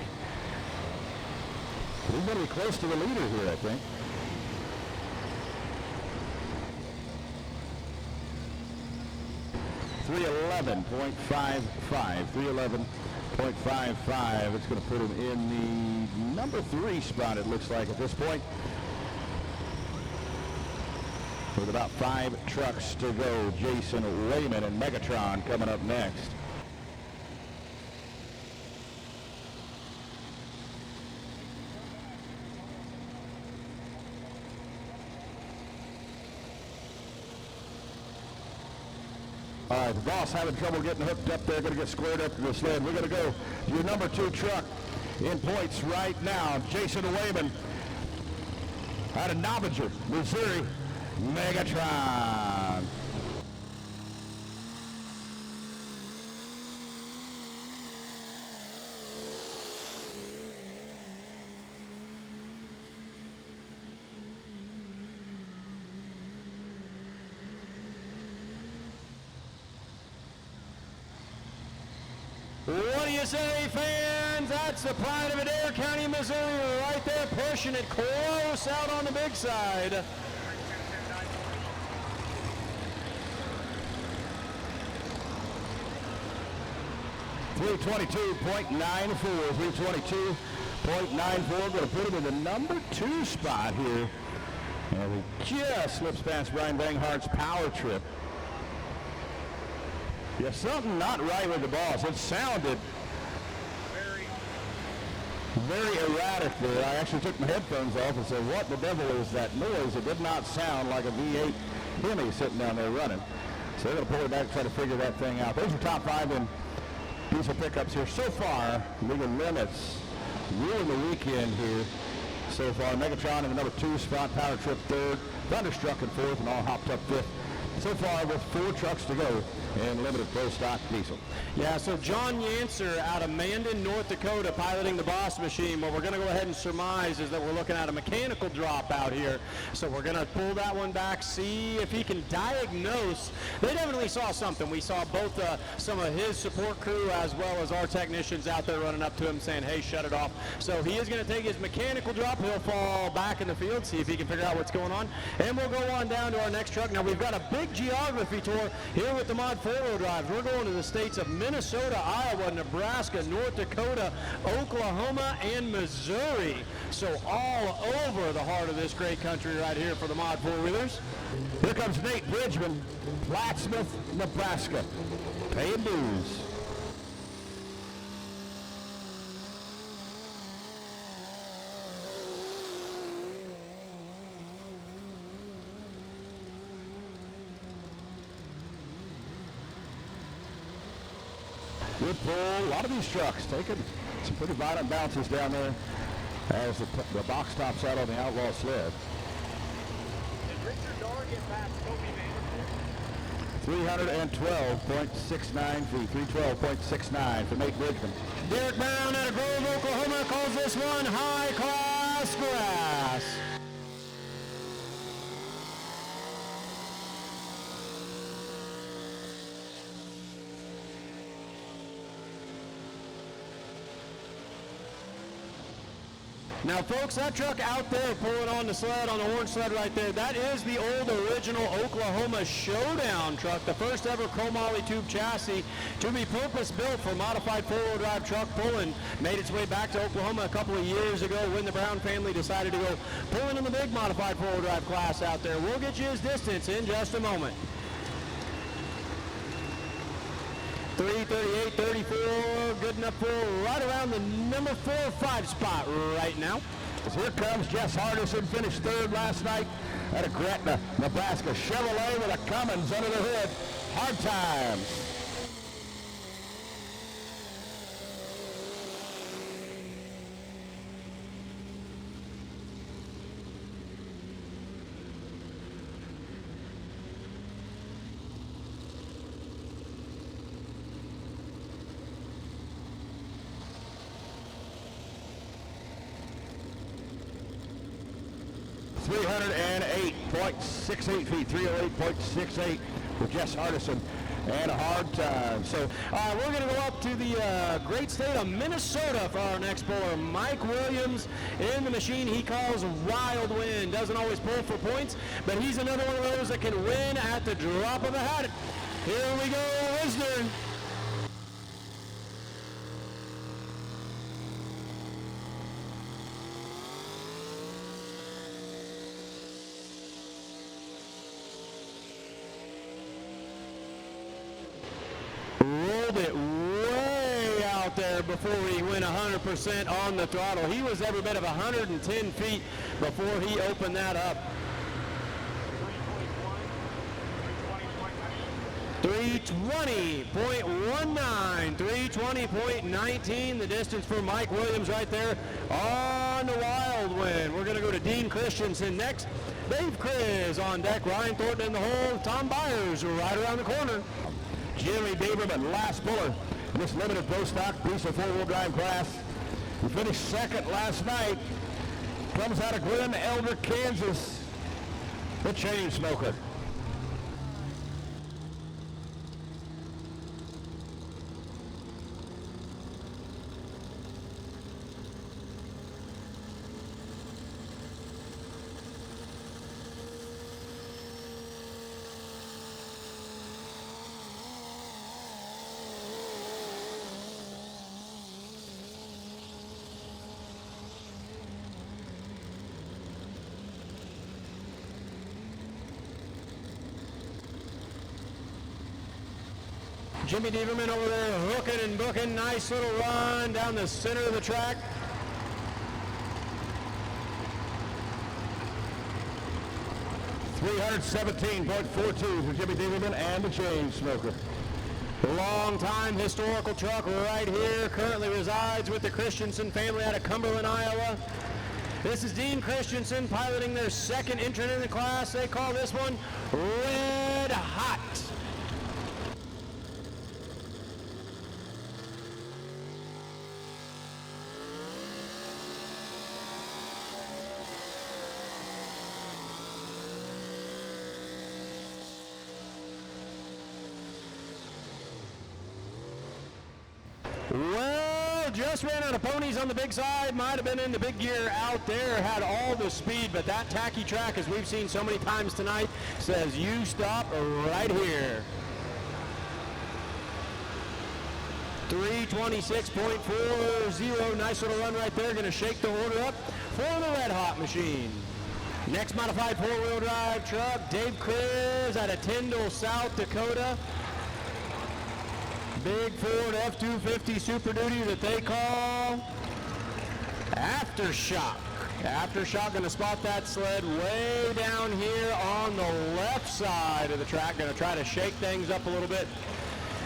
S2: He's going to be close to the leader here, I think. .55. 311.55. It's going to put him in the number 3 spot, it looks like, at this point. With about 5 trucks to go, Jason Wayman and Megatron coming up next. All right, the boss having trouble getting hooked up there, going to get squared up to the sled. We're going to go to your number 2 truck in points right now, Jason Wayman out of Navajo, Missouri. Megatron.
S4: What do you say, fans? That's the pride of Adair County, Missouri, right there, pushing it close out on the big side.
S2: .94, 322.94, going to put him in the number 2 spot here. And he just slips past Brian Banghart's power trip. Yeah, something not right with the boss. It sounded very erratic there. I actually took my headphones off and said, what the devil is that noise? It did not sound like a V8 Hemi sitting down there running. So they're going to pull it back and try to figure that thing out. Those are top 5 in diesel pickups here so far. Legal Limits ruling the weekend here so far. Megatron in the number 2 spot, Power Trip 3rd, Thunderstruck in 4th, and all hopped up 5th. So far with 4 trucks to go in limited pro stock diesel.
S4: Yeah, so John Yancer out of Mandan, North Dakota, piloting the Boss machine. What we're going to go ahead and surmise is that we're looking at a mechanical drop out here. So we're going to pull that one back, see if he can diagnose. They definitely saw something. We saw both some of his support crew as well as our technicians out there running up to him saying, hey, shut it off. So he is going to take his mechanical drop. He'll fall back in the field, see if he can figure out what's going on. And we'll go on down to our next truck. Now, we've got a big geography tour here with the Mod 4-wheel drives. We're going to the states of Minnesota, Iowa, Nebraska, North Dakota, Oklahoma, and Missouri. So all over the heart of this great country right here for the Mod 4-wheelers.
S2: Here comes Nate Bridgman, Plattsmouth, Nebraska, paying dues. Good pull. A lot of these trucks taking some pretty violent bounces down there as the box tops out on the Outlaw sled.
S4: Did Richard Dorr get past Kobe Manning?
S2: 312.69 feet, 312.69 for Nate Bridgman.
S4: Derek Brown out of Grove, Oklahoma calls this one high-class grass. Now, folks, that truck out there pulling on the sled, on the orange sled right there, that is the old original Oklahoma Showdown truck, the first ever chromoly tube chassis to be purpose-built for modified four-wheel drive truck pulling. Made its way back to Oklahoma a couple of years ago when the Brown family decided to go pulling in the big modified four-wheel drive class out there. We'll get you his distance in just a moment. 3:38:34, good enough for right around the number 4 or 5 spot right now.
S2: Here comes Jess Hardison, finished 3rd last night at a Gretna, Nebraska. Chevrolet with a Cummins under the hood. Hard times. .68 feet, 308.68 for Jess Hardison, and a hard time.
S4: So we're going to go up to the great state of Minnesota for our next puller. Mike Williams in the machine he calls Wild Wind. Doesn't always pull for points, but he's another one of those that can win at the drop of a hat. Here we go, Wisner. Rolled it way out there before he went 100% on the throttle. He was every bit of 110 feet before he opened that up. 320.19, 320.19, the distance for Mike Williams right there on the Wild Wind. We're going to go to Dean Christensen next. Dave Kriz on deck, Ryan Thornton in the hole, Tom Byers right around the corner.
S2: Jimmy Daberman, last puller in this limited pro stock diesel four-wheel drive class. He finished 2nd last night. Comes out of Glen Elder, Kansas. The chain smoker.
S4: Jimmy Deverman over there hooking and booking. Nice little run down the center of the track.
S2: 317.42 for Jimmy Dingleman and the Chainsmoker.
S4: Long-time historical truck right here. Currently resides with the Christensen family out of Cumberland, Iowa. This is Dean Christensen piloting their second entrant in the class. They call this one Red Hot. Well, just ran out of ponies on the big side. Might have been in the big gear out there. Had all the speed, but that tacky track, as we've seen so many times tonight, says you stop right here. 326.40. Nice little run right there. Going to shake the order up for the Red Hot machine. Next modified four-wheel drive truck, Dave Kriz out of Tyndall, South Dakota. Big Ford F-250 Super Duty that they call Aftershock. Aftershock going to spot that sled way down here on the left side of the track. Going to try to shake things up a little bit.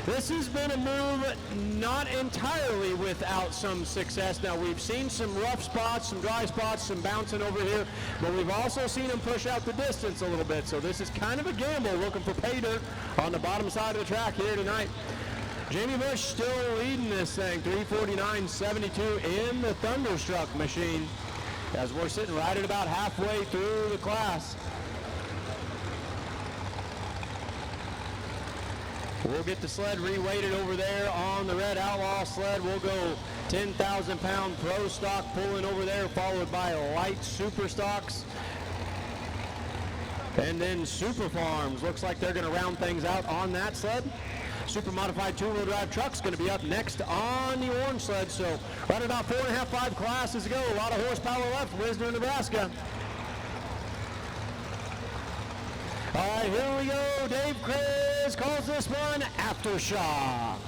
S4: This has been a move not entirely without some success. Now, we've seen some rough spots, some dry spots, some bouncing over here, but we've also seen them push out the distance a little bit. So this is kind of a gamble, looking for pay dirt on the bottom side of the track here tonight. Jamie Bush still leading this thing, 349.72 in the Thunderstruck machine, as we're sitting right at about halfway through the class. We'll get the sled reweighted over there on the Red Outlaw sled. We'll go 10,000-pound Pro Stock pulling over there, followed by light Super Stocks. And then Super Farms. Looks like they're going to round things out on that sled. Super modified two-wheel drive truck's going to be up next on the orange sled. So right about 4.5, 5 classes to go. A lot of horsepower left, Wisner, Nebraska. All right, here we go. Dave Kriz calls this one Aftershock.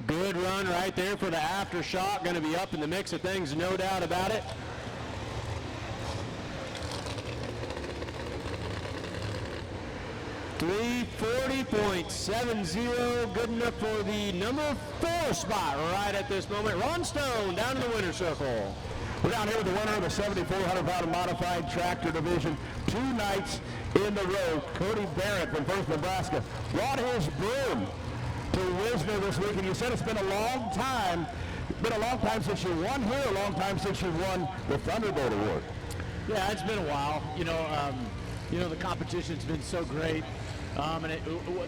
S4: Good run right there for the Aftershock. Going to be up in the mix of things, no doubt about it. .340.70, good enough for the number 4 spot right at this moment. Ron Stone down in the winner's circle.
S2: We're down here with the winner of the 7,400-pound modified tractor division, 2 nights in a row, Cody Barrett from First Nebraska. Brought his broom to Wisner this week, and you said it's been a long time. It's been a long time since you won here, a long time since you won the Thunderbolt Award.
S10: Yeah, it's been a while. You know, the competition's been so great. And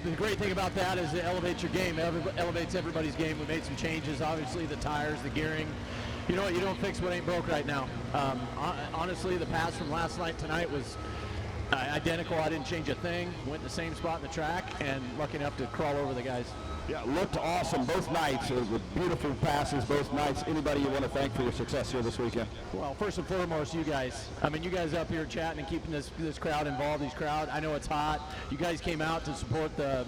S10: the great thing about that is it elevates your game. It elevates everybody's game. We made some changes, obviously, the tires, the gearing. You know what? You don't fix what ain't broke right now. Honestly, the pass from last night tonight was identical. I didn't change a thing. Went in the same spot in the track, and lucky enough to crawl over the guys.
S2: Yeah, looked awesome both nights. With beautiful passes both nights. Anybody you want to thank for your success here this weekend?
S10: Well, first and foremost, you guys. I mean, you guys up here chatting and keeping this crowd involved. I know it's hot. You guys came out to support the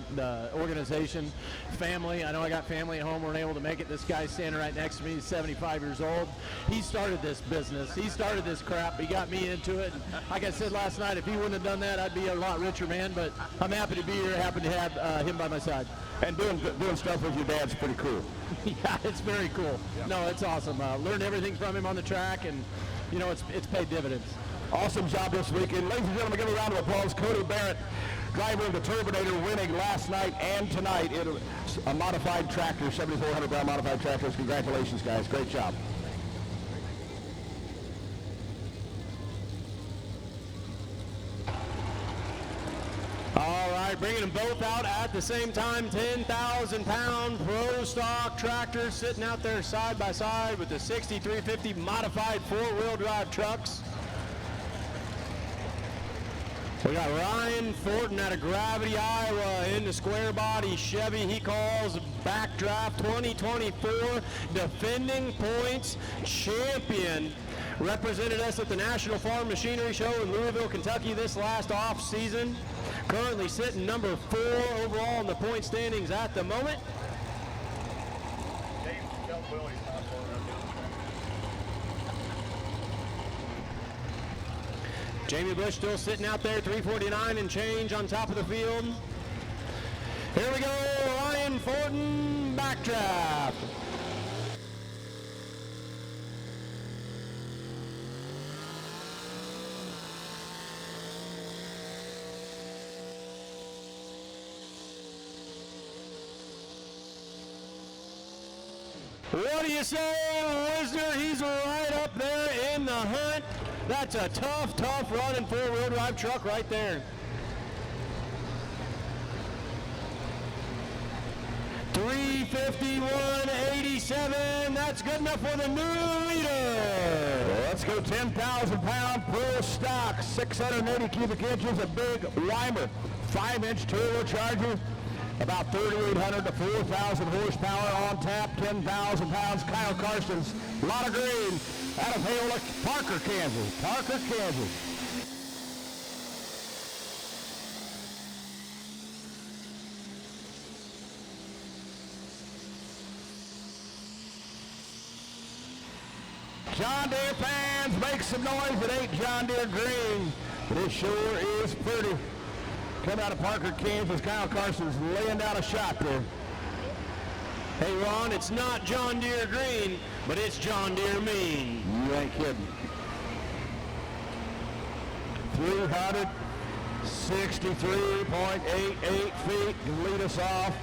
S10: organization. Family. I know I got family at home. We're able to make it. This guy's standing right next to me. He's 75 years old. He started this business. He started this crap. He got me into it. And like I said last night, if he wouldn't have done that, I'd be a lot richer man. But I'm happy to be here. Happy to have him by my side.
S2: And doing stuff with your dad's pretty cool.
S10: Yeah, it's very cool. Yeah. No, it's awesome. Learned everything from him on the track, and you know, it's paid dividends.
S2: Awesome job this weekend. Ladies and gentlemen, give a round of applause. Cody Barrett, driver of the Turbinator, winning last night and tonight in a modified tractor, 7,400-pound modified tractors. Congratulations, guys. Great job.
S4: All right, bringing them both out at the same time. 10,000-pound pro stock tractors sitting out there side by side with the 6350 modified four-wheel drive trucks. We got Ryan Thornton out of Gravity, Iowa in the square body Chevy. He calls Backdraft 2024 defending points champion. Represented us at the National Farm Machinery Show in Louisville, Kentucky this last off season. Currently sitting number 4 overall in the point standings at the moment. Jamie Bush still sitting out there, 349 and change on top of the field. Here we go, Ryan Thornton, Backdraft. What do you say, Wisner? He's right up there in the hunt. That's a tough, tough running four-wheel drive truck right there. 351.87. That's good enough for the new leader.
S2: Let's go 10,000-pound pro stock, 680 cubic inches, a big Weimer, 5-inch turbocharger. About 3,800 to 4,000 horsepower on tap, 10,000 pounds. Kyle Carson's, a lot of green, out of Paola, Parker, Kansas. Parker, Kansas. John Deere fans, make some noise. It ain't John Deere green, but it sure is pretty. Come out of Parker, Kansas. Kyle Carson's laying down a shot there.
S4: Hey, Ron, it's not John Deere green, but it's John Deere mean.
S2: You ain't kidding. 363.88 feet can lead us off.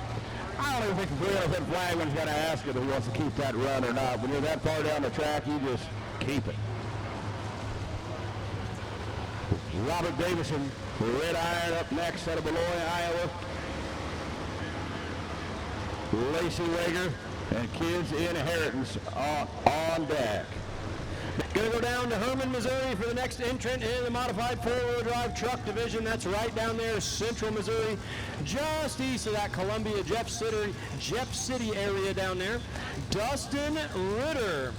S2: I don't even think the 300-foot flagman's got to ask if he wants to keep that run or not. When you're that far down the track, you just keep it. Robert Davison, the red iron up next out of Beloit, Iowa. Lacey Wager and Kids Inheritance on deck.
S4: Gonna go down to Herman, Missouri for the next entrant in the modified four-wheel drive truck division. That's right down there, central Missouri, just east of that Columbia, Jeff City area down there. Dustin Ritter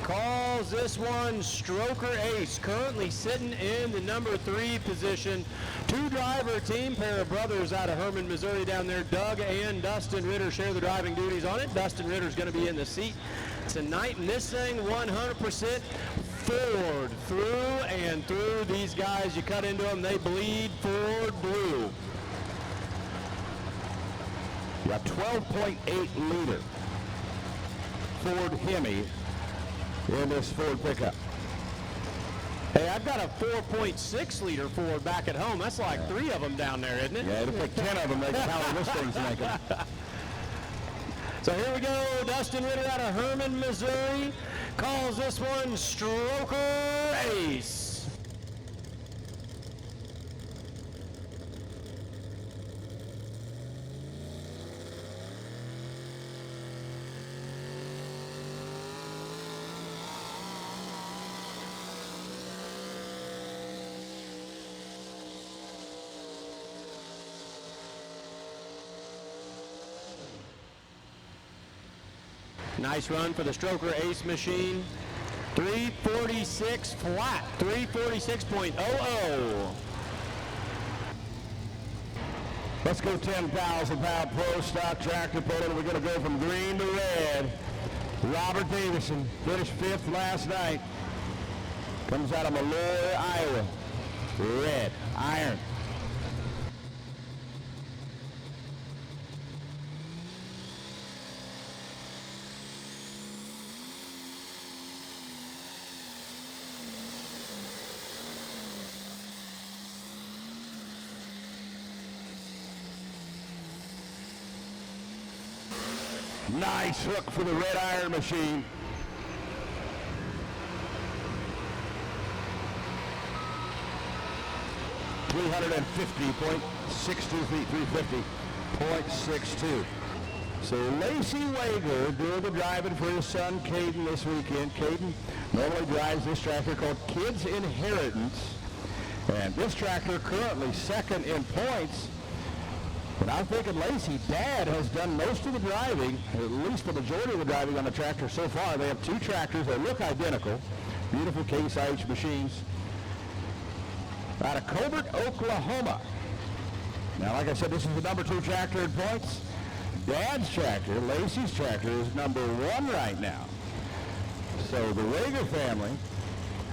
S4: calls this one Stroker Ace, currently sitting in the number 3 position. 2-driver team, pair of brothers out of Herman, Missouri down there. Doug and Dustin Ritter share the driving duties on it. Dustin Ritter's going to be in the seat tonight, and this thing 100% Ford through and through. These guys, you cut into them, they bleed Ford blue.
S2: You got 12.8 liter Ford Hemi in this Ford pickup.
S4: Hey, I've got a 4.6 liter Ford back at home. That's like 3 of them down there, isn't it?
S2: Yeah, it'll take 10 of them. They can count this thing's making.
S4: So here we go. Dustin Ritter out of Herman, Missouri calls this one Stroker Ace. Nice run for the Stroker Ace machine. 346 flat, 346.00.
S2: Let's go 10,000-pound pro stock tractor pulling. We're going to go from green to red. Robert Davison finished 5th last night. Comes out of Malloy, Iowa. Red iron. Nice hook for the red iron machine. 350.62 feet, 350.62. So Lacey Wager doing the driving for his son Caden this weekend. Caden normally drives this tractor called Kids Inheritance. And this tractor currently second in points. But I'm thinking Lacey, Dad, has done most of the driving, at least the majority of the driving on the tractor so far. They have two tractors that look identical. Beautiful Case IH machines. Out of Covert, Oklahoma. Now, like I said, this is the number 2 tractor in points. Dad's tractor, Lacey's tractor, is number 1 right now. So the Wager family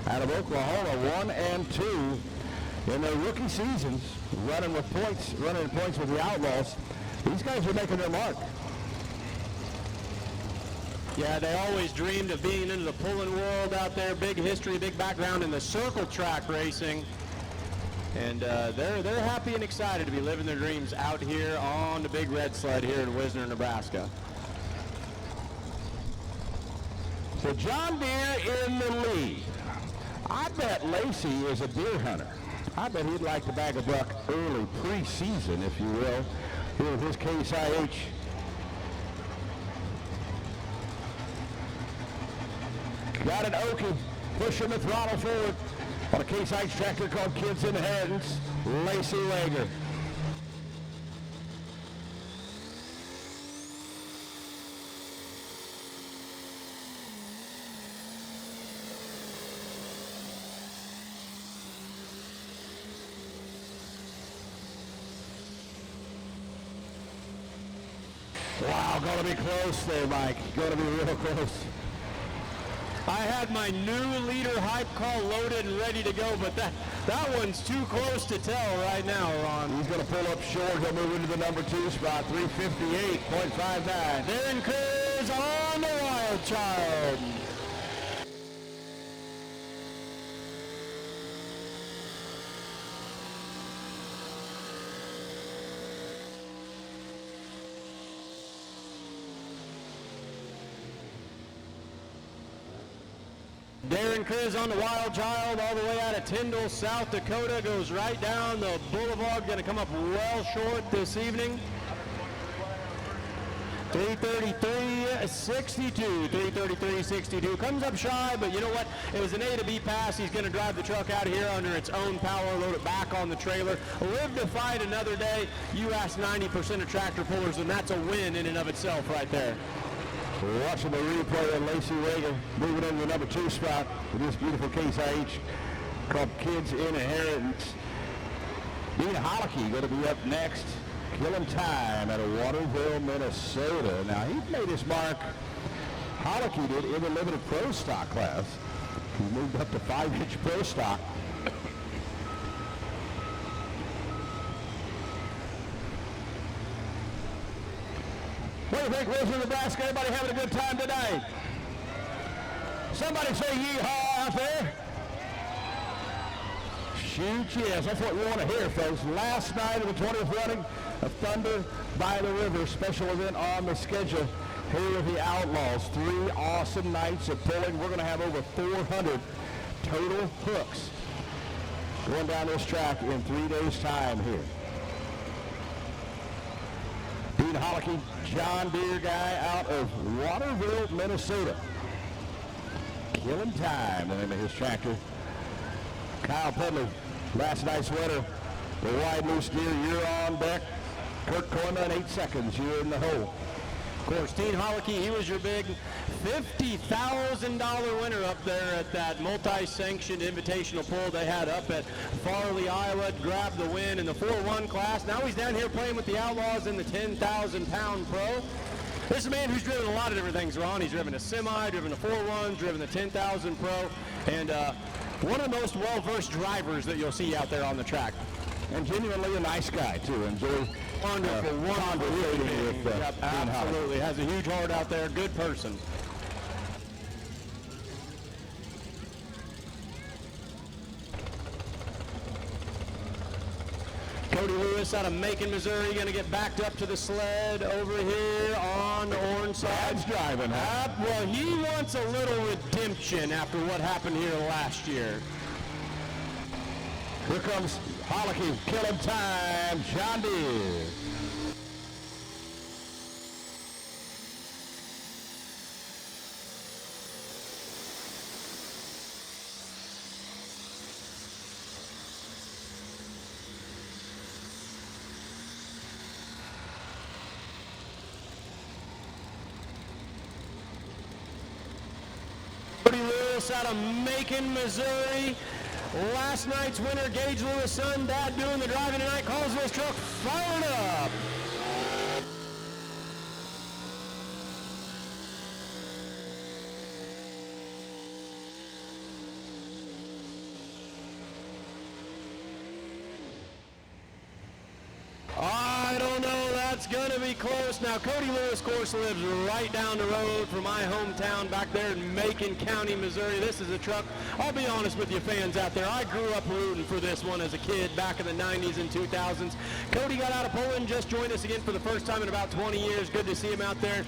S2: out of Oklahoma, 1 and 2 in their rookie seasons, running in points with the Outlaws. These guys are making their mark.
S4: Yeah, they always dreamed of being into the pulling world out there. Big history, big background in the circle track racing. And they're happy and excited to be living their dreams out here on the big red sled here in Wisner, Nebraska.
S2: So John Deere in the lead. I bet Lacey is a deer hunter. I bet he'd like to bag a buck early preseason, if you will, here with his Case IH. Got an Okie pushing the throttle forward on a Case IH tractor called Kids Inheritance, Lacey Wager. Wow, going to be close there, Mike. Going to be real close.
S4: I had my new leader hype call loaded and ready to go, but that one's too close to tell right now, Ron.
S2: He's going to pull up short. He'll move into the number 2 spot, 358.59.
S4: Darren Kerr's on the Wild Child. Darren Kriz on the Wild Child all the way out of Tyndall, South Dakota. Goes right down the boulevard. Going to come up well short this evening. 333.62. 333.62. Comes up shy, but you know what? It was an A to B pass. He's going to drive the truck out of here under its own power, load it back on the trailer. Live to fight another day. You ask 90% of tractor pullers, and that's a win in and of itself right there.
S2: We're watching the replay of Lacey Wager moving into the number 2 spot with this beautiful Case IH called Kids Inheritance. Dean Hollicky going to be up next. Killing time out of Waterville, Minnesota. Now, he made his mark, Hollicky did, in the limited pro stock class. He moved up to 5-inch pro stock. What do you think, Wisner, Nebraska? Everybody having a good time tonight? Somebody say yeehaw out there. Shoot, yes, that's what we want to hear, folks. Last night of the 20th running of Thunder by the River, special event on the schedule here with the Outlaws. 3 awesome nights of pulling. We're going to have over 400 total hooks going down this track in 3 days' time here. Dean Hollicky, John Deere guy out of Waterville, Minnesota. Killing time, the name of his tractor. Kyle Pedley, last night's winner. The wide loose Deere, you're on deck. Kurt Koyman, 8 seconds, you're in the hole.
S4: Of course, Dean Hollicky, he was your big $50,000 winner up there at that multi-sanctioned invitational pull they had up at Farley, Iowa. Grabbed the win in the 4-1 class. Now he's down here playing with the Outlaws in the 10,000-pound pro. This is a man who's driven a lot of different things, Ron. He's driven a semi, driven a 4-1, driven the 10,000 pro, and one of the most well-versed drivers that you'll see out there on the track.
S2: And genuinely a nice guy, too. Enjoy
S4: wonderful
S2: with
S4: absolutely. Has a huge heart out there. Good person. Cody Lewis out of Macon, Missouri, going to get backed up to the sled over here on the orange side.
S2: Dad's driving, huh?
S4: Well, he wants a little redemption after what happened here last year.
S2: Here comes Holicky, killing time, John Deere.
S4: Cody Lewis out of Macon, Missouri. Last night's winner, Gage Lewis' son, Dad doing the driving tonight, calls this truck fired up. I don't know, that's going to be close. Now, Cody Lewis, of course, lives right down the road from my hometown back there in Macon County, Missouri. This is a truck, I'll be honest with you fans out there, I grew up rooting for this one as a kid back in the 90s and 2000s. Cody got out of Poland, just joined us again for the first time in about 20 years. Good to see him out there.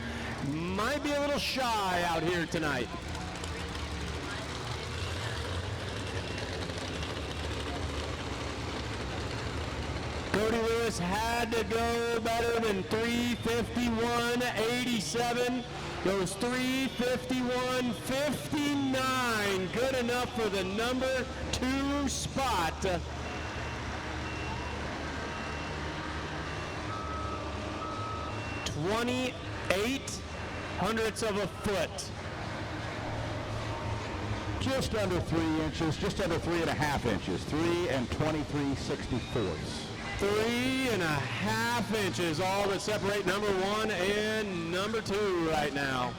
S4: Might be a little shy out here tonight. Cody Lewis had to go better than 3:51.87. Goes 3:51.59. Good enough for the number 2 spot. 28 hundredths of a foot.
S2: Just under 3 inches, just under 3.5 inches. 3 and 23/64.
S4: 3.5 inches, all that separate number 1 and number 2 right now.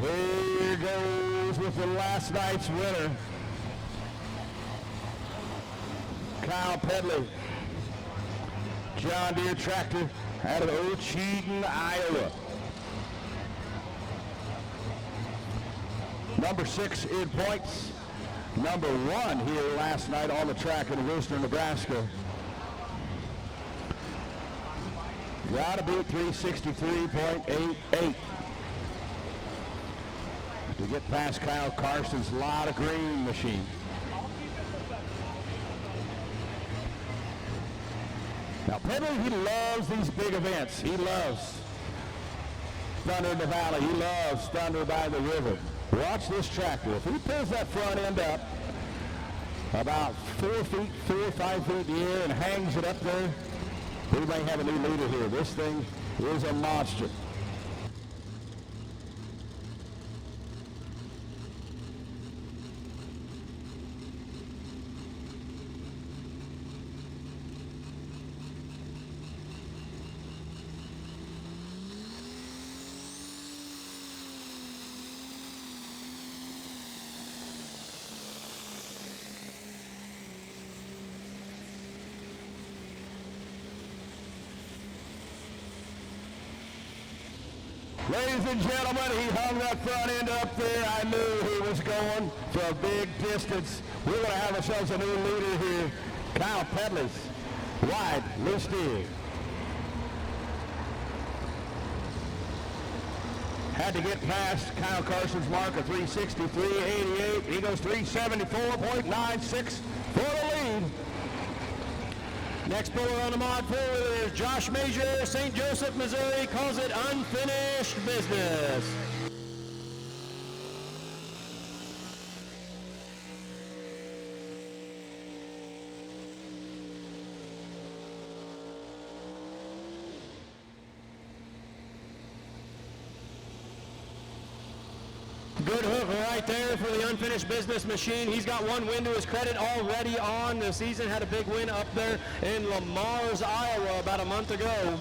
S2: Here goes with the last night's winner, Kyle Pedley, John Deere tractor out of Ocheyedan, Iowa. Number 6 in points, number 1 here last night on the track in Wisner, Nebraska. Got to beat 363.88. To get past Kyle Carson's lot of green machine. Now Pedley, he loves these big events. He loves Thunder in the Valley. He loves Thunder by the River. Watch this tractor. If he pulls that front end up about 4 feet, 4 or 5 feet in the air and hangs it up there, we may have a new leader here. This thing is a monster. Ladies and gentlemen, he hung that front end up there. I knew he was going for a big distance. We're going to have ourselves a new leader here. Kyle Pedley's wide, loose dig. Had to get past Kyle Carson's mark of 363.88. He goes 374.96 for the lead.
S4: Next puller on the mod 4 is Josh Major, St. Joseph, Missouri, calls it unfinished business. Good hook right there for the unfinished business machine. He's got 1 win to his credit already on the season. Had a big win up there in Lamar's, Iowa about a month ago.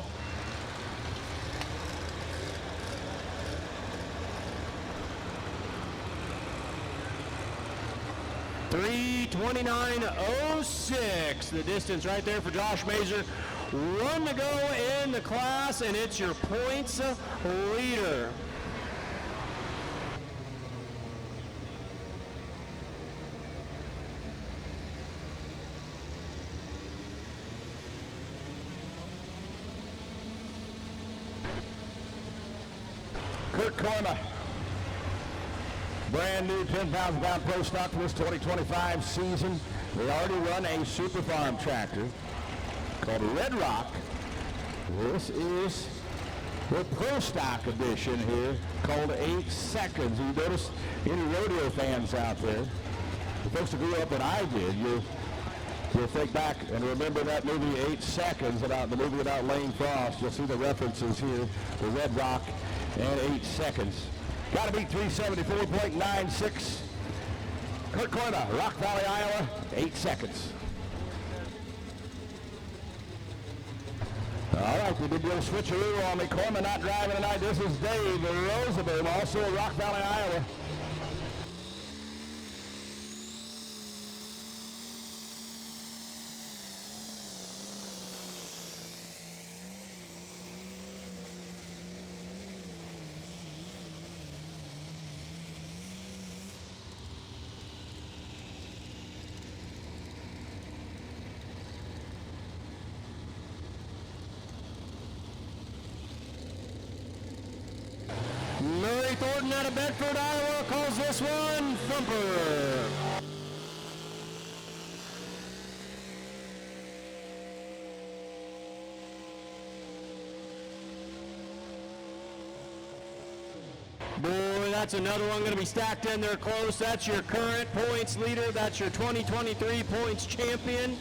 S4: 3:29.06, the distance right there for Josh Mazer. 1 to go in the class, and it's your points leader.
S2: Kurt Korma, brand new 10,000 pound pro stock for this 2025 season. They already run a super farm tractor called Red Rock. This is the pro stock edition here called 8 Seconds. You notice any rodeo fans out there, the folks that grew up when I did, you'll think back and remember that movie 8 Seconds, about the movie about Lane Frost. You'll see the references here, the Red Rock and 8 Seconds. Got to beat 374.96. Kurt Korma, Rock Valley, Iowa, 8 Seconds. All right, we did a little switcheroo on me. Korma not driving tonight. This is Dave Rosenberg, also Rock Valley, Iowa.
S4: Murray Thornton out of Bedford, Iowa, calls this one thumper. Boy, that's another one going to be stacked in there close. That's your current points leader. That's your 2023 points champion.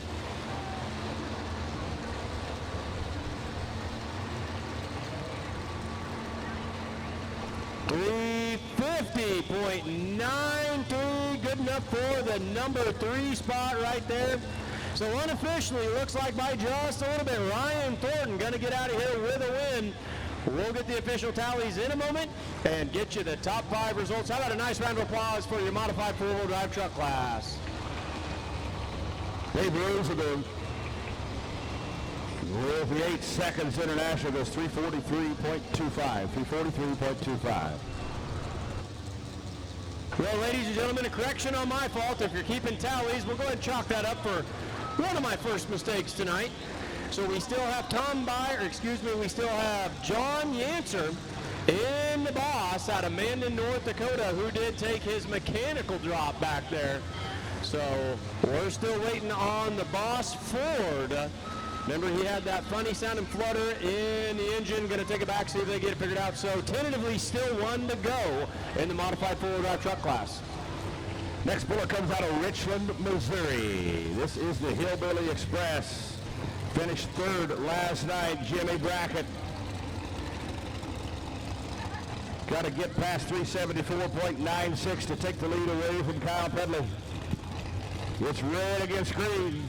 S4: .93, good enough for the number 3 spot right there. So unofficially, looks like by just a little bit, Ryan Thornton going to get out of here with a win. We'll get the official tallies in a moment and get you the top 5 results. How about a nice round of applause for your modified four-wheel drive truck class?
S2: Dave Rosenberg with the 8 Seconds International goes 343.25. 343.25.
S4: Well, ladies and gentlemen, a correction on my fault. If you're keeping tallies, we'll go ahead and chalk that up for one of my first mistakes tonight. So we still have we still have John Yancer in the boss out of Mandan, North Dakota, who did take his mechanical drop back there. So we're still waiting on the boss Ford. Remember, he had that funny sounding flutter in the engine. Going to take it back, see if they get it figured out. So tentatively still 1 to go in the modified four-wheel drive truck class.
S2: Next bullet comes out of Richland, Missouri. This is the Hillbilly Express. Finished 3rd last night, Jimmy Brackett. Got to get past 374.96 to take the lead away from Kyle Pedley. It's red against green.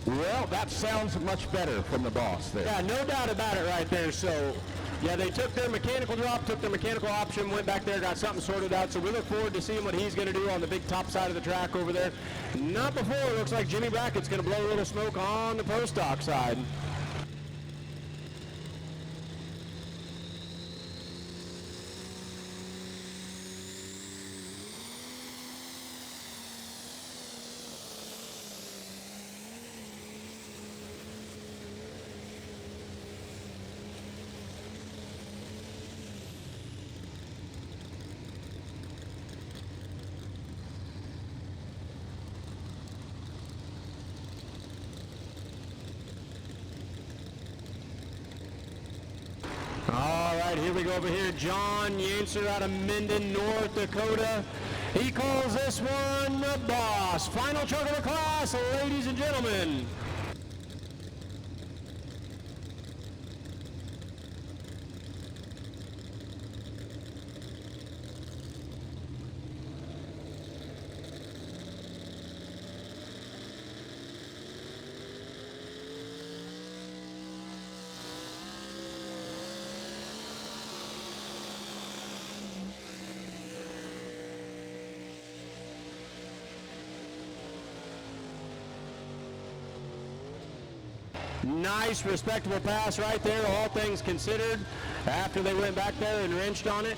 S2: Well, that sounds much better from the boss there.
S4: Yeah, no doubt about it right there. So, yeah, they took their mechanical drop, took their mechanical option, went back there, got something sorted out. So we look forward to seeing what he's going to do on the big top side of the track over there. Not before. It looks like Jimmy Brackett's going to blow a little smoke on the pro stock side. All right, here we go over here. John Yancer out of Minden, North Dakota. He calls this one the boss. Final truck of the class, ladies and gentlemen. Nice, respectable pass right there, all things considered, after they went back there and wrenched on it.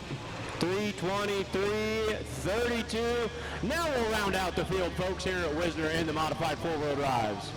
S4: 3:23:32. Now we'll round out the field, folks, here at Wisner in the modified four-wheel drives.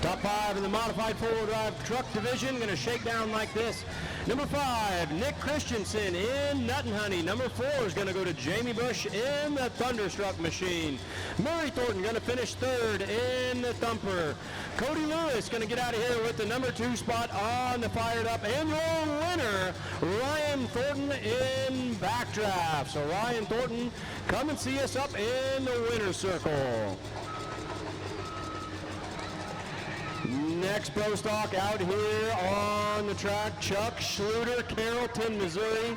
S4: Top 5 in the modified four-wheel drive truck division, going to shake down like this. Number 5, Nick Christensen in Nuttenhoney. Number 4 is going to go to Jamie Bush in the Thunderstruck machine. Murray Thornton going to finish 3rd in the Thumper. Cody Lewis going to get out of here with the number 2 spot on the fired up. And your winner, Ryan Thornton in Backdraft. So Ryan Thornton, come and see us up in the winner's circle. Next pro stock out here on the track, Chuck Schluter, Carrollton, Missouri.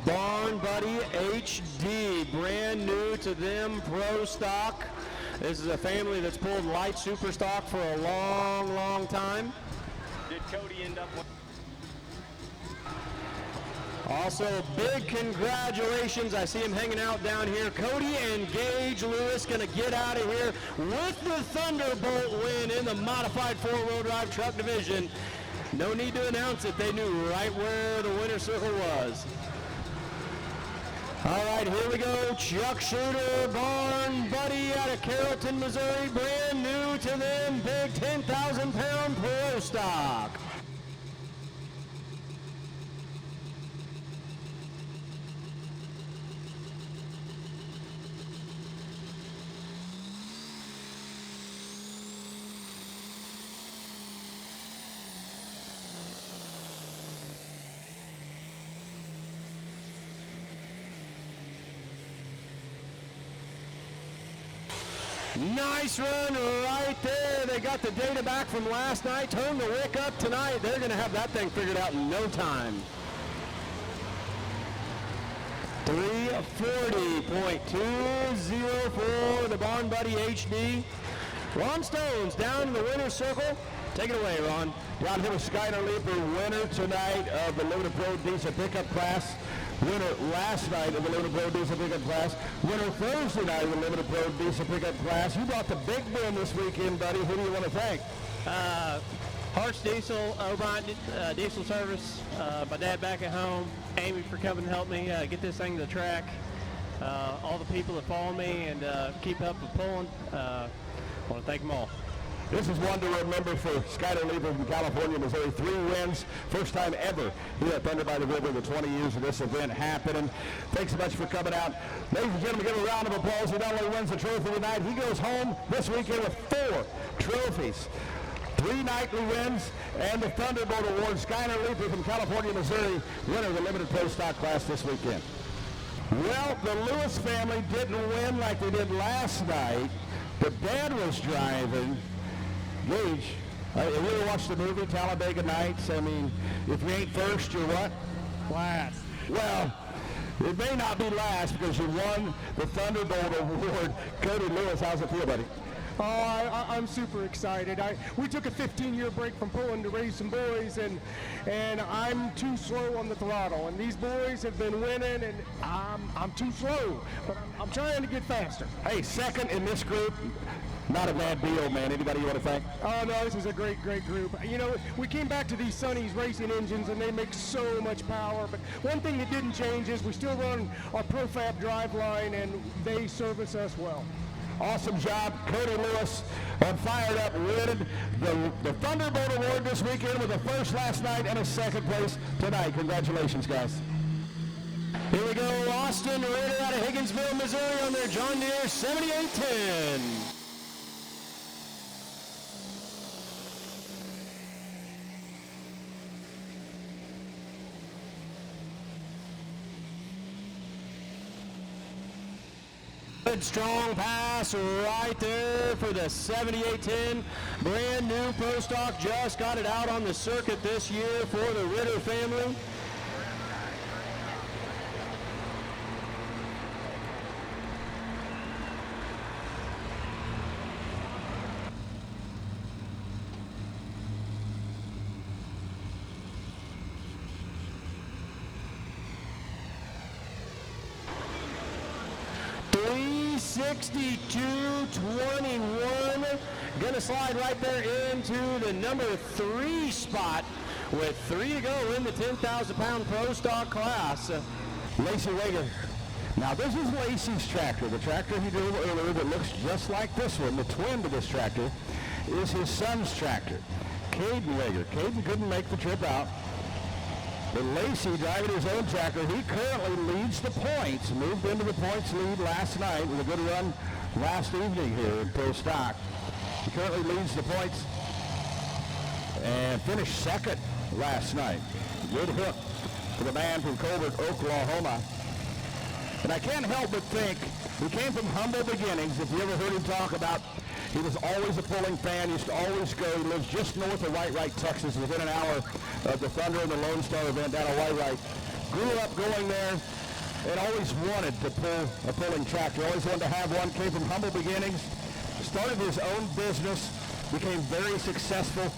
S4: Barn Buddy HD, brand new to them pro stock. This is a family that's pulled light super stock for a long, long time. Did Cody end up with? Also, big congratulations. I see him hanging out down here. Cody and Gage Lewis going to get out of here with the Thunderbolt win in the modified four-wheel drive truck division. No need to announce it. They knew right where the winner's circle was. All right, here we go. Chuck Schluter, Barn Buddy out of Carrollton, Missouri. Brand new to them. Big 10,000-pound pro stock. Nice run right there. They got the data back from last night, turned the wick up tonight. They're going to have that thing figured out in no time. 3:40.204, the Barn Buddy HD. Ron Stones down in the winner's circle. Take it away, Ron.
S2: Down here with Skyler Leeper, winner tonight of the Limited Pro Diesel Pickup Class. Winner last night of the Limited Pro Diesel Pickup Class. Winner Thursday night of the Limited Pro Diesel Pickup Class. You brought the big win this weekend, buddy. Who do you want to thank?
S10: Harsh Diesel, O'Brien Diesel Service, my dad back at home, Amy for coming to help me get this thing to the track, all the people that follow me and keep up with pulling. I want to thank them all.
S2: This is one to remember for Skyler Leeper from California, Missouri. 3 wins, first time ever here at Thunder by the River, the 20 years of this event happening. Thanks so much for coming out. Ladies and gentlemen, give a round of applause. He not only wins the trophy tonight, he goes home this weekend with 4 trophies. 3 nightly wins and the Thunderbolt Award. Skyler Leeper from California, Missouri, winner of the Limited Pro Stock Class this weekend. Well, the Lewis family didn't win like they did last night. The dad was driving. Gage, have you ever watched the movie Talladega Nights? I mean, if you ain't first, you're what?
S10: Last.
S2: Well, it may not be last because you won the Thunderbolt Award. Cody Lewis, how's it feel, buddy?
S11: Oh, I'm super excited. We took a 15-year break from pulling to raise some boys, and I'm too slow on the throttle. And these boys have been winning, and I'm too slow. But I'm trying to get faster.
S2: Hey, second in this group. Not a bad deal, man. Anybody you want to thank?
S11: Oh, no, this is a great, great group. You know, we came back to these Sonny's racing engines, and they make so much power. But one thing that didn't change is we still run our ProFab drive line, and they service us well.
S2: Awesome job. Cody Lewis fired up, winning the Thunderbolt Award this weekend with a first last night and a second place tonight. Congratulations, guys.
S4: Here we go, Austin Ritter out of Higginsville, Missouri on their John Deere 7810. Good strong pass right there for the 7810. Brand new pro stock, just got it out on the circuit this year for the Ritter family. 362.21. Gonna slide right there into the number 3 spot with 3 to go in the 10,000-pound pro stock class.
S2: Lacey Wager. Now this is Lacey's tractor. The tractor he drove earlier that looks just like this one, the twin to this tractor, is his son's tractor, Caden Wager. Caden couldn't make the trip out. But Lacey driving his own tractor, he currently leads the points, moved into the points lead last night with a good run last evening here in pro stock. He currently leads the points and finished second last night. Good hook for the man from Colbert, Oklahoma. And I can't help but think, he came from humble beginnings. If you ever heard him talk about, he was always a pulling fan, used to always go. He lives just north of Whitewright, Texas, within an hour of the Thunder and the Lone Star event down at Whitewright. Grew up going there and always wanted to pull a pulling tractor. Always wanted to have one, came from humble beginnings. Started his own business, became very successful,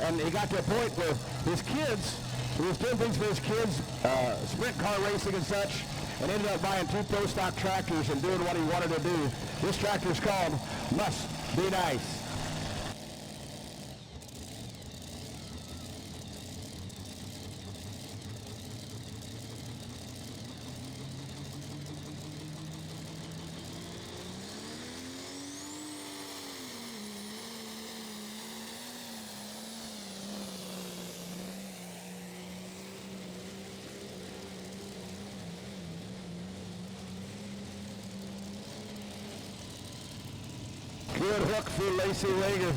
S2: and he got to a point where his kids, he was doing things for his kids, sprint car racing and such, and ended up buying 2 pro stock tractors and doing what he wanted to do. This tractor is called Must Be Nice. Good hook for Lacey Wager.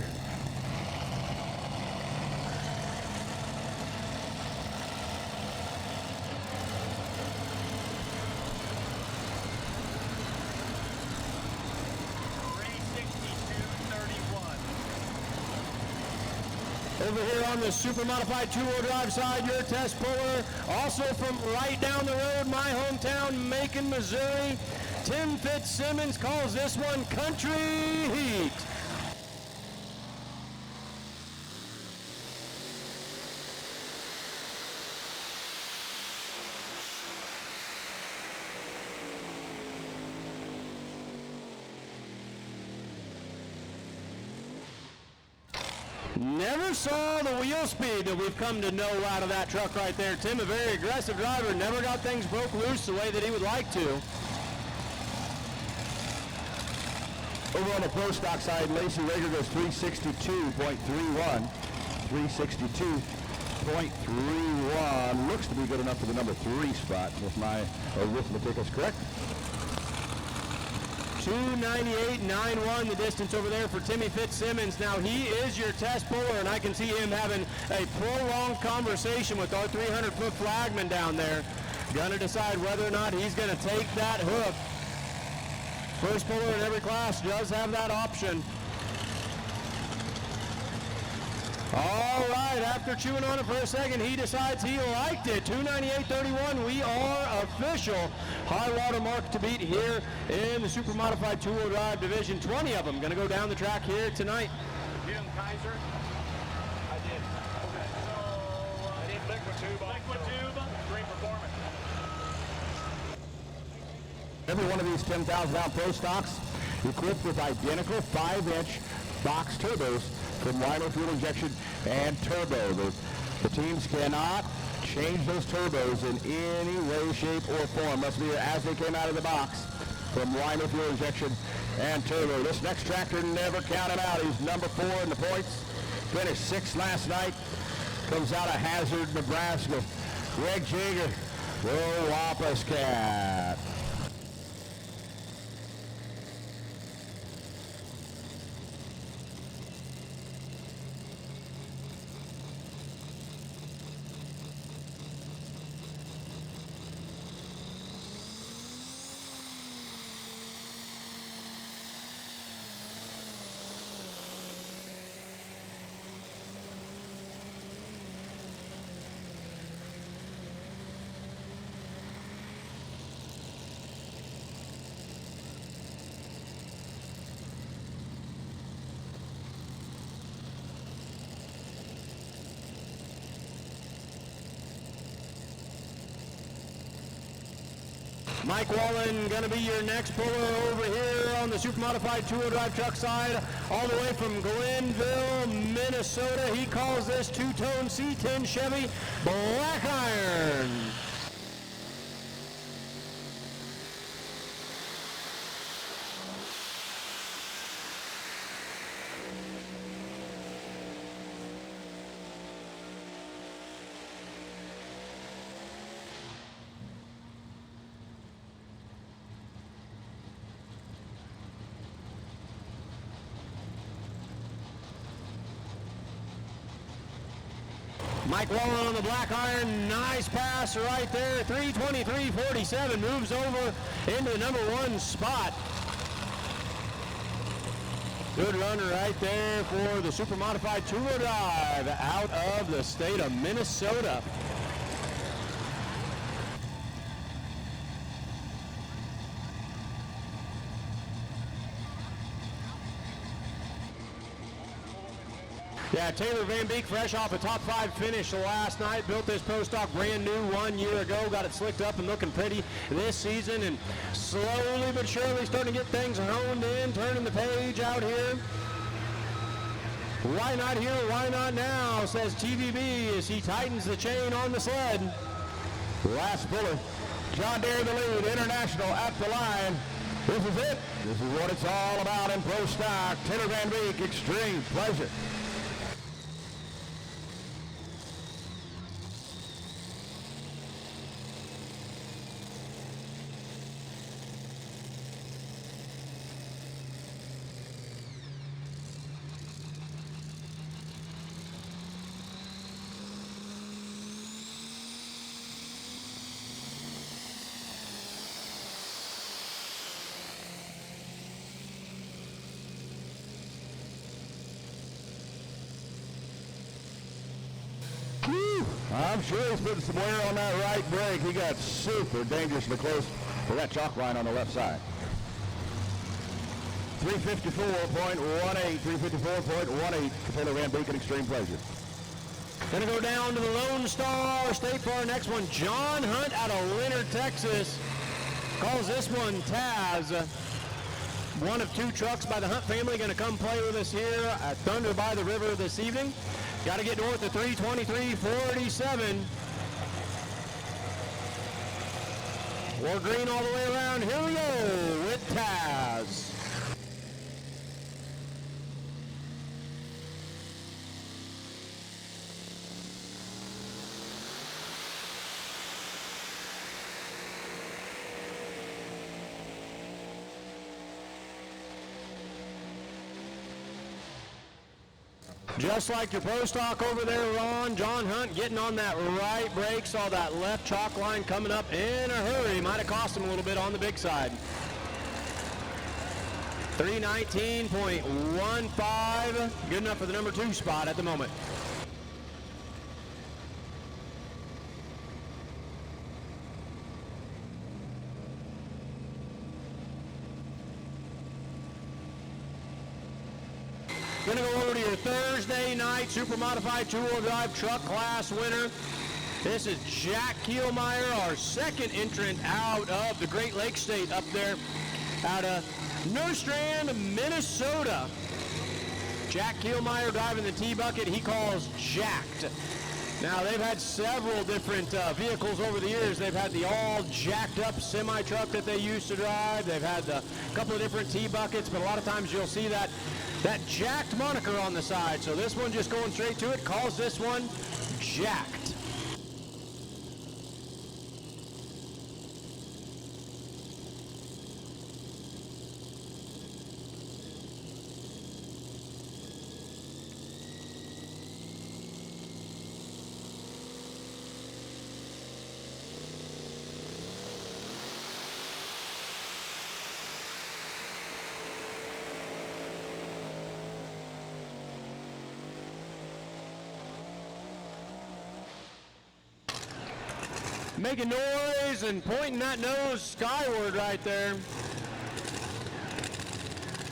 S4: Over here on the super modified two-wheel drive side, your test puller, also from right down the road, my hometown, Macon, Missouri. Tim Fitzsimmons calls this one Country Heat. Never saw the wheel speed that we've come to know out of that truck right there. Tim, a very aggressive driver, never got things broke loose the way that he would like to.
S2: Over on the pro stock side, Lacey Wager goes 362.31. 362.31. Looks to be good enough for the number 3 spot, if my arithmetic is correct.
S4: 298.91 the distance over there for Timmy Fitzsimmons. Now he is your test puller, and I can see him having a prolonged conversation with our 300-foot flagman down there. Gonna decide whether or not he's gonna take that hook. First puller in every class does have that option. All right, after chewing on it for a second, he decides he liked it. 298.31, we are official. High water mark to beat here in the super modified two-wheel drive division. 20 of them going to go down the track here tonight.
S8: Jim Kaiser? I did. Okay, so I need liquid tube. Liquid tube, Green Performance.
S2: Every one of these 10,000-pound pro stocks equipped with identical 5-inch box turbos from Rhino Fuel Injection and Turbo. The teams cannot change those turbos in any way, shape, or form. Must be as they came out of the box from Rhino Fuel Injection and Turbo. This next tractor never counted out. He's number 4 in the points. Finished 6th last night. Comes out of Hazard, Nebraska. Greg Jager, the Wampus Cat.
S4: Mike Wallen going to be your next puller over here on the Supermodified two-wheel drive truck side, all the way from Glenville, Minnesota. He calls this two-tone C10 Chevy Black Iron. Mike Wallen on the Black Iron, nice pass right there, 3:23.47, moves over into the number 1 spot. Good runner right there for the Supermodified two-wheel drive out of the state of Minnesota. Yeah, Taylor Van Beek, fresh off a top 5 finish last night, built this Pro Stock brand new 1 year ago, got it slicked up and looking pretty this season, and slowly but surely starting to get things honed in, turning the page out here. Why not here, why not now, says TVB as he tightens the chain on the sled.
S2: Last puller, John Deere the lead, International at the line. This is it. This is what it's all about in Pro Stock. Taylor Van Beek, extreme pleasure. I'm sure he's putting some wear on that right brake. He got super dangerously close to that chalk line on the left side. 354.18, 354.18, Taylor Van Beek, extreme pleasure.
S4: Gonna go down to the Lone Star State for our next one. John Hunt out of Leonard, Texas. Calls this one Taz. One of 2 trucks by the Hunt family gonna come play with us here at Thunder by the River this evening. Got to get north of 3:23.47. We're green all the way around. Here we go with Taz. Just like your Pro Stock over there, Ron, John Hunt getting on that right brake, saw that left chalk line coming up in a hurry. Might have cost him a little bit on the big side. 3:19.15, good enough for the number 2 spot at the moment. Going to go over to your Thursday night Supermodified two-wheel drive truck class winner. This is Jack Kielmeyer, our second entrant out of the Great Lakes State up there out of Nerstrand, Minnesota. Jack Kielmeyer driving the T-Bucket, he calls Jacked. Now, they've had several different vehicles over the years. They've had the all jacked up semi-truck that they used to drive. They've had a couple of different T-Buckets, but a lot of times you'll see that jacked moniker on the side. So this one, just going straight to it, calls this one Jacked. Making noise and pointing that nose skyward right there.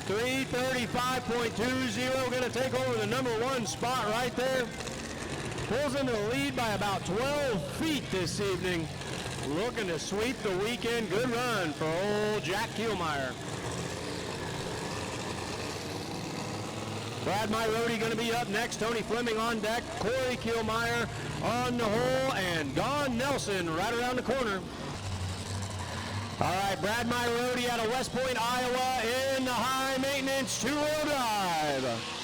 S4: 3:35.20, going to take over the number 1 spot right there. Pulls into the lead by about 12 feet this evening. looking to sweep the weekend. Good run for old Jack Kielmeyer. Brad Myrody going to be up next. Tony Fleming on deck. Corey Kielmeyer on the hole. And Don Nelson right around the corner. All right, Brad Myrody out of West Point, Iowa in the high maintenance two-wheel drive.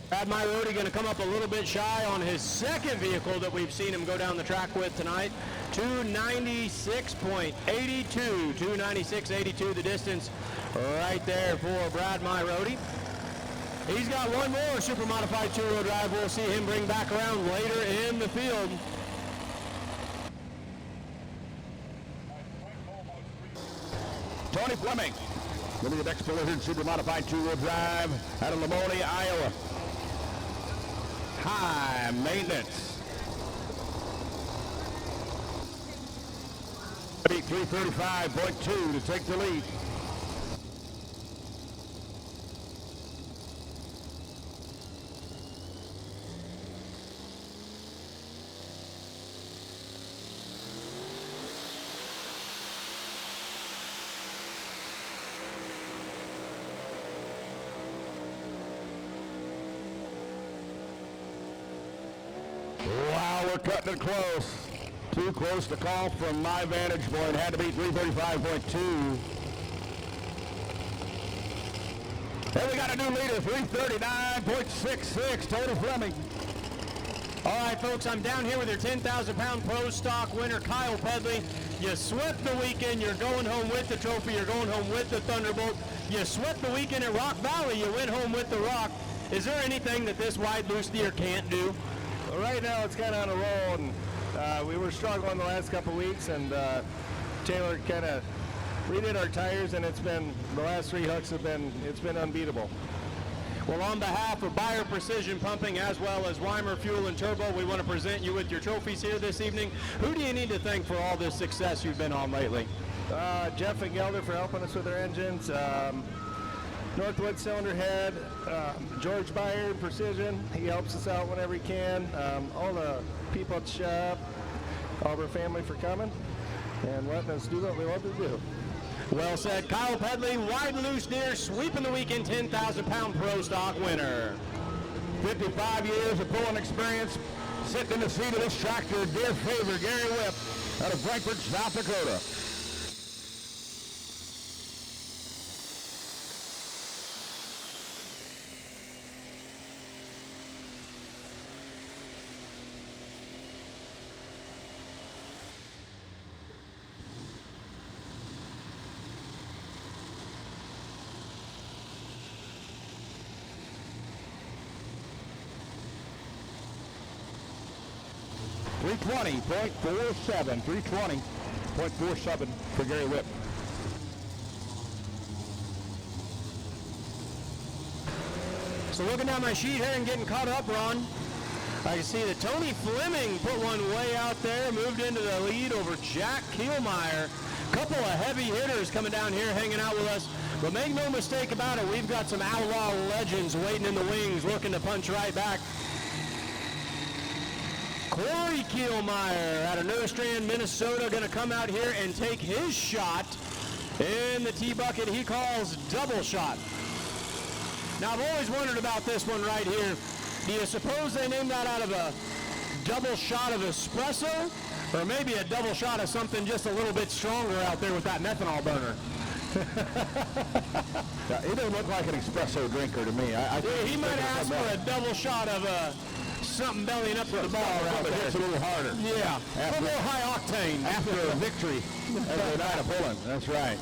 S4: Brad Myrody going to come up a little bit shy on his second vehicle that we've seen him go down the track with tonight. 296.82, 296.82 the distance right there for Brad Myrody. He's got one more super modified two-wheel drive. We'll see him bring back around later in the field.
S2: Tony Fleming, winning the next Collision super modified two-wheel drive out of Lamoni, Iowa. High maintenance. 335.2 to take the lead. Wow, we're cutting it close. Too close to call from my vantage point. Had to be 335.2. And we got a new leader, 339.66, Tony Fleming.
S4: All right, folks, I'm down here with your 10,000-pound pro stock winner, Kyle Pedley. You swept the weekend. You're going home with the trophy. You're going home with the Thunderbolt. You swept the weekend at Rock Valley. You went home with the Rock. Is there anything that this wide loose steer can't do?
S11: Well, right now it's kind of on a roll, and we were struggling the last couple weeks, and Taylor kind of redid our tires, and it's been, the last three hooks have been, it's been unbeatable.
S4: Well, on behalf of Bayer Precision Pumping as well as Weimer Fuel and Turbo, we want to present you with your trophies here this evening. Who do you need to thank for all this success you've been on lately?
S11: Jeff and Gelder for helping us with our engines. Northwood Cylinder Head, George Bayer Precision, he helps us out whenever he can. All the people at the shop, all of our family for coming and letting us do what we love to do.
S4: Well said. Kyle Pedley, wide loose steer, sweeping the weekend 10,000-pound pro stock winner.
S2: 55 years of pulling experience, sitting in the seat of this tractor, dear favor, Gary Whipp, out of Frankfort, South Dakota. .47, 320.47 for Gary Whipp.
S4: So looking down my sheet here and getting caught up, Ron, I can see that Tony Fleming put one way out there, moved into the lead over Jack Kielmeyer. Couple of heavy hitters coming down here hanging out with us. But make no mistake about it, we've got some outlaw legends waiting in the wings looking to punch right back. Corey Kielmeyer out of Nostrand, Minnesota, going to come out here and take his shot in the T-bucket he calls double shot. Now, I've always wondered about this one right here. Do you suppose they named that out of a double shot of espresso? Or maybe a double shot of something just a little bit stronger out there with that methanol burner?
S2: Yeah, he doesn't look like an espresso drinker to me.
S4: He might ask for a double shot of something bellying up to the ball right there.
S2: Hits a little harder.
S4: Yeah, a little high octane.
S2: After a victory every night of pulling. That's right.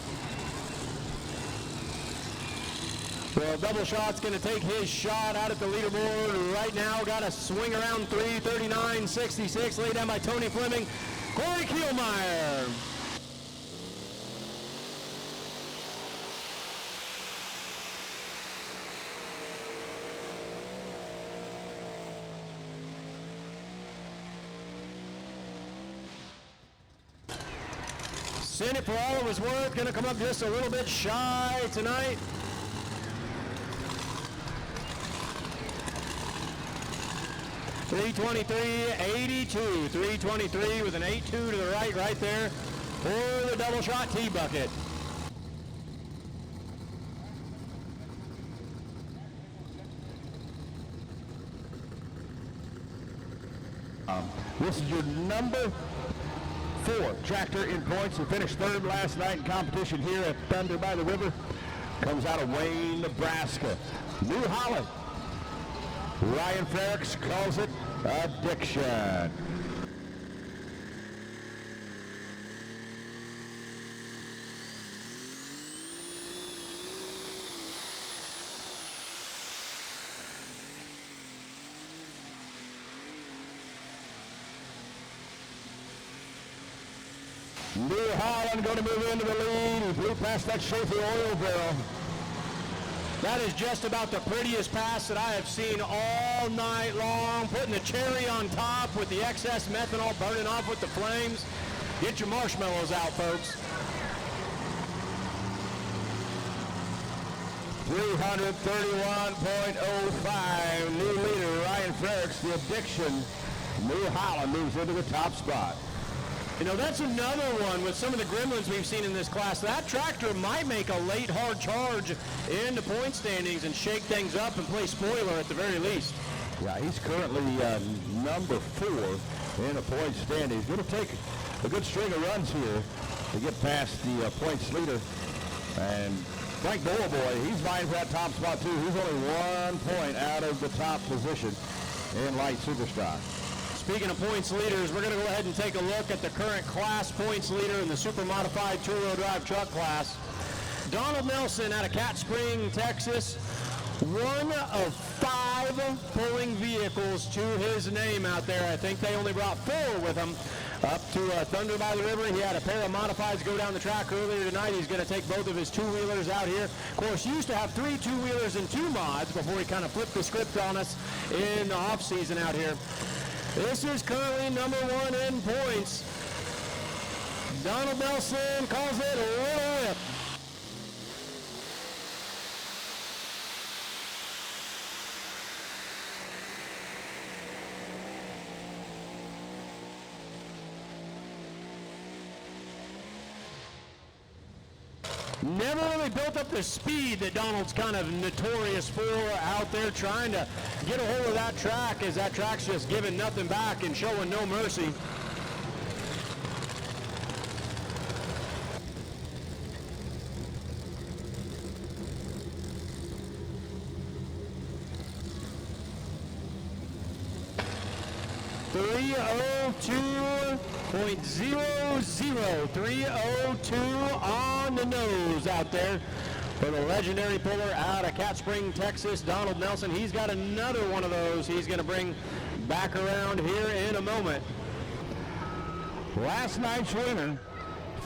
S4: Well, double shot's going to take his shot out at the leaderboard right now. Got a swing around 3:39.66, laid down by Tony Fleming. Corey Kielmeyer. Send it for all of his work. Going to come up just a little bit shy tonight. .323.82. 323 with an 8.2 to the right there for the double shot T-bucket.
S2: This is your number 4 tractor in points who finished 3rd last night in competition here at Thunder by the River. Comes out of Wayne, Nebraska. New Holland. Ryan Frericks calls it addiction. New Holland going to move into the lead. He blew past that Schaefer oil barrel.
S4: That is just about the prettiest pass that I have seen all night long. Putting the cherry on top with the excess methanol burning off with the flames. Get your marshmallows out, folks.
S2: 331.05. New leader, Ryan Frericks, the addiction. New Holland moves into the top spot.
S4: You know, that's another one with some of the gremlins we've seen in this class. That tractor might make a late hard charge into point standings and shake things up and play spoiler at the very least.
S2: Yeah, he's currently number 4 in the point standings. Going to take a good string of runs here to get past the points leader. And Frank Boy, he's vying for that top spot too. He's only 1 point out of the top position in light superstock.
S4: Speaking of points leaders, we're going to go ahead and take a look at the current class points leader in the super modified two-wheel drive truck class. Donald Nelson out of Cat Spring, Texas. One of 5 pulling vehicles to his name out there. I think they only brought 4 with him up to Thunder by the River. He had a pair of modifieds go down the track earlier tonight. He's going to take both of his two-wheelers out here. Of course, he used to have 3 two-wheelers and 2 mods before he kind of flipped the script on us in the off-season out here. This is currently number 1 in points. Donald Nelson calls it a little whip. Never really built up the speed that Donald's kind of notorious for out there, trying to get a hold of that track as that track's just giving nothing back and showing no mercy. .302 on the nose out there for the legendary puller out of Cat Spring, Texas, Donald Nelson. He's got another one of those he's going to bring back around here in a moment.
S2: Last night's winner,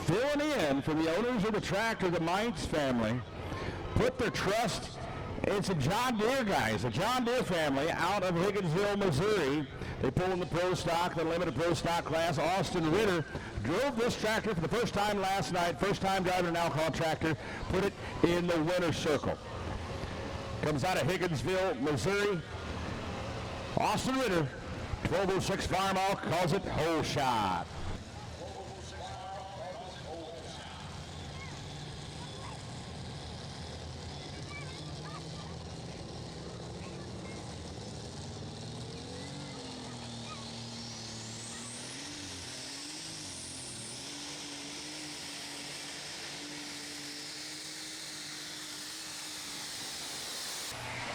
S2: filling in for the owners of the tractor, the Mites family, put their trust in some John Deere guys, a John Deere family out of Higginsville, Missouri. They pulled in the pro stock, the limited pro stock class. Austin Ritter drove this tractor for the first time last night, first time driving an alcohol tractor, put it in the winner's circle. Comes out of Higginsville, Missouri. Austin Ritter, 1206 Farm Out, calls it hole shot.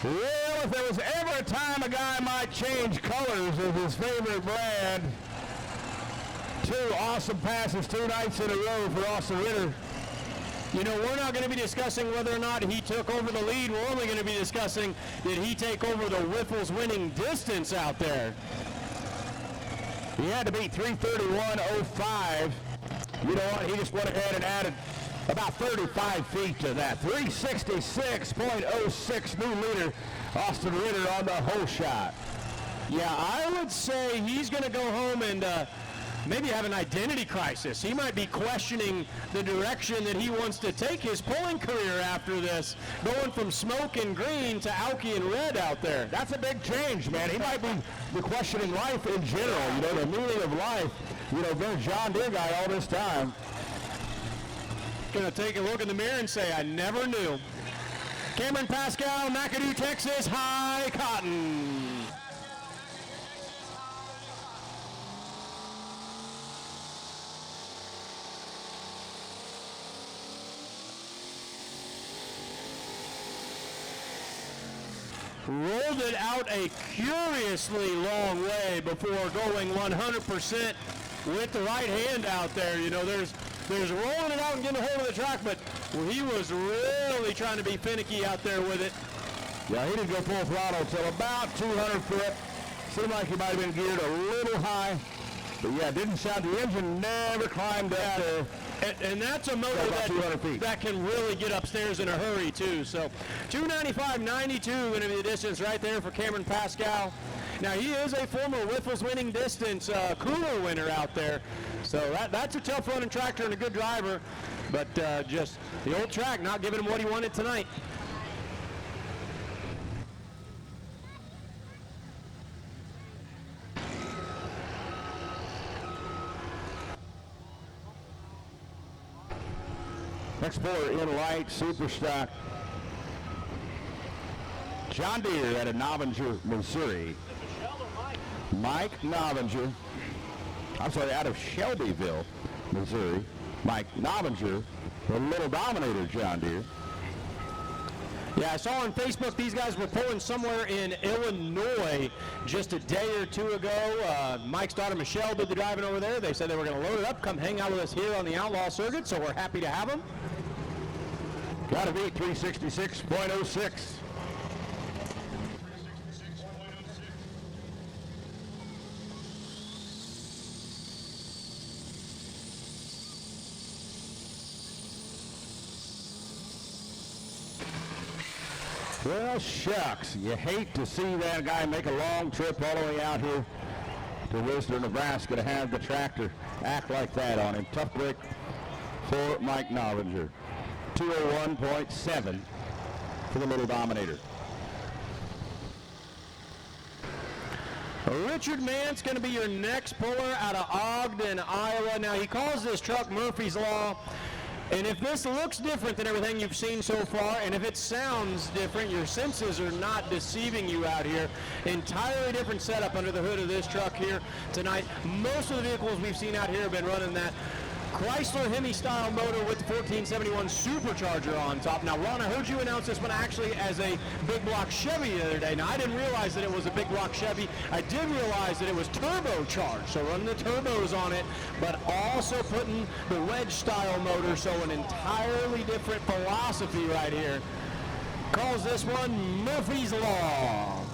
S2: Well, if there was ever a time a guy might change colors of his favorite brand, 2 awesome passes 2 nights in a row for Austin Ritter.
S4: You know, we're not going to be discussing whether or not he took over the lead. We're only going to be discussing, did he take over the Whiffles winning distance out there?
S2: He had to beat 331.05. You know what? He just went ahead and added about 35 feet to that. 366.06 new leader, Austin Ritter on the hole shot.
S4: Yeah, I would say he's going to go home and maybe have an identity crisis. He might be questioning the direction that he wants to take his pulling career after this, going from smoke and green to Alki and red out there.
S2: That's a big change, man. He might be questioning life in general, you know, the meaning of life. You know, been a John Deere guy all this time.
S4: Gonna take a look in the mirror and say, I never knew. Cameron Pascal, McAdoo, Texas, High Cotton. Rolled it out a curiously long way before going 100% with the right hand out there. You know, there's rolling it out and getting a hold of the track, but he was really trying to be finicky out there with it.
S2: Yeah, he didn't go full throttle until about 200 foot. Seemed like he might have been geared a little high, but yeah, didn't sound, the engine never climbed up there.
S4: And that's a motor that can really get upstairs in a hurry too. So 295.92 going to be the distance right there for Cameron Pascal. Now he is a former Wiffles winning distance cooler winner out there. So that's a tough running tractor and a good driver, but just the old track not giving him what he wanted tonight.
S2: Next puller in light, super stock. John Deere out of Novinger, Missouri. Mike Novinger. I'm sorry, out of Shelbyville, Missouri. Mike Novinger, the Little Dominator John Deere.
S4: Yeah, I saw on Facebook these guys were pulling somewhere in Illinois just a day or two ago. Mike's daughter Michelle did the driving over there. They said they were going to load it up, come hang out with us here on the Outlaw Circuit, so we're happy to have them.
S2: Got to be 366.06. Well, shucks. You hate to see that guy make a long trip all the way out here to Wisner, Nebraska to have the tractor act like that on him. Tough break for Mike Novinger. 201.7 for the Little Dominator.
S4: Richard Mantz going to be your next puller out of Ogden, Iowa. Now, he calls this truck Murphy's Law. And if this looks different than everything you've seen so far, and if it sounds different, your senses are not deceiving you out here. Entirely different setup under the hood of this truck here tonight. Most of the vehicles we've seen out here have been running that Chrysler Hemi-style motor with the 1471 supercharger on top. Now, Ron, I heard you announce this one actually as a big block Chevy the other day. Now, I didn't realize that it was a big block Chevy. I did realize that it was turbocharged, so running the turbos on it, but also putting the wedge-style motor, so an entirely different philosophy right here. Calls this one Murphy's Law.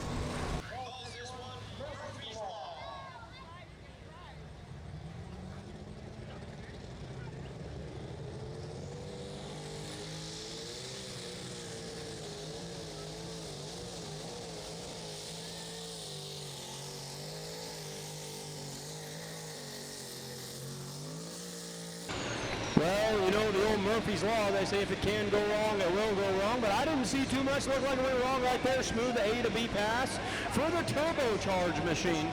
S4: Well, you know, the old Murphy's Law, they say if it can go wrong, it will go wrong, but I didn't see too much look like it went wrong right there. Smooth A to B pass for the turbocharged machine.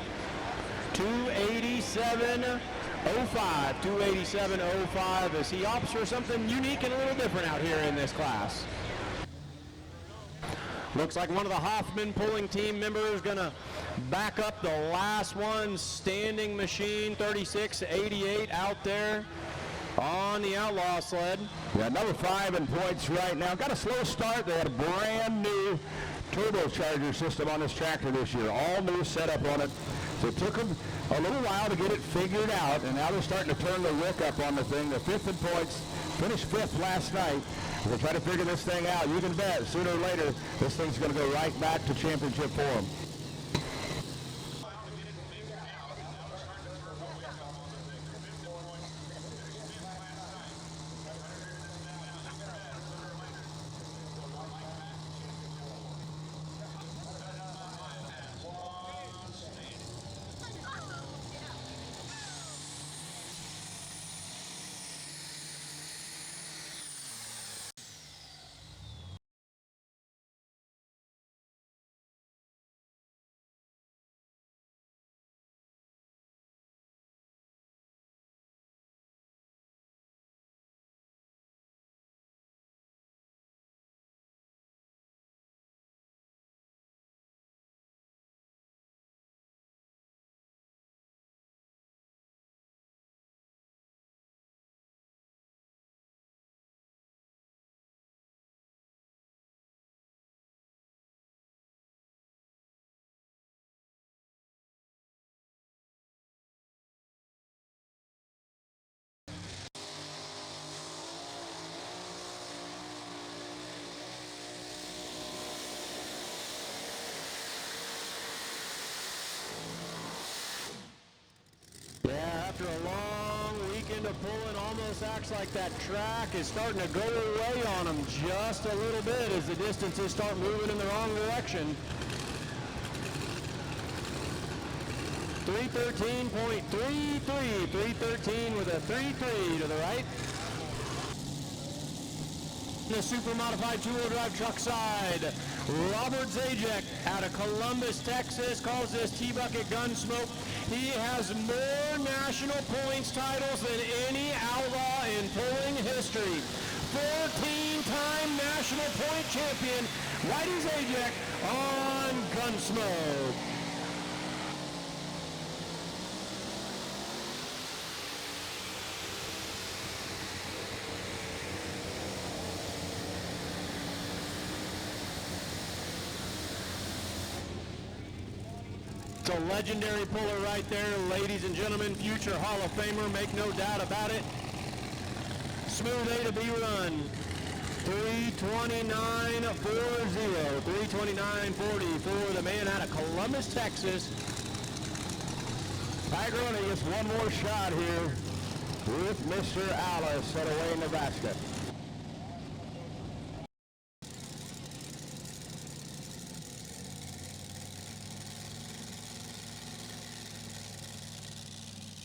S4: 287.05, 287.05 as he opts for something unique and a little different out here in this class. Looks like one of the Hoffman pulling team members going to back up the last one standing machine, 3688 out there on the Outlaw sled.
S2: Yeah, number 5 in points right now. Got a slow start. They had a brand new turbocharger system on this tractor this year. All new setup on it. So it took them a little while to get it figured out, and now they're starting to turn the wick up on the thing. They're 5th in points. Finished 5th last night. They'll try to figure this thing out. You can bet sooner or later this thing's going to go right back to championship form.
S4: into pulling. Almost acts like that track is starting to go away on him just a little bit as the distances start moving in the wrong direction. 313.33, 313 with a 3-3 to the right. The super modified two-wheel drive truck side, Robert Zajac out of Columbus, Texas, calls this T-Bucket Gunsmoke. He has more national points titles than any outlaw in pulling history. 14-time national point champion, Whitey Zajac on Gunsmoke. It's a legendary puller right there, ladies and gentlemen. Future Hall of Famer, make no doubt about it. Smooth A to B run. 3:29.40. 3:29.40 for the man out of Columbus, Texas.
S2: Tigroni gets one more shot here with Mr. Alice at away, Nebraska.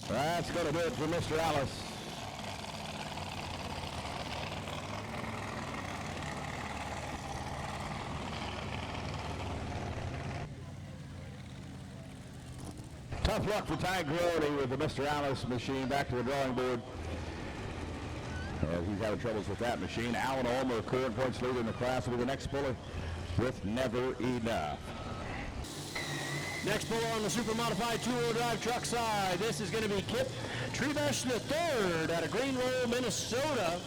S2: That's going to do it for Mr. Alice. Tough luck for Ty Grody with the Mr. Alice machine. Back to the drawing board. He's having troubles with that machine. Alan Ulmer, current points leader in the class, will be the next puller with Never Enough.
S4: Next puller on the super modified two-wheel drive truck side. This is going to be Kip Trevesh III out of Greenville, Minnesota.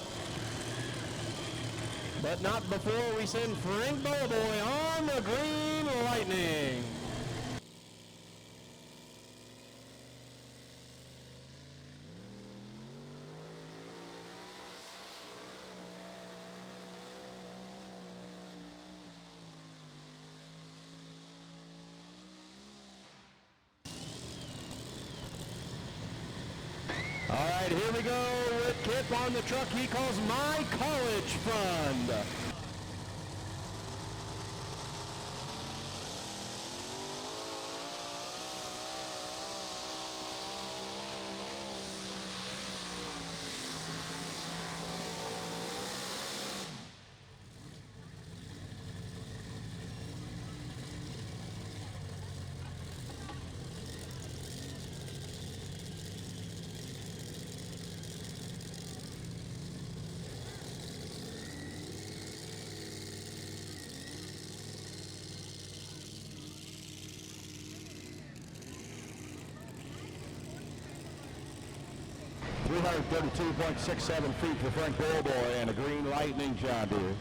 S4: But not before we send Frank Bowboy on the Green Lightning. All right, here we go with Kip on the truck he calls My College Fund. .67 feet for Frank Bowboy and a Green Lightning John Deere.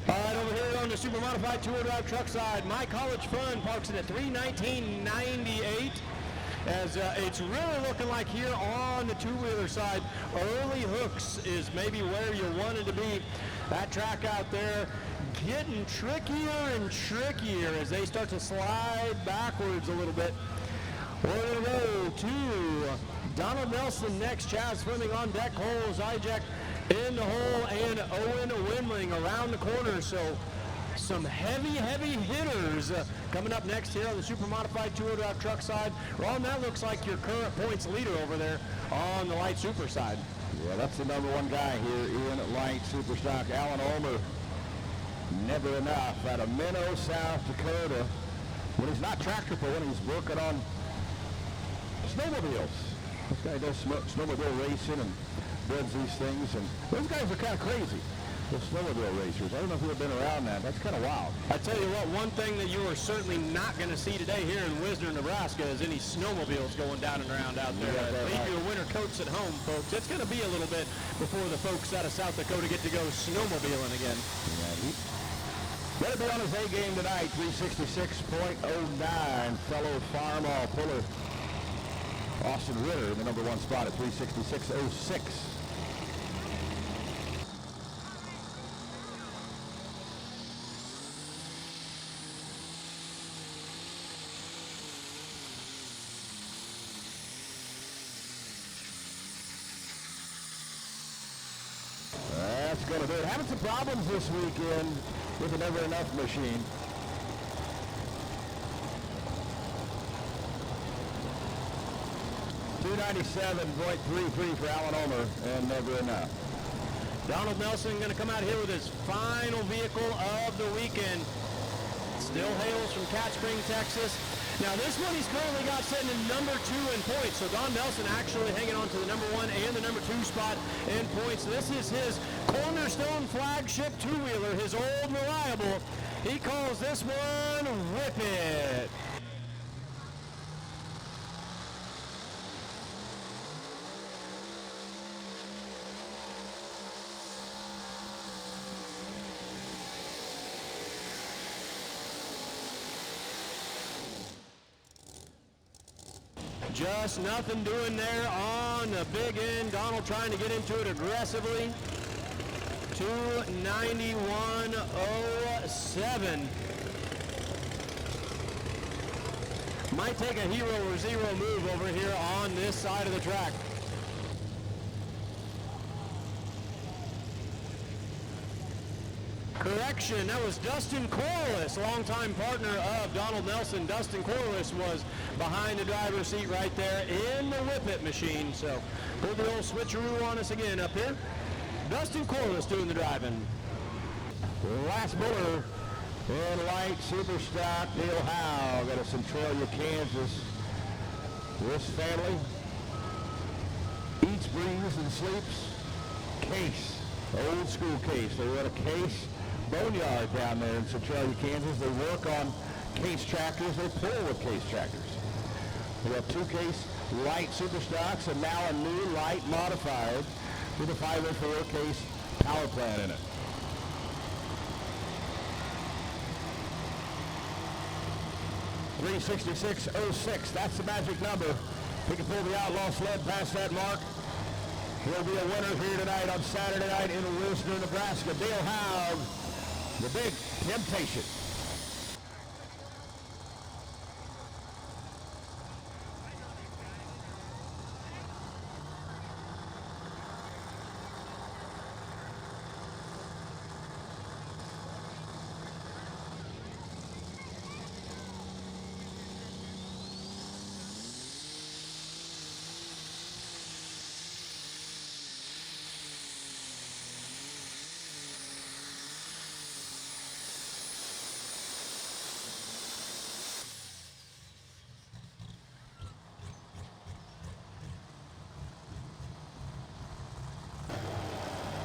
S4: All right, over here on the super modified two-wheel drive truck side, My College Fund parks it at 319.98. As it's really looking like here on the two-wheeler side, early hooks is maybe where you wanted to be. That track out there getting trickier and trickier as they start to slide backwards a little bit. We're going to go to Donald Nelson next. Chaz Fleming on deck. Cole Zajac in the hole, and Owen Windling around the corner. So some heavy hitters coming up next here on the super modified two-wheel drive truck side. Ron, that looks like your current points leader over there on the light super side.
S2: Yeah, that's the number one guy here in light super stock, Alan Ulmer. Never Enough out of Minnow, South Dakota. When he's not tractor pulling, he's working on snowmobiles. This guy does snowmobile racing and builds these things, and those guys are kind of crazy. The snowmobile racers. I don't know if you've been around that. That's kind of wild.
S4: I tell you what, one thing that you are certainly not going to see today here in Wisner, Nebraska is any snowmobiles going down and around out there. Leave your winter coats at home, folks. It's going to be a little bit before the folks out of South Dakota get to go snowmobiling again.
S2: Yeah, better be on his A game tonight. 366.09, fellow Farmall puller. Austin Ritter in the number 1 spot at 366.06. That's going to do it. Having some problems this weekend with the Never Enough machine. .297.33 for Alan Omer and Never Enough.
S4: Donald Nelson going to come out here with his final vehicle of the weekend. Still hails from Cat Spring, Texas. Now this one he's currently got sitting in number 2 in points. So Don Nelson actually hanging on to the number 1 and the number 2 spot in points. This is his cornerstone flagship two-wheeler, his old reliable. He calls this one Whip It. Just nothing doing there on the big end. Donald trying to get into it aggressively. 291.07. Might take a hero or zero move over here on this side of the track. Correction, that was Dustin Corliss, longtime partner of Donald Nelson. Dustin Corliss was behind the driver's seat right there in the Whip It machine. So pull the old switcheroo on us again up here. Dustin Corliss doing the driving.
S2: Last motor in light super stock Dale Howe out of Centralia, Kansas. This family eats, breathes, and sleeps Case, old school Case. They run a Case boneyard down there in Centralia, Kansas. They work on Case tractors. They pull with Case tractors. We have 2 Case light super stocks and now a new light modified with a 504 Case power plant in it. .366.06, that's the magic number. If we can pull the Outlaw sled past that mark, he'll be a winner here tonight on Saturday night in Wisner, Nebraska. Dale Howe, the big temptation.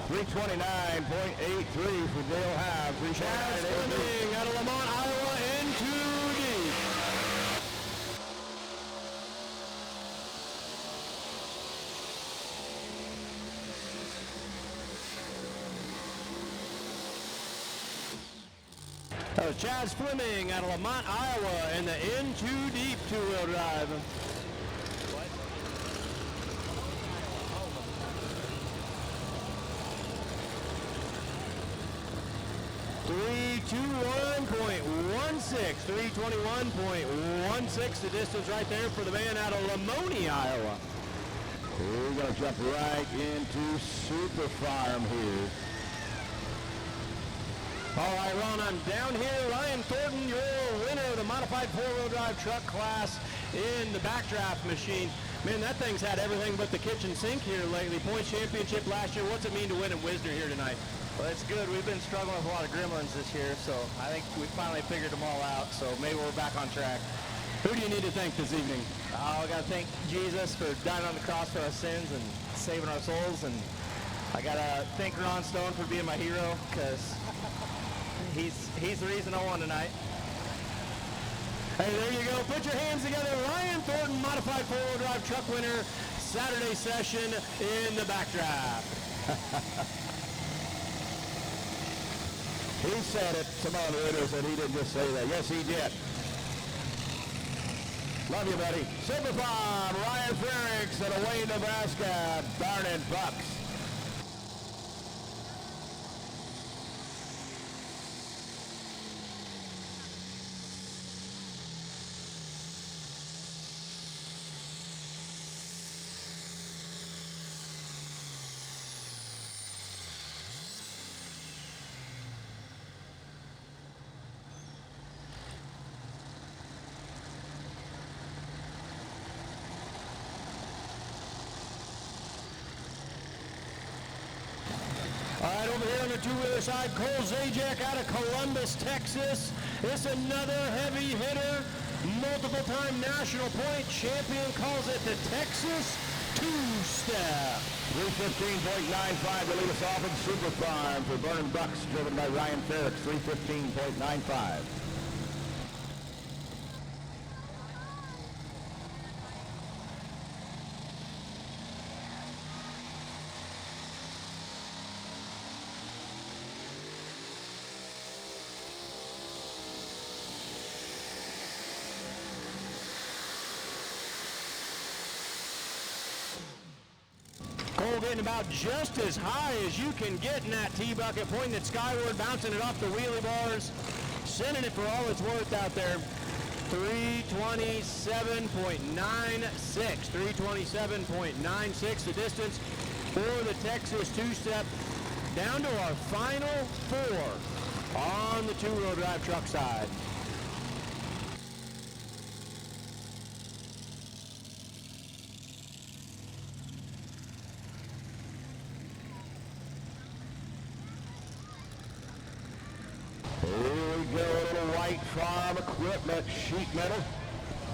S2: .329.83 for Dale Howe.
S4: Chaz Fleming out of Lamont, Iowa, in 2D. That was Chaz Fleming out of Lamont, Iowa, in the in 2 deep two-wheel drive. 321.16, the distance right there for the man out of Lamoni, Iowa.
S2: We're going to jump right into Super Farm here.
S4: All right, Ron, I'm down here. Ryan Thornton, your winner of the modified four-wheel drive truck class in the backdraft machine. Man, that thing's had everything but the kitchen sink here lately. Points championship last year. What's it mean to win at Wisner here tonight?
S12: Well, it's good. We've been struggling with a lot of gremlins this year, so I think we finally figured them all out, so maybe we're back on track.
S4: Who do you need to thank this evening?
S12: I got to thank Jesus for dying on the cross for our sins and saving our souls, and I got to thank Ron Stone for being my hero, because he's the reason I won tonight.
S4: Hey, there you go. Put your hands together. Ryan Thornton, modified four-wheel drive truck winner, Saturday session in the backdraft.
S2: He said it, Simone Ritter said he didn't just say that. Yes, he did. Love you, buddy. Super Farm, Ryan Frericks, and away Nebraska, Barnett Bucks.
S4: All right, over here on the two-wheeler side, Cole Zajac out of Columbus, Texas. It's another heavy hitter, multiple-time national point champion, calls it the Texas two-step.
S2: 315.95 to lead us off in Super Farm for Vernon Bucks, driven by Ryan Frericks, 315.95.
S4: Cole getting about just as high as you can get in that T-bucket, pointing it skyward, bouncing it off the wheelie bars, sending it for all it's worth out there. 327.96, 327.96 the distance for the Texas two-step. Down to our final four on the two-wheel drive truck side.
S2: Here we go, a little White Farm Equipment sheet metal.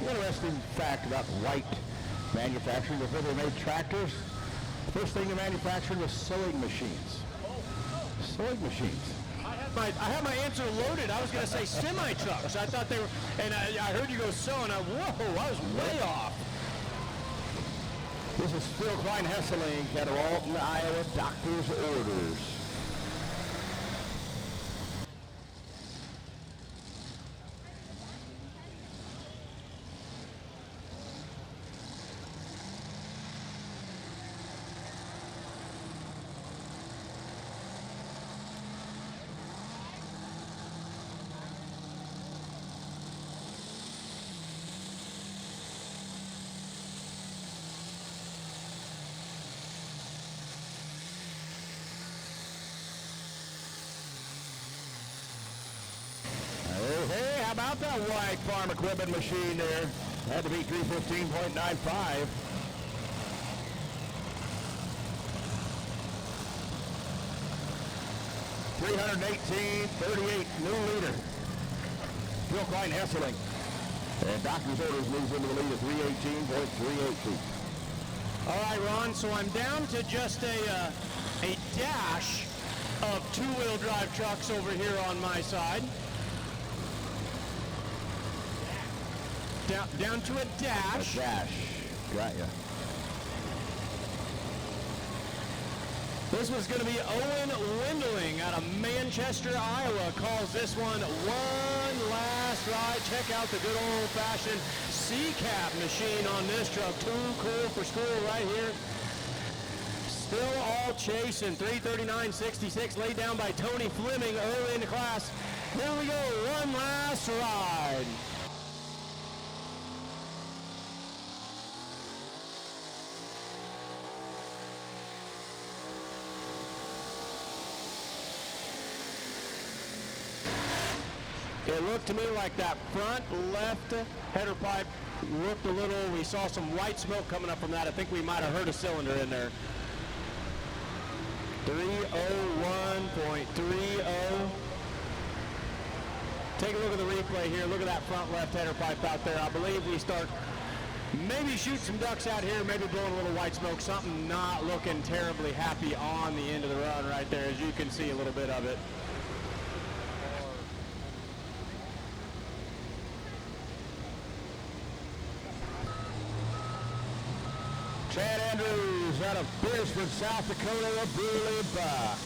S2: Interesting fact about White manufacturing. Before they made tractors, first thing they manufactured was sewing machines. Sewing machines.
S4: I had my answer loaded. I was going to say semi-trucks. I thought they were, and I heard you go sewing. Whoa, I was way off.
S2: This is Phil Klein Hesseling out of Alton, Iowa, Doctor's Orders.
S4: Hey, how about that White Farm Equipment machine there?
S2: Had to be 315.95. $318.38 new leader. Phil Klein Hesseling. And Doctor's Orders moves into the lead at 318.382.
S4: All right, Ron, so I'm down to just a dash of two-wheel drive trucks over here on my side. Down to a dash.
S2: A dash. Got ya.
S4: This was going to be Owen Windling out of Manchester, Iowa. Calls this one last ride. Check out the good old-fashioned C-cap machine on this truck. Too cool for school right here. Still all chasing. 339.66 laid down by Tony Fleming early in the class. Here we go. One last ride. It looked to me like that front left header pipe looked a little, we saw some white smoke coming up from that. I think we might have heard a cylinder in there. 301.30. Take a look at the replay here. Look at that front left header pipe out there. I believe we start maybe shoot some ducks out here, maybe blowing a little white smoke. Something not looking terribly happy on the end of the run right there, as you can see a little bit of it.
S2: Chad Andrews out of Beersford, South Dakota, a Burley Buck.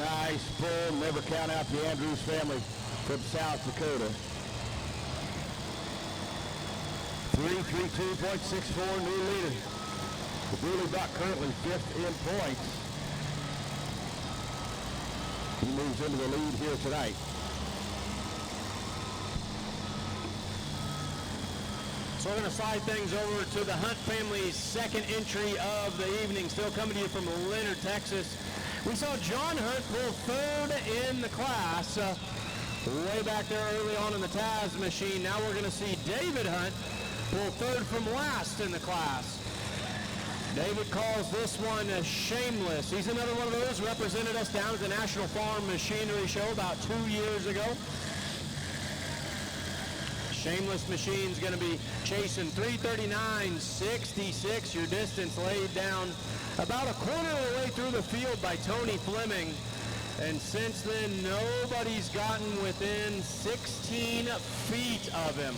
S2: Nice pull. Never count out the Andrews family from South Dakota. 332.64 new leader. The Bruley Buck currently 5th in points. He moves into the lead here tonight.
S4: So we're going to slide things over to the Hunt family's second entry of the evening, still coming to you from Leonard, Texas. We saw John Hunt pull third in the class way back there early on in the Taz machine. Now we're going to see David Hunt pull third from last in the class. David calls this one shameless. He's another one of those who represented us down at the National Farm Machinery Show about 2 years ago. Shameless Machine's going to be chasing 339.66. Your distance laid down about a quarter of the way through the field by Tony Fleming. And since then, nobody's gotten within 16 feet of him.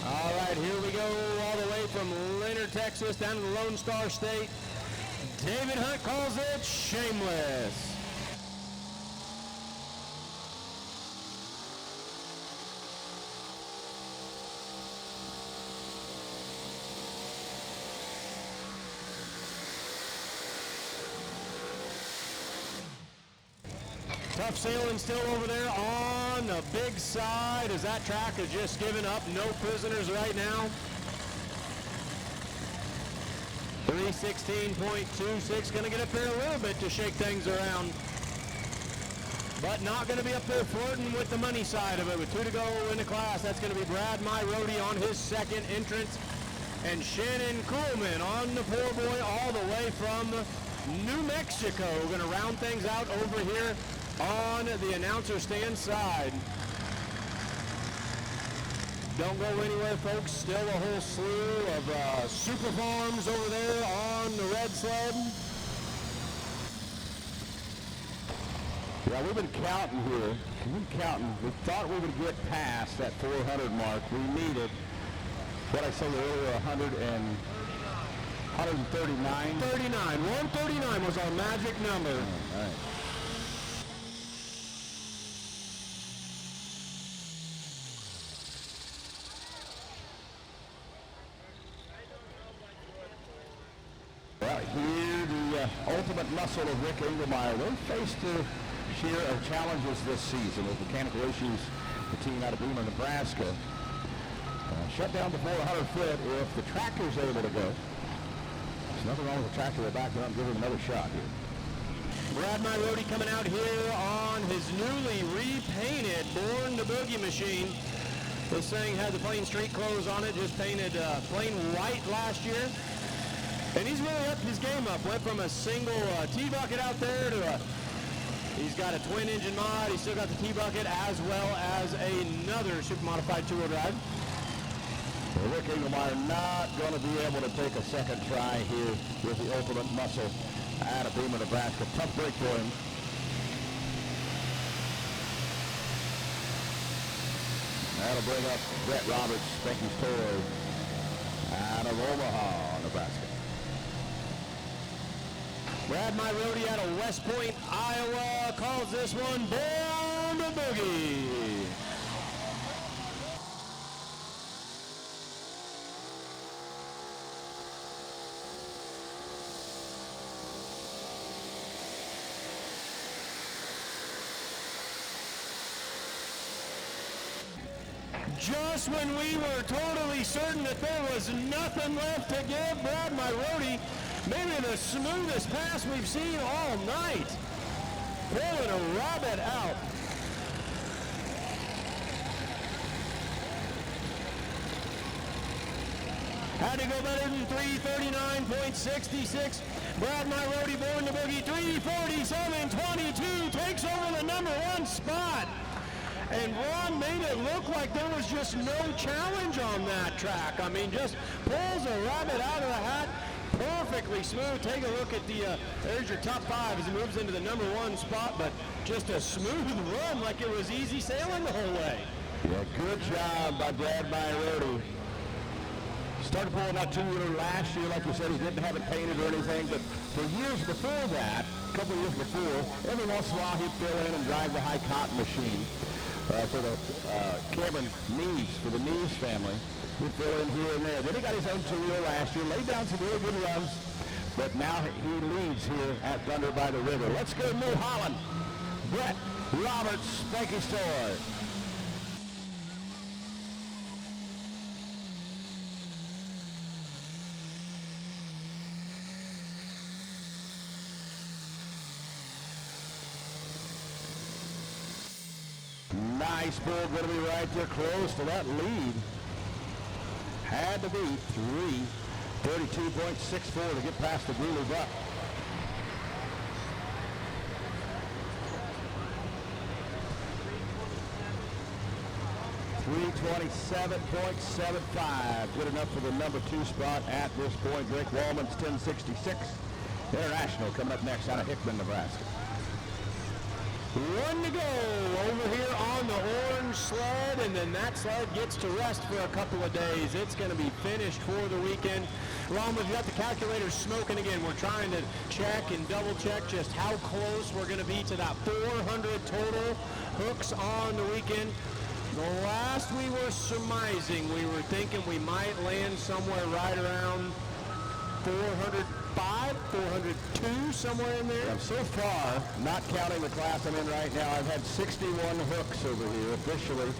S4: All right, here we go all the way from Leonard, Texas, down to the Lone Star State. David Hunt calls it shameless. Tough sailing still over there on the big side as that track has just given up. No prisoners right now. 316.26, going to get up there a little bit to shake things around. But not going to be up there flirting with the money side of it. With 2 to go in the class, that's going to be Brad Myrody on his second entrance. And Shannon Kuhlman on the poor boy all the way from New Mexico. We're going to round things out over here on the announcer stand side. Don't go anywhere, folks. Still a whole slew of super farms over there on the red sled.
S2: Yeah, we've been counting here. We thought we would get past that 400 mark. We needed, what I said earlier, 139.
S4: 139 was our magic number.
S2: All right. Well, here the ultimate muscle of Rick Engelmeyer. They faced their share of challenges this season with mechanical issues. The team out of Beamer, Nebraska. Shut down the 400 foot if the tractor's able to go. There's nothing wrong with the tractor. They're back up and give him another shot here.
S4: Brad Myrody coming out here on his newly repainted Born to Boogie machine. This thing had the plain street clothes on it, just painted plain white last year. And he's really upped his game up. Went from a single T-bucket out there to he's got a twin engine mod. He's still got the T-bucket as well as another super modified two-wheel drive.
S2: Well, Rick Engelmeyer not going to be able to take a second try here with the ultimate muscle out of Beamer, Nebraska. Tough break for him. That'll bring up Brett Roberts, Spanky's Toy, out of Omaha, Nebraska.
S4: Brad Myrody out of West Point, Iowa, calls this one Born to Boogie. Just when we were totally certain that there was nothing left to give Brad Myrody, maybe the smoothest pass we've seen all night. Pulling a rabbit out. Had to go better than 339.66. Brad Myrody, Born to Boogie, 347.22, takes over the #1 spot. And Ron made it look like there was just no challenge on that track. I mean, just pulls a rabbit out of the hat, perfectly smooth. Take a look at there's your top 5 as it moves into the number 1 spot, but just a smooth run like it was easy sailing the whole way.
S2: Yeah, good job by Brad Mayorodi. Started pulling that two-wheeler last year, like you said, he didn't have it painted or anything, but for years before that, a couple of years before, every once in a while he'd fill in and drive the high cotton machine for the Cameron Neves, for the Neves family. He'd fill in here and there. Then he got his own two-wheeler last year, laid down some really good runs, but now he leads here at Thunder by the River. Let's go to New Holland. Brett Roberts, Spanky Store. Nice bull, going to be right there close to that lead. Had to be 3:32.64 to get past the Greeley Buck. $3:27.75, good enough for the number 2 spot at this point. Rick Wallman's 10:66. International coming up next out of Hickman, Nebraska.
S4: 1 to go over here on the orange sled, and then that sled gets to rest for a couple of days. It's going to be finished for the weekend. Ron, we've got the calculator smoking again. We're trying to check and double check just how close we're going to be to that 400 total hooks on the weekend. The last we were surmising, we were thinking we might land somewhere right around 405, 402, somewhere in there.
S2: Yeah, so far, not counting the class I'm in right now, I've had 61 hooks over here officially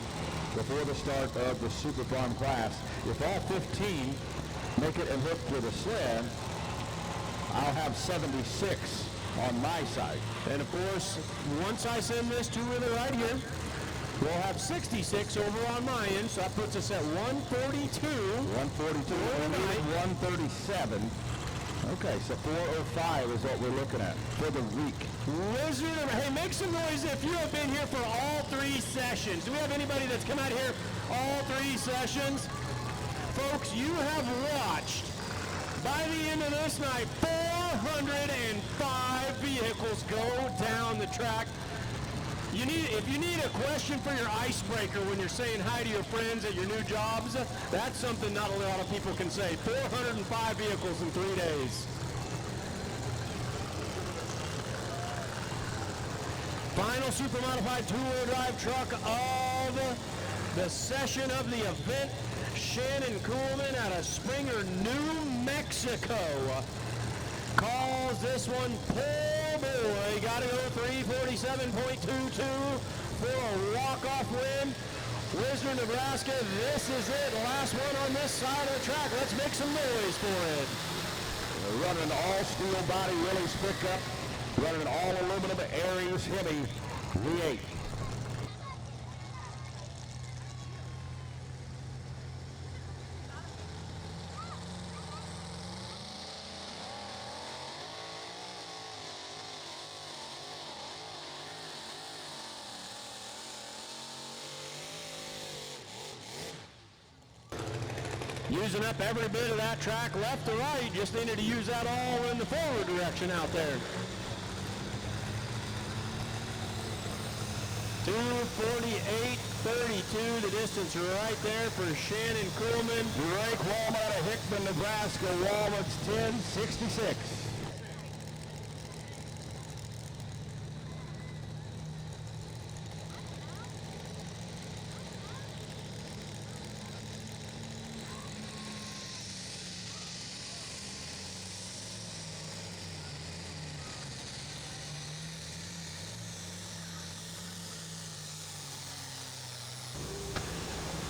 S2: before the start of the Super Farm class. If all 15 make it and hook to the sled, I'll have 76 on my side.
S4: And of course, once I send this two-wheeler right here, we'll have 66 over on my end, so that puts us at 142.
S2: 142, 137. Okay, so 405 is what we're looking at for the week.
S4: Wizard, hey, make some noise if you have been here for all 3 sessions. Do we have anybody that's come out here all 3 sessions? Folks, you have watched, by the end of this night, 405 vehicles go down the track. If you need a question for your icebreaker when you're saying hi to your friends at your new jobs, that's something not a lot of people can say. 405 vehicles in 3 days. Final super modified two-wheel drive truck of the session of the event. Shannon Coolman out of Springer, New Mexico, calls this one poor boy. Got to go 3:47.22 for a walk-off win. Wisner, Nebraska, this is it. Last one on this side of the track. Let's make some noise for it.
S2: We're running an all-steel body Willys pickup, running an all-aluminum Aries Hemi V8.
S4: Using up every bit of that track left to right. Just needed to use that all in the forward direction out there. 2:48.32, the distance right there for Shannon Coolman.
S2: Drake Wallman out of Hickman, Nebraska. Wallman's 10:66.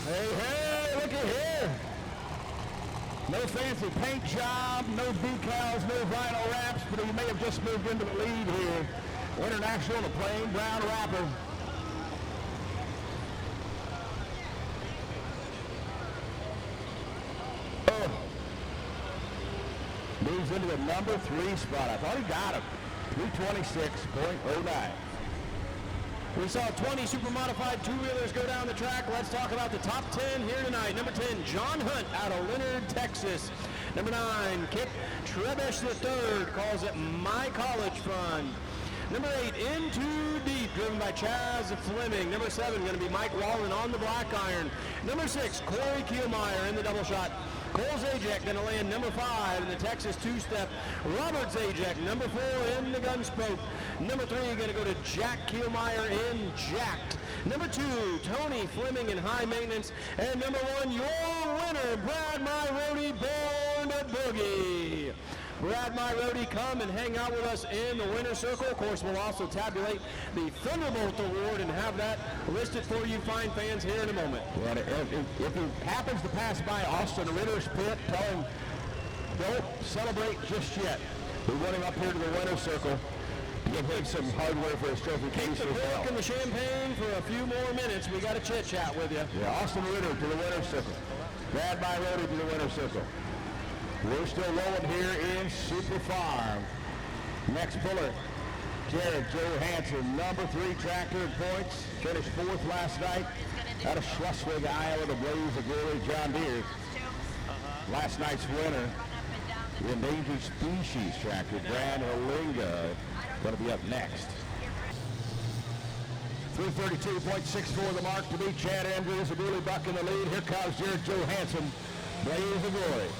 S2: Hey, look at here. No fancy paint job, no decals, no vinyl wraps, but he may have just moved into the lead here. International, the plain brown wrapper. Oh. Moves into the number 3 spot. I thought he got him. 3:26.09.
S4: We saw 20 super modified two-wheelers go down the track. Let's talk about the top 10 here tonight. Number 10, John Hunt out of Leonard, Texas.
S10: Number 9, Kit Trebesh III calls it My College Fund. Number 8, In Too Deep, driven by Chaz Fleming. Number 7, going to be Mike Wallen on the black iron. Number 6, Corey Kielmeyer in the double shot. Cole Zajac going to land number 5 in the Texas two-step. Robert Zajac, number 4 in the gun spoke. Number 3, going to go to Jack Kielmeyer in jacked. Number 2, Tony Fleming in high maintenance. And number 1, your winner, Brad Myrody, born to boogie. Brad Myrody, come and hang out with us in the winner's circle. Of course, we'll also tabulate the Thunderbolt Award and have that listed for you fine fans here in a moment.
S2: Well, if he happens to pass by Austin Ritter's pit, tell him don't celebrate just yet. We want him up here to the winner's circle to give him some hardware for his trophy case.
S10: Keep the cork and the champagne for a few more minutes. We got a chit-chat with you.
S2: Yeah, Austin Ritter to the winner's circle. Brad Myrody to the winner's circle. We're still rolling here in Super Farm. Next puller, Jared Johansson, number 3 tractor in points. Finished 4th last night out of Schleswig, Iowa, the Blaze of Glory John Deere. Last night's winner, the endangered species tractor, Brad Holinga, going to be up next. 332.64 the mark to beat Chad Andrews, a Dooley Buck in the lead. Here comes Jared Johansson, Blaze of Glory.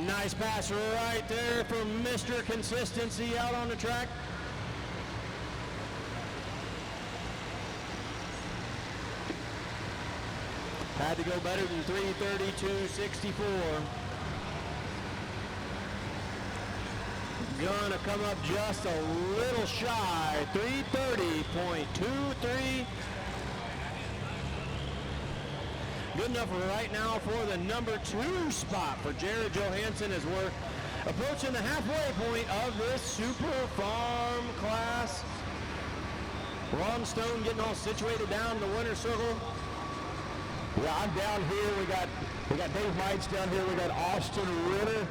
S10: Nice pass right there from Mr. Consistency out on the track. Had to go better than 332.64. Gonna come up just a little shy, 330.23. Good enough right now for the number 2 spot for Jared Johansson as we're approaching the halfway point of this Super Farm class. Ron Stone getting all situated down in the winner's circle.
S2: Yeah, I'm down here. We got Dave Mites down here. We got Austin Ritter.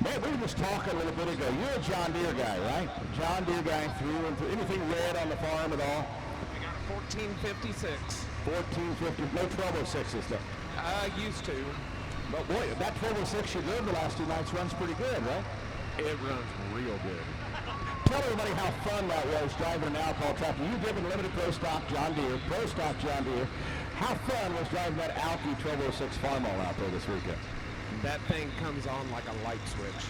S2: Man, we were just talking a little bit ago. You're a John Deere guy, right? John Deere guy through and through. Anything red on the farm at all?
S5: I got a 1456.
S2: 1450, no 1206s though.
S5: Used to.
S2: But boy, that 1206 you drove the last 2 nights runs pretty good, right?
S6: It runs real good.
S2: Tell everybody how fun that was driving an alcohol tractor. You've driven limited pro stock John Deere. How fun was driving that Alki 1206 farm all out there this weekend?
S5: That thing comes on like a light switch.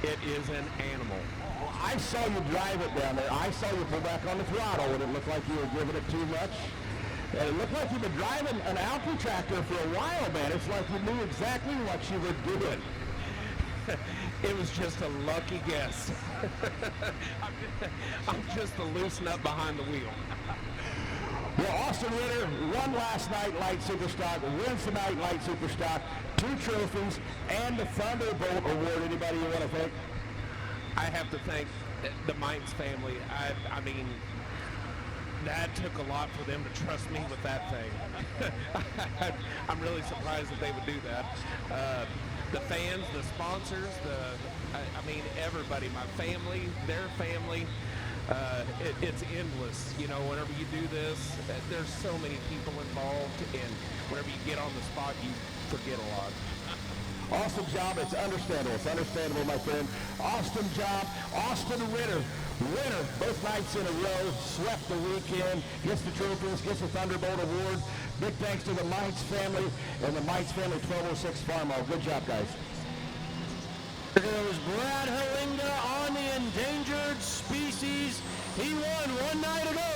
S5: It is an animal.
S2: Well, I saw you drive it down there. I saw you pull back on the throttle when it looked like you were giving it too much. And it looked like you've been driving an Alki tractor for a while, man. It's like you knew exactly what you were doing.
S5: It was just a lucky guess. I'm just a loose nut behind the wheel.
S2: Well, Austin Ritter won last night Light Superstock, wins tonight Light Superstock, 2 trophies, and the Thunderbolt Award. Anybody you want to thank?
S5: I have to thank the Mites family. I mean, that took a lot for them to trust me with that thing. I'm really surprised that they would do that. The fans, the sponsors, I mean, everybody, my family, their family, it's endless. You know, whenever you do this, there's so many people involved, and whenever you get on the spot, you forget a lot.
S2: Awesome job. It's understandable. It's understandable, my friend. Awesome job. Austin Ritter, winner both nights in a row, swept the weekend, gets the trophies, gets the Thunderbolt Award. Big thanks to the Mites family and the Mites family 1206 Farm All. Good job, guys.
S10: There goes Brad Holinga on the endangered species. He won 1 night ago.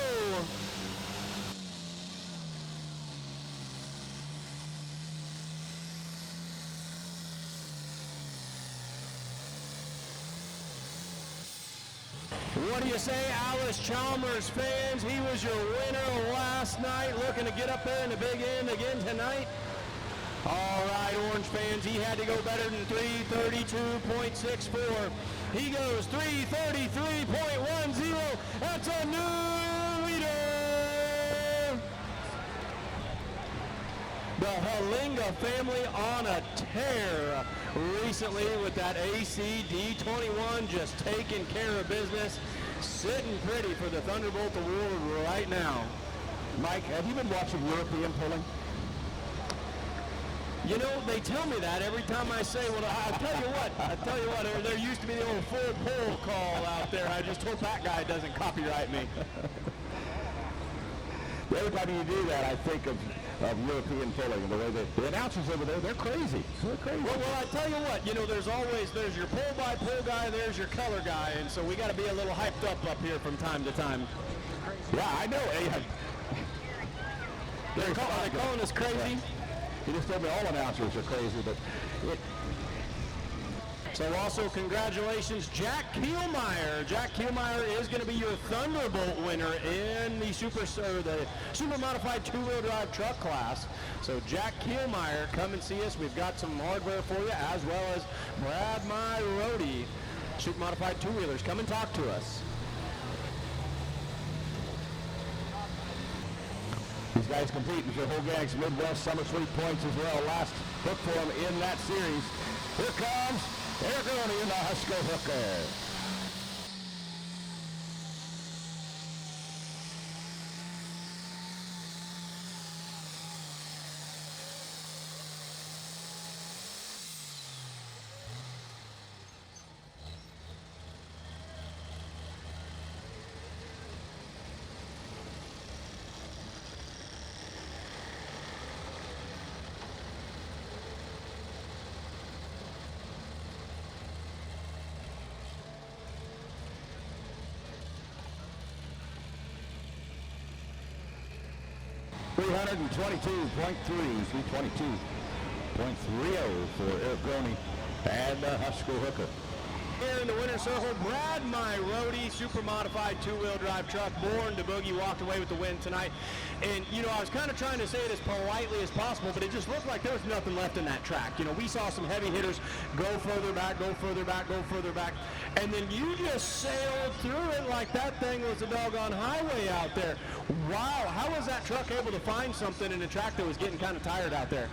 S10: What do you say, Alice Chalmers fans? He was your winner last night, looking to get up there in the big end again tonight. All right, Orange fans, he had to go better than 332.64. He goes 333.10. That's a new leader.
S4: The Halinga family on a tear recently with that ACD21 just taking care of business. Sitting pretty for the Thunderbolt Award right now.
S2: Mike, have you been watching European pulling?
S4: You know, they tell me that every time I say, well, I'll tell you what, there used to be the old full pull call out there. I just hope that guy doesn't copyright me.
S2: Every time you do that, I think of European pulling, the way the announcers over there, they're crazy. They're crazy.
S4: Well, I tell you what, you know, there's your pull-by-pull guy, there's your color guy, and so we got to be a little hyped up here from time to time.
S2: Yeah, I know.
S4: They're calling us crazy.
S2: Yeah. You just told me all announcers are crazy, but
S4: So also congratulations, Jack Kielmeyer. Jack Kielmeyer is going to be your Thunderbolt winner in the super modified two-wheel drive truck class. So Jack Kielmeyer, come and see us. We've got some hardware for you, as well as Brad Myrodi, super modified two-wheelers. Come and talk to us.
S2: these guys competing for whole gang's Midwest Summer Sweep points as well. Last hook for them in that series. Here comes Eric Rooney in the Husker hooker. 322.3, 322.30 for Eric Rooney and the Husker hooker.
S4: Here in the winner's circle, Brad Myrodi, super modified two-wheel drive truck, born to boogie, walked away with the win tonight. And, you know, I was kind of trying to say it as politely as possible, but it just looked like there was nothing left in that track. You know, we saw some heavy hitters go further back, go further back, go further back, and then you just sailed through it like that thing was a doggone highway out there. Wow, how was that truck able to find something in a track that was getting kind of tired out there?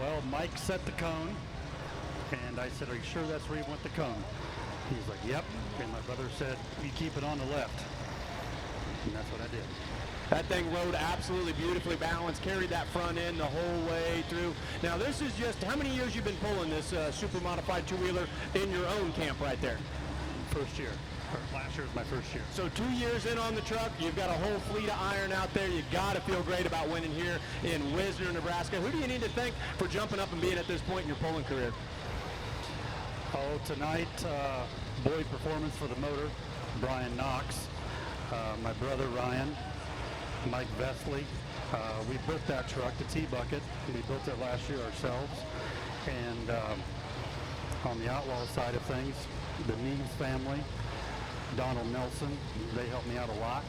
S13: Well, Mike set the cone. And I said, are you sure that's where you want the cone? He's like, yep. And my brother said, you keep it on the left. And that's what I did.
S4: That thing rode absolutely beautifully balanced, carried that front end the whole way through. Now this is just, how many years you've been pulling this super modified two-wheeler in your own camp right there?
S13: First year. Last year was my first year.
S4: So 2 years in on the truck, you've got a whole fleet of iron out there. You got to feel great about winning here in Wisner, Nebraska. Who do you need to thank for jumping up and being at this point in your pulling career?
S13: Oh, tonight, Boyd Performance for the motor, Brian Knox, my brother Ryan, Mike Vesley. We built that truck, the T-Bucket. We built it last year ourselves. And on the Outlaw side of things, the Neves family, Donald Nelson, they helped me out a lot.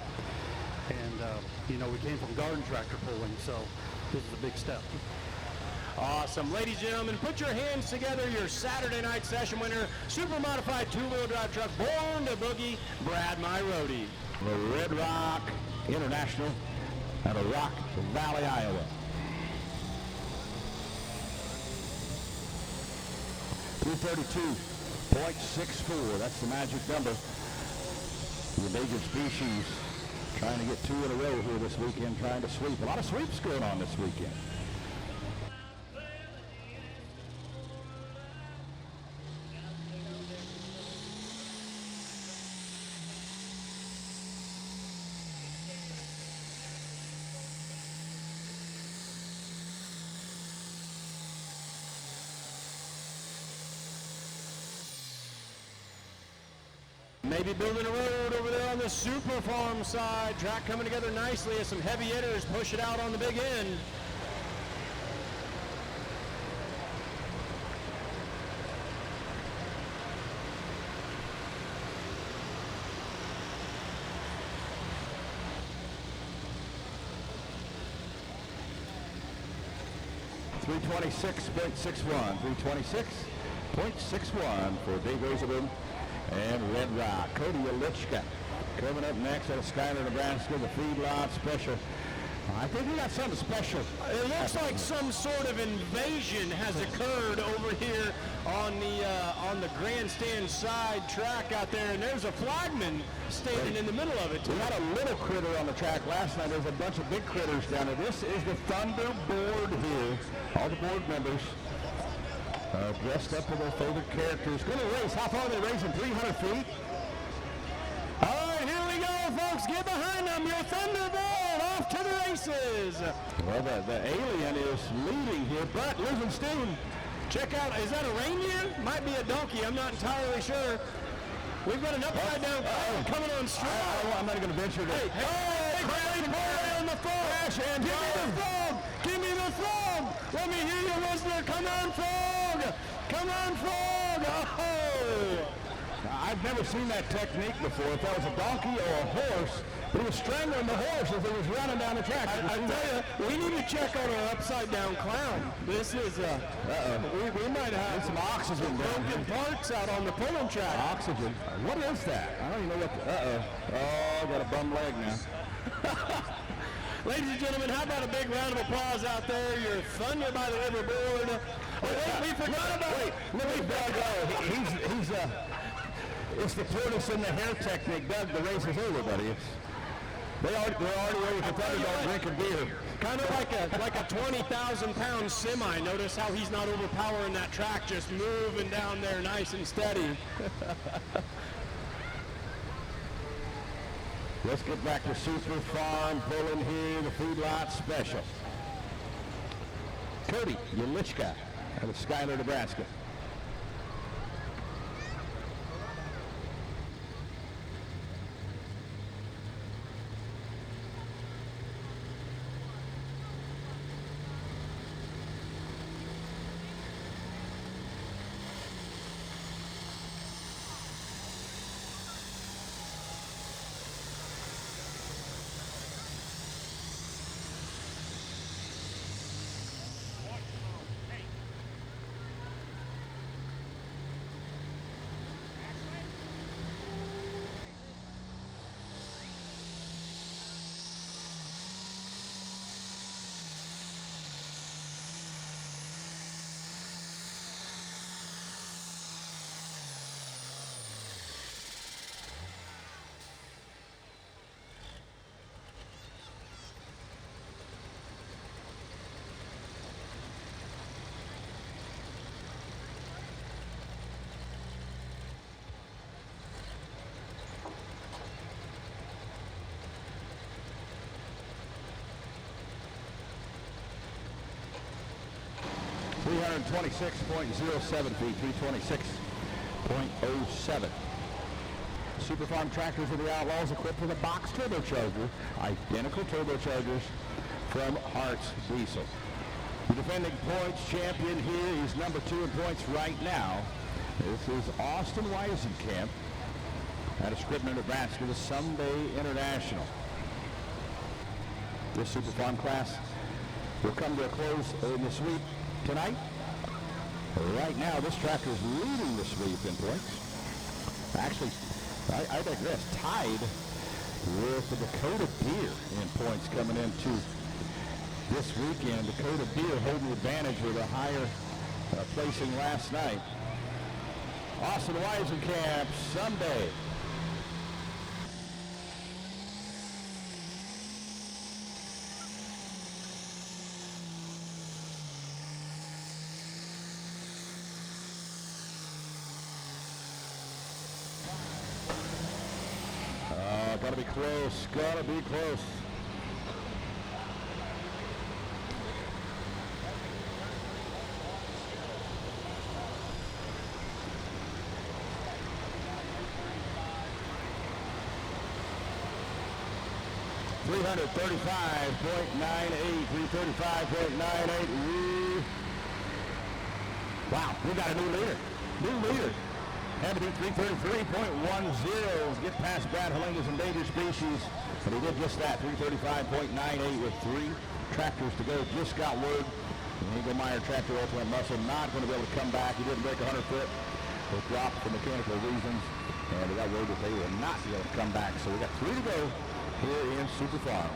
S13: And, you know, we came from garden tractor pulling, so this is a big step.
S4: Awesome. Ladies and gentlemen, put your hands together. Your Saturday night session winner, super modified two-wheel drive truck, born to boogie, Brad Myrodi.
S2: The Red Rock International out of Rock Valley, Iowa. 332.64, that's the magic number. The endangered species trying to get 2 in a row here this weekend, trying to sweep. A lot of sweeps going on this weekend.
S4: Maybe building a road over there on the Super Farm side. Track coming together nicely as some heavy hitters push it out on the big end.
S2: .61, 326.61 for Dave Rosenberg and Red Rock. Cody Elichka coming up next out of Schuyler, Nebraska, the feedlot special I think we got something special.
S4: It looks like some sort of invasion has occurred over here on the grandstand side track out there, and there's a flagman standing in the middle of it.
S2: We had a little critter on the track last night. There's a bunch of big critters down there. This is the Thunder board here. All the board members dressed up with their favorite characters. Going to race. How far are they racing? 300 feet?
S4: All right, here we go, folks. Get behind them. Your Thunderbolt off to the races.
S2: Well, the alien is leading here, but losing steam.
S4: Check out, is that a reindeer? Might be a donkey. I'm not entirely sure. We've got an upside down coming on strong.
S2: I'm not going to venture to.
S4: Hey, on the phone. Give me the phone. Give me the phone. Let me hear you, listener. Come on, Frog. Come on, Frog. Oh.
S2: I've never seen that technique before. If that was a donkey or a horse, but he was strangling the horse as it was running down the track.
S4: I tell you, we need to check on our upside down clown. This is, we might have
S2: some oxygen
S4: broken parts out on the pulling track.
S2: Oxygen? What is that? I don't even know what Oh, I got a bum leg now.
S4: Ladies and gentlemen, how about a big round of applause out there? Your Thunder by the River board. We forgot about it.
S2: Let me Doug go. It's the tortoise and the hare technique. Doug, the race is over, buddy. They're already over the Thunderdog drinking beer.
S4: Kind of like a 20,000-pound semi. Notice how he's not overpowering that track, just moving down there nice and steady.
S2: Let's get back to Super Farm pulling here, the Food Lot Special. Cody Yelichka out of Schuyler, Nebraska. .07 feet, 326.07. Super Farm tractors of the Outlaws equipped with a box turbocharger, identical turbochargers from Hart's Diesel. The defending points champion here is number 2 in points right now. This is Austin Weisenkamp out of Scribner, Nebraska, the Someday International. This Super Farm class will come to a close in the sweep tonight. Right now, this tractor is leading the sweep in points. Actually, I digress, tied with the Dakota Deer in points coming into this weekend. Dakota Deer holding the advantage with a higher placing last night. Austin Weisenkamp, Someday. Gotta be close, gotta be close. .98. Wow, we got a new leader. Had to be 333.10. Get past Brad Halinga's endangered species. And he did just that, 335.98 with 3 tractors to go. Just got word. Eagle Meyer Tractor Ultimate Muscle not going to be able to come back. He didn't break 100 foot. It dropped for mechanical reasons. And we got word that they will not be able to come back. So we got 3 to go here in Super Farm.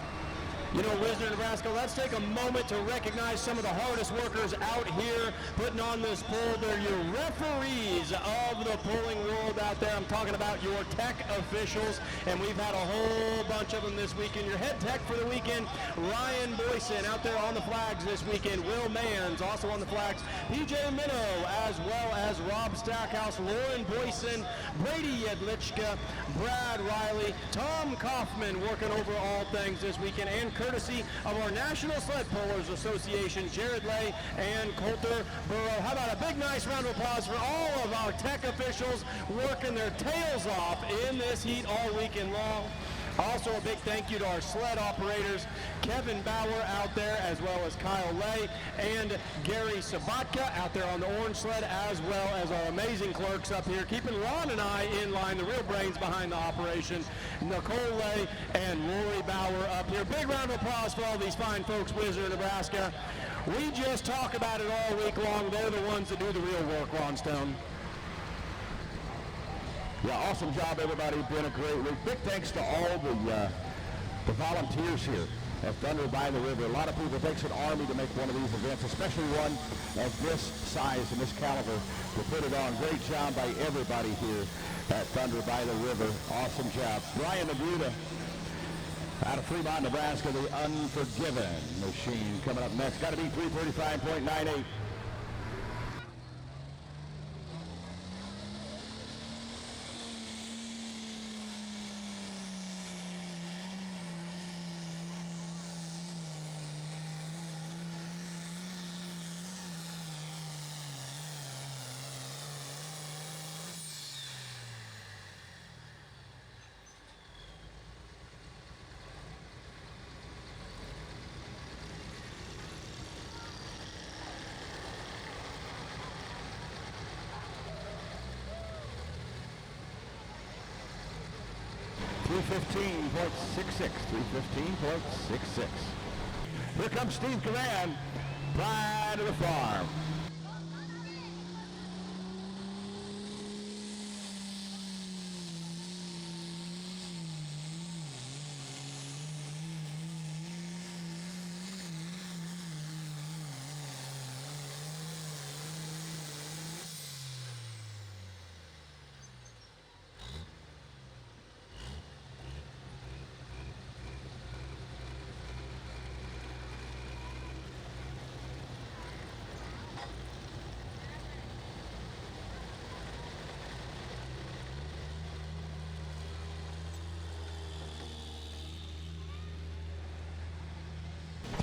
S4: You know, Wisner, Nebraska, let's take a moment to recognize some of the hardest workers out here putting on this poll. They're your referees of the polling world out there. I'm talking about your tech officials, and we've had a whole bunch of them this weekend. Your head tech for the weekend, Ryan Boyson, out there on the flags this weekend. Will Manns, also on the flags. PJ Minnow, as well as Rob Stackhouse, Lauren Boyson, Brady Yedlichka, Brad Riley, Tom Kaufman working over all things this weekend, and courtesy of our National Sled Pullers Association, Jared Lay and Coulter Burrow. How about a big, nice round of applause for all of our tech officials working their tails off in this heat all weekend long. Also, a big thank you to our sled operators, Kevin Bauer out there, as well as Kyle Lay, and Gary Sabatka out there on the orange sled, as well as our amazing clerks up here, keeping Ron and I in line, the real brains behind the operation, Nicole Lay and Rory Bauer up here. Big round of applause for all these fine folks, Wisner, Nebraska. We just talk about it all week long. They're the ones that do the real work, Ron Stone.
S2: Yeah, awesome job, everybody. Been a great week. Big thanks to all the volunteers here at Thunder by the River. A lot of people, it takes an army to make one of these events, especially one of this size and this caliber to put it on. Great job by everybody here at Thunder by the River. Awesome job. Brian Magruder out of Fremont, Nebraska, the Unforgiven Machine coming up next. Got to be 335.98. 315.66, 315.66. Here comes Steve Command, Pride of the Farm.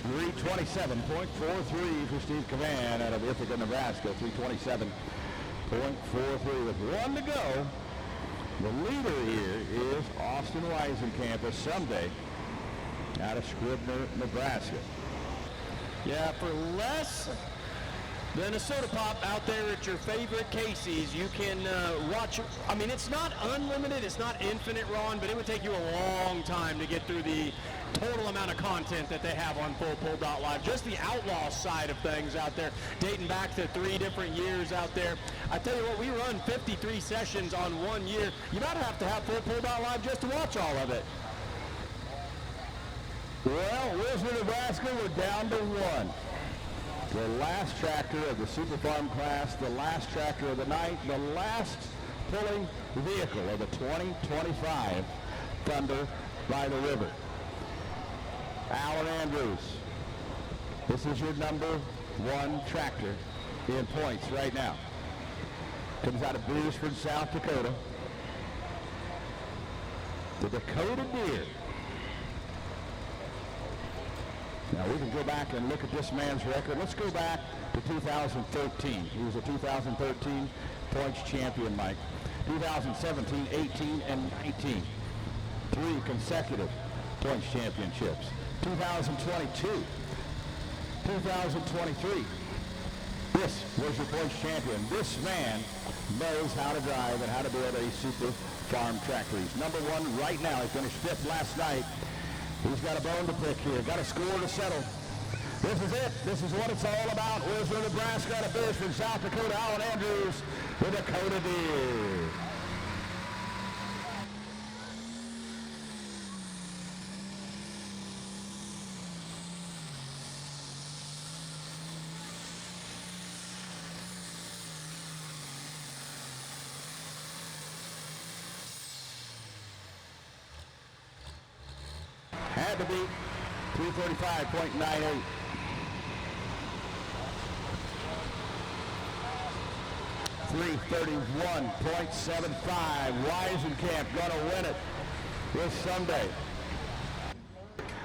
S2: .327.43 for Steve Cavan out of Ithaca, Nebraska. 327.43 with one to go. The leader here is Austin Weisenkamp, a Sunday out of Scribner, Nebraska.
S4: Yeah, for less than a soda pop out there at your favorite Casey's, you can watch. I mean, it's not unlimited, it's not infinite, Ron, but it would take you a long time to get through the total amount of content that they have on FullPull.live. Just the outlaw side of things out there, dating back to 3 different years out there. I tell you what, we run 53 sessions on 1 year. You might have to have FullPull.live just to watch all of it.
S2: Well, Wisner, Nebraska, we're down to 1. The last tractor of the Super Farm class, the last tractor of the night, the last pulling vehicle of the 2025 Thunder by the River. Alan Andrews, this is your number 1 tractor in points right now. Comes out of Beersford, South Dakota. The Dakota Deer. Now we can go back and look at this man's record. Let's go back to 2013. He was a 2013 points champion, Mike. 2017, 18, and 19. 3 consecutive points championships. 2022, 2023. This was your points champion. This man knows how to drive and how to build a Super Farm tractor. He's number 1 right now. He finished 5th last night. He's got a bone to pick here. Got a score to settle. This is it. This is what it's all about. Wisner, Nebraska, out of Beersford, South Dakota. Alan Andrews, the Dakota Deer. had to beat 335.98. .75. Weisenkamp gonna win it this Sunday.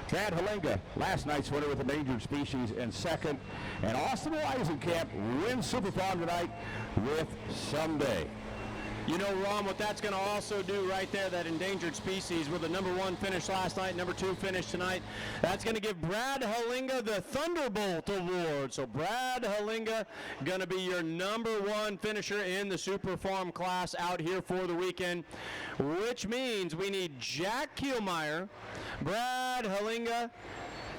S2: Brad Halinga, last night's winner with Endangered Species in second. And Austin Weisenkamp wins Super Farm tonight with Someday.
S4: You know, Ron, what that's going to also do right there, that Endangered Species with the #1 finish last night, #2 finish tonight, that's going to give Brad Halinga the Thunderbolt Award. So Brad Halinga going to be your #1 finisher in the Super Farm class out here for the weekend, which means we need Jack Kielmeyer, Brad Halinga,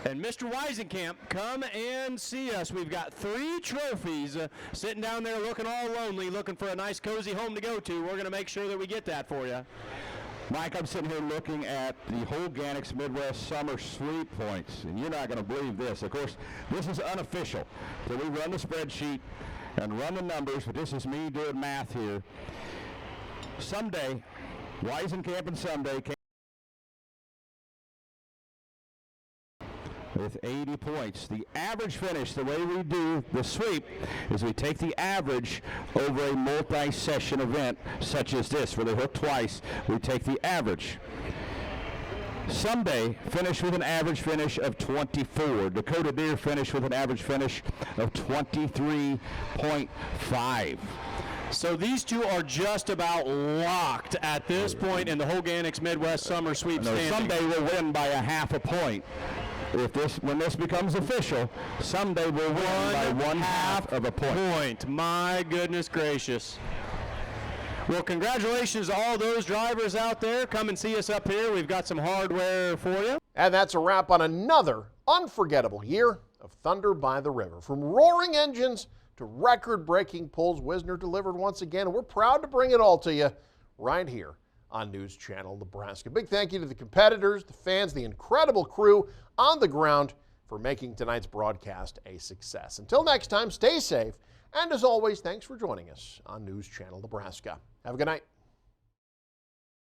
S4: and Mr. Weisenkamp, come and see us. We've got 3 trophies sitting down there looking all lonely, looking for a nice cozy home to go to. We're going to make sure that we get that for you.
S2: Mike, I'm sitting here looking at the Holganics Midwest Summer Sweep points, and you're not going to believe this. Of course, this is unofficial. So we run the spreadsheet and run the numbers, but this is me doing math here. Someday, Weisenkamp and Someday came with 80 points. The average finish, the way we do the sweep, is we take the average over a multi-session event such as this, where they hook twice. We take the average. Someday finished with an average finish of 24. Dakota Deer finished with an average finish of 23.5.
S4: So these two are just about locked at this point in the Holganics Midwest Summer Sweep standings.
S2: Someday will win by a half a point. When this becomes official, Someday will win by 1/2 of a point.
S4: My goodness gracious. Well, congratulations to all those drivers out there. Come and see us up here. We've got some hardware for you.
S1: And that's a wrap on another unforgettable year of Thunder by the River. From roaring engines to record-breaking pulls, Wisner delivered once again, and we're proud to bring it all to you right here on News Channel Nebraska. Big thank you to the competitors, the fans, the incredible crew on the ground for making tonight's broadcast a success. Until next time, stay safe, and as always, thanks for joining us on News Channel Nebraska. Have a good night.